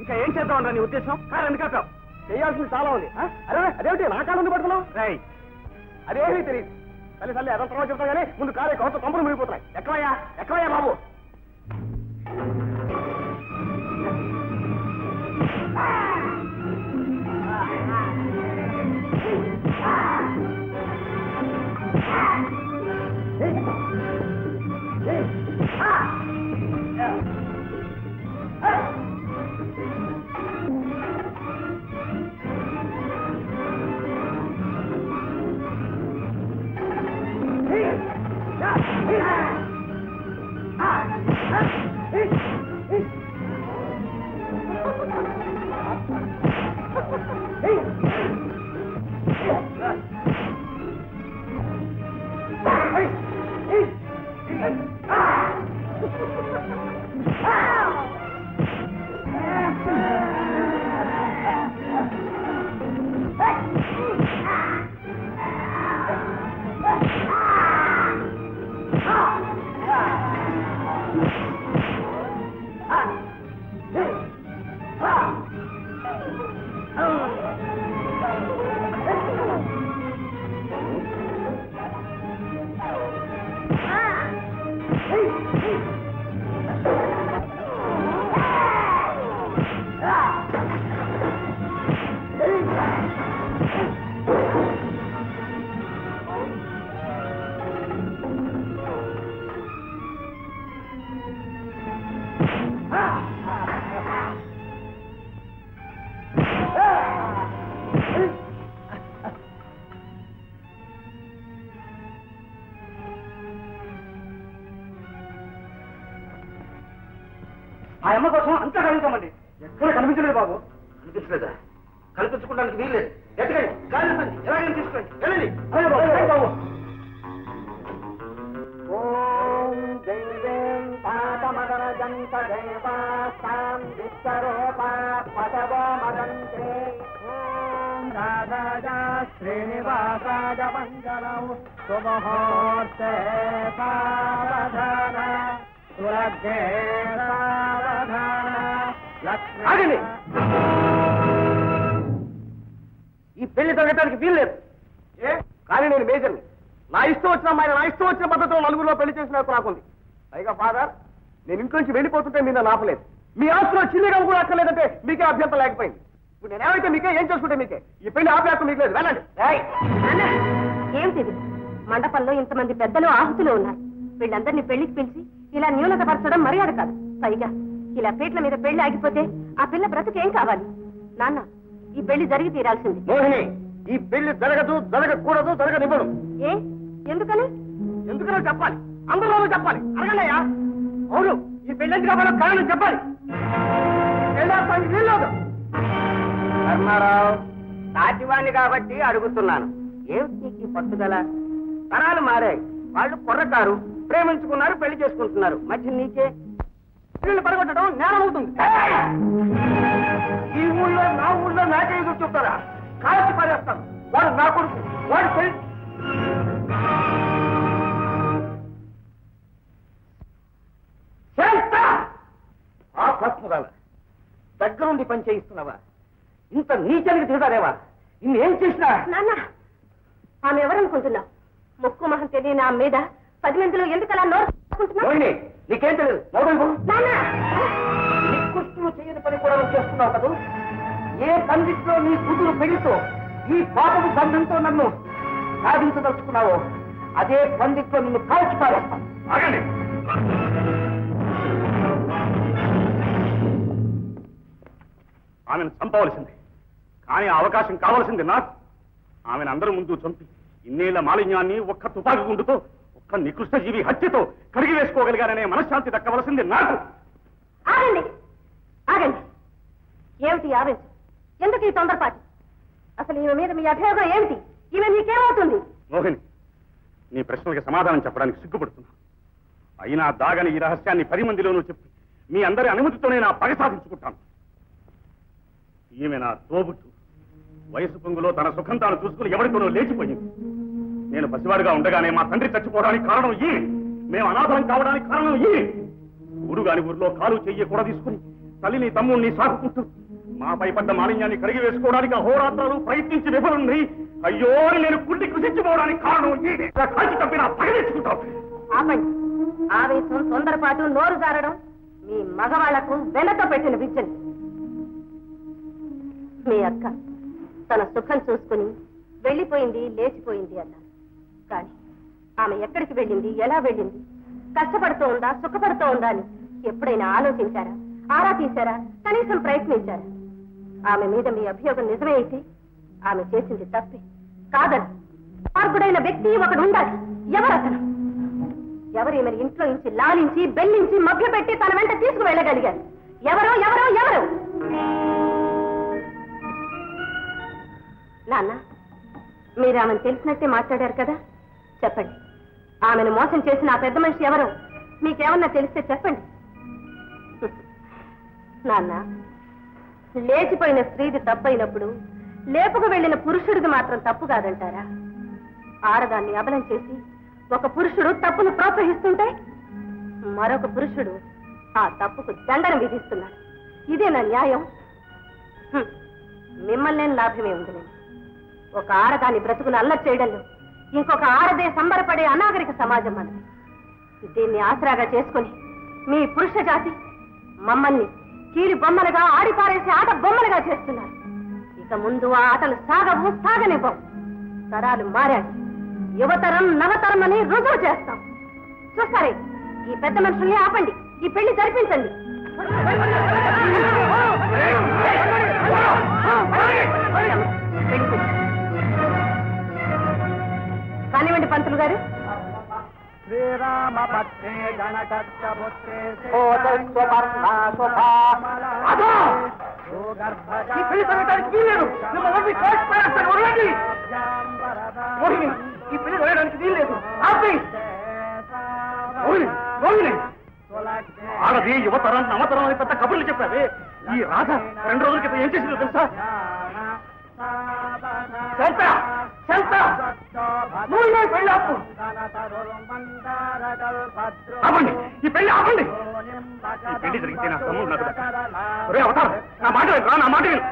ఇంకా ఏం చేద్దామన్నా నీ ఉద్దేశం? కాదు ఎందుకు ఆపావు? చేయాల్సింది చాలా ఉంది. అరే అదేమిటి నా కాలం పడుతున్నావు? రై, అదేమీ తెలియదు. సరే సరే అదంతా తర్వాత చెప్తా కానీ ముందు కాలే కొంత పంపులు మునిగిపోతున్నాయి. ఎక్కవయ్యా బాబు. ఆ అమ్మ కోసం అంతా కలుగుతామండి. ఎక్కడ కనిపించలేదు బాబు. కనిపించలేదా? కల్పించుకోవడానికి వీల్లేదు. ఎక్కడండి గాలి ఎలాగైనా తీసుకోండి. వెళ్ళండి. బాబు ఓం దేవేం పాదమదన జంత దేవాస్తాం విశ్వరూపా పదవో మదంతే ఓం రాధాజా శ్రీనివాసాజ మంగళం శుభముహూర్తే సావధాన సురగ్నే సావధాన ఆగండి. ఈ పెళ్లి జరగటానికి వీల్లేదు. కానీ నేను మేజర్ని. నా ఇష్టం వచ్చిన అమ్మాయి నా ఇష్టం వచ్చిన పద్ధతిలో నలుగురిలో పెళ్లి చేసిన నాకుంది. పైగా ఫాదర్, నేను ఇంటి నుంచి వెళ్ళిపోతుంటే మీరు నన్ను ఆపలేదు. మీ ఆస్తులో చిల్లిగా కూడా అక్కర్లేదంటే మీకే అభ్యంతరం లేకపోయింది. ఇప్పుడు నేనేమైతే మీకే, ఏం చేసుకుంటే మీకే. ఈ పెళ్లి ఆపే హక్కు మీకు లేదు. వెళ్ళండి. ఏమిటి మండపంలో ఇంతమంది పెద్దలు ఆహుతులు ఉన్నారు. వీళ్ళందరినీ పెళ్లికి పిలిచి ఇలా న్యూనతపరచడం మర్యాద కాదు. పైగా ఇలా పీట్ల మీద పెళ్లి ఆగిపోతే ఆ పిల్ల బ్రతుకేం కావాలి? నాన్న, ఈ పెళ్లి జరిగి తీరాల్సింది. మోహిని, ఈ పెళ్లి జరగదు, జరగకూడదు, జరగనివ్వను. ఏ ఎందుకని? ఎందుకనో చెప్పాలి. అందరిలోనూ చెప్పాలి. అడగండియా. అవును, ఈ పెళ్లి ఎందుకు కావాలో కారణం చెప్పాలి. వీల్లేదు. ధర్మారావు, నాటివాణ్ణి కాబట్టి అడుగుతున్నాను. ఏమిటి నీకు పట్టుదల? తరాలు మారాయి. వాళ్ళు కుర్రకారు, ప్రేమించుకున్నారు, పెళ్లి చేసుకుంటున్నారు. మధ్య నీకే వీళ్ళు పడగొట్టడం నేరం అవుతుంది. ఈ ఊళ్ళో నా ఊళ్ళో నాకే ఎదురు చూస్తారా? కాల్చి పారేస్తాను. వాడు నా కొడుకు. వాడు పెళ్లి ఆ భస్మరాల దగ్గరుండి పని చేయిస్తున్నావా? ఇంత నీచానికి తిరుగుతారేవా? ఇన్నేం చేసినా? నాన్న, ఆమె ఎవరనుకుంటున్నావు? ముక్కు మహం తెలియని ఆమె మీద 10 మందిలో ఎందుకలా నోరుకుంటున్నావు? నీకేం తెలియదు. మొదలు నాన్న, నికృష్టులు చేయని పని కూడా నువ్వు చేస్తున్నావు కదా. ఏ పండిట్లో నీ కూతురు పెళ్లితో ఈ పాపపు బంధంతో నన్ను సాధించదలుచుకున్నావో అదే పండిట్లో నిన్ను కాల్చి పారేస్తాను. ఆగండి. ఆమెను చంపవలసింది. కానీ ఆ అవకాశం కావలసింది నాకు. ఆమెను అందరి ముందు చంపి ఇన్నేళ్ల మాలిన్యాన్ని ఒక్క తుపాకి గుండుతో, ఒక్క నికృష్ట జీవి హత్యతో కడిగి వేసుకోగలిగారనే మనశ్శాంతి దక్కవలసింది నాకు. ఆగండి, ఆగండి. ఏమిటి ఆవేశం? ఎందుకు ఈ తొందరపాటు? అసలు ఈమె మీద మీ అభియోగం ఏమిటి? ఈమె మీకేమవుతుంది? మోహిని, నీ ప్రశ్నలకి సమాధానం చెప్పడానికి సిగ్గుపడుతున్నా. అయినా దాగని ఈ రహస్యాన్ని 10 మందిలోనూ చెప్పి మీ అందరి అనుమతితోనే నా పగ సాధించుకుంటాను. ఈమె నా తోబుట్టు. వయసు పొంగులో తన సుఖం తాను చూసుకుని ఎవరితోనో లేచిపోయింది. నేను పసివాడిగా ఉండగానే మా తండ్రి చచ్చిపోవడానికి కారణం ఈమె. మేము అనాథలం కావడానికి కారణం ఈమె. ఊరుగాని ఊరిలో కాలు చెయ్యి కూడా తీసుకుని తల్లిని తమ్ముణ్ణి సాగుకుంటూ మాపై పడ్డ మాలిన్యాన్ని కడిగి వేసుకోవడానికి అహోరాత్రాలు ప్రయత్నించి విఫలుంది. అయ్యో, నేను కుళ్ళి కృషించిపోవడానికి కారణం ఈమె. కాల్చి తప్పి నా పగ తెచ్చుకుంటాం. ఆపండి. ఆవేశం, తొందరపాటు, నోరు జారడం మీ మగవాళ్లకు వెనక పెట్టిన విద్యలు. మీ అక్క తన సుఖం చూసుకుని వెళ్ళిపోయింది, లేచిపోయింది అన్నారు. కానీ ఆమె ఎక్కడికి వెళ్ళింది, ఎలా వెళ్ళింది, కష్టపడుతూ ఉందా, సుఖపడుతూ ఉందా అని ఎప్పుడైనా ఆలోచించారా? ఆరా తీశారా? కనీసం ప్రయత్నించారా? ఆమె మీద మీ అభియోగం నిజమే అయితే ఆమె చేసింది తప్పే కాదని మార్గుడైన వ్యక్తి ఒకడు ఉండాలి. ఎవరతను? ఎవరు ఈమె ఇంట్లో నుంచి లాలించి, బెల్లించి, మభ్యపెట్టి తన వెంట తీసుకువెళ్ళగలిగారు? ఎవరో ఎవరో ఎవరు? నాన్న, మీరు ఆమెను తెలిసినట్టే మాట్లాడారు కదా, చెప్పండి. ఆమెను మోసం చేసిన ఆ పెద్ద మనిషి ఎవరో మీకేమన్నా తెలిస్తే చెప్పండి. నాన్న, లేచిపోయిన స్త్రీది తప్పైనప్పుడు లేపుకు వెళ్లిన పురుషుడికి మాత్రం తప్పు కాదంటారా? ఆడదాన్ని అబలం చేసి ఒక పురుషుడు తప్పును ప్రోత్సహిస్తుంటే మరొక పురుషుడు ఆ తప్పుకు దండన విధిస్తున్నాడు. ఇదేనా న్యాయం? మిమ్మల్ని లాభమే ఉంది. ఒక ఆడదాని బ్రతుకును అల్లరి చేయడంలో ఇంకొక ఆడదే సంబరపడే అనాగరిక సమాజం మనది. దీన్ని ఆసరాగా చేసుకుని మీ పురుష జాతి మమ్మల్ని కీలి బొమ్మలుగా, ఆడిపారేసి ఆట బొమ్మలుగా చేస్తున్నారు. ఇక ముందు ఆ ఆటలు సాగవు, సాగనివ్వం. తరాలు మారాయి. యువతరం నవతరం అని రుజువు చేస్తాం. చూస్తారే, ఈ పెద్ద మనుషుల్ని ఆపండి, ఈ పెళ్లి జరిపించండి. కానివ్వండి పంతులు గారు. శ్రీరామ ఈ పెళ్లి జరగడానికి వీల్లేదు. మిమ్మల్ని కోర్టు పడేస్తాను. వదలండి. మోహిని, ఈ పెళ్లి జరగడానికి వీల్లేదు. ఆపి. మోహిని, ఆడది యువతరం నవతరం అని పెద్ద కబుర్లు చెప్పావే. ఈ రాధ 2 రోజుల క్రితం ఏం చేసిందో తెలుసా? శాంత, శాంత, మోహిని పెళ్లి ఆపు. ఆపండి, ఈ పెళ్లి ఆపండి. ఈ పెళ్లి జరిగితే నా తమ్ముడు నాకు ఒరే అవతారం, నా మాట రా, నా మాట విను.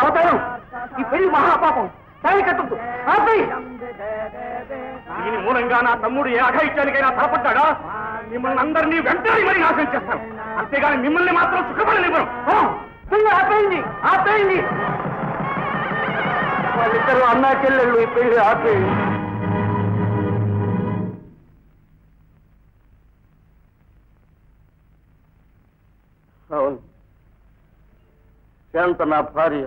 అవతారం, ఈ పెళ్లి మహాపాపం. కట్టద్దు. దీని మూలంగా నా తమ్ముడు ఏ అఘాయిత్యానికైనా తలపడ్డాడా మిమ్మల్ని అందరినీ వెంటనే మరి నాశనం చేస్తాను. అంతేగాని మిమ్మల్ని మాత్రం సుఖపడనివ్వను. ఆపేయండి, ఆపేయండి. వాళ్ళిద్దరూ అన్నా చెల్లెళ్ళు ఈ పెళ్లి ఆపేయండి. అవును, శాంత నా భార్య.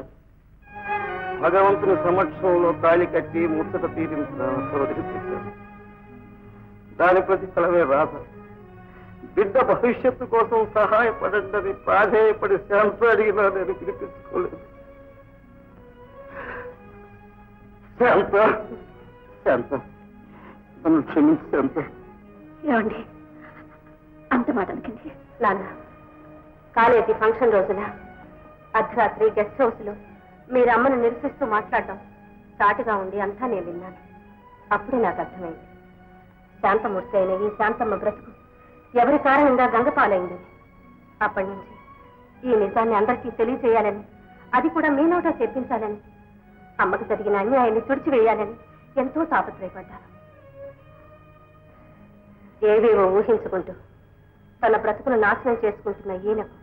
భగవంతుని సమక్షంలో తాళి కట్టి ముచ్చట తీరించిన వదిలిపెట్టాను. దాని ప్రతిఫలమే రాధ. బిడ్డ భవిష్యత్తు కోసం సహాయపడండి ప్రాధేయపడి శాంత అడిగినా నేను పిలిపించుకోలేదు. శాంత, శాంత, నన్ను క్షమించి శాంత. ఏమండి అంత మాట అనుకుంది నాన్న. కాలేజీ ఫంక్షన్ రోజున అర్ధరాత్రి గెస్ట్ హౌస్ లో మీరు అమ్మను నిరసిస్తూ మాట్లాడడం చాటుగా ఉండి అంతా నేను విన్నాను. అప్పుడే నాకు అర్థమైంది శాంతమూర్తి అయిన ఈ శాంతమ్మ బ్రతుకు ఎవరి కారణంగా గంగపాలైంది. అప్పటి నుంచి ఈ నిజాన్ని అందరికీ తెలియజేయాలని, అది కూడా మీ నోట చెప్పించాలని, అమ్మకు జరిగిన అన్యాయాన్ని తుడిచివేయాలని ఎంతో తాపత్రయపడ్డాను. ఏవేవో ఊహించుకుంటూ తన బ్రతుకును నాశనం చేసుకుంటున్న ఈయనకు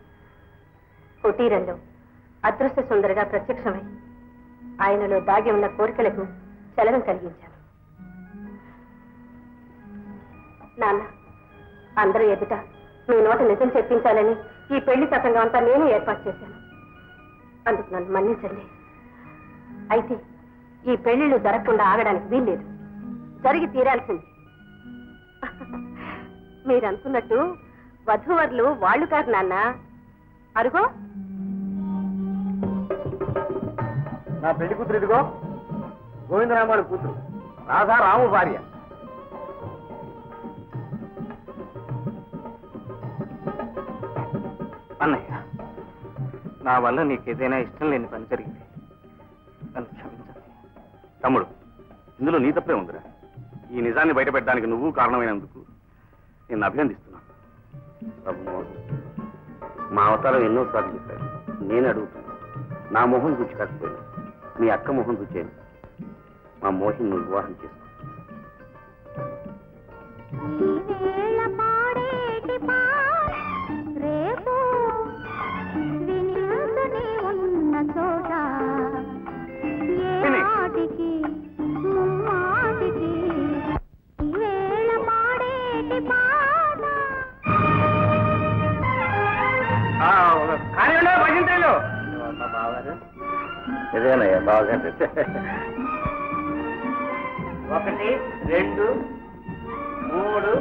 కుటీరంలో అదృశ్య సుందరిగా ప్రత్యక్షమై ఆయనలో దాగి ఉన్న కోరికలకు చలనం కలిగించాను. నాన్న, అందరూ ఎదుట మీ నోట నిజం చెప్పించాలని ఈ పెళ్లి తతంగా అంతా నేనే ఏర్పాటు చేశాను. అందుకు నన్ను మన్నించండి. అయితే ఈ పెళ్లిళ్ళు జరగకుండా ఆగడానికి వీల్లేదు, జరిగి తీరాల్సింది. మీరు అనుకున్నట్టు వధూవరులు వాళ్ళు కాదు నాన్న. అరుగో నా పెళ్లి కూతురు ఇదిగో, గోవిందరామాడు కూతురు రాధా రాము భార్య. అన్నయ్య, నా వల్ల నీకేదైనా ఇష్టం లేని పని జరిగింది, నన్ను క్షమించండి. తమ్ముడు, ఇందులో నీ తప్పే ఉందిరా. ఈ నిజాన్ని బయటపెట్టడానికి నువ్వు కారణమైనందుకు నేను అభినందిస్తున్నాను. మా అవతారం ఎన్నోసార్లు చెప్పారు. నేను అడుగుతున్నాను, నా మొహం చూచి కాకపోయినా మీ అక్క మొహం చూచాను. మా మోహిని నువ్వు వివాహం చేసుకో. ఇదేనయ్యా బాగా 1 2 3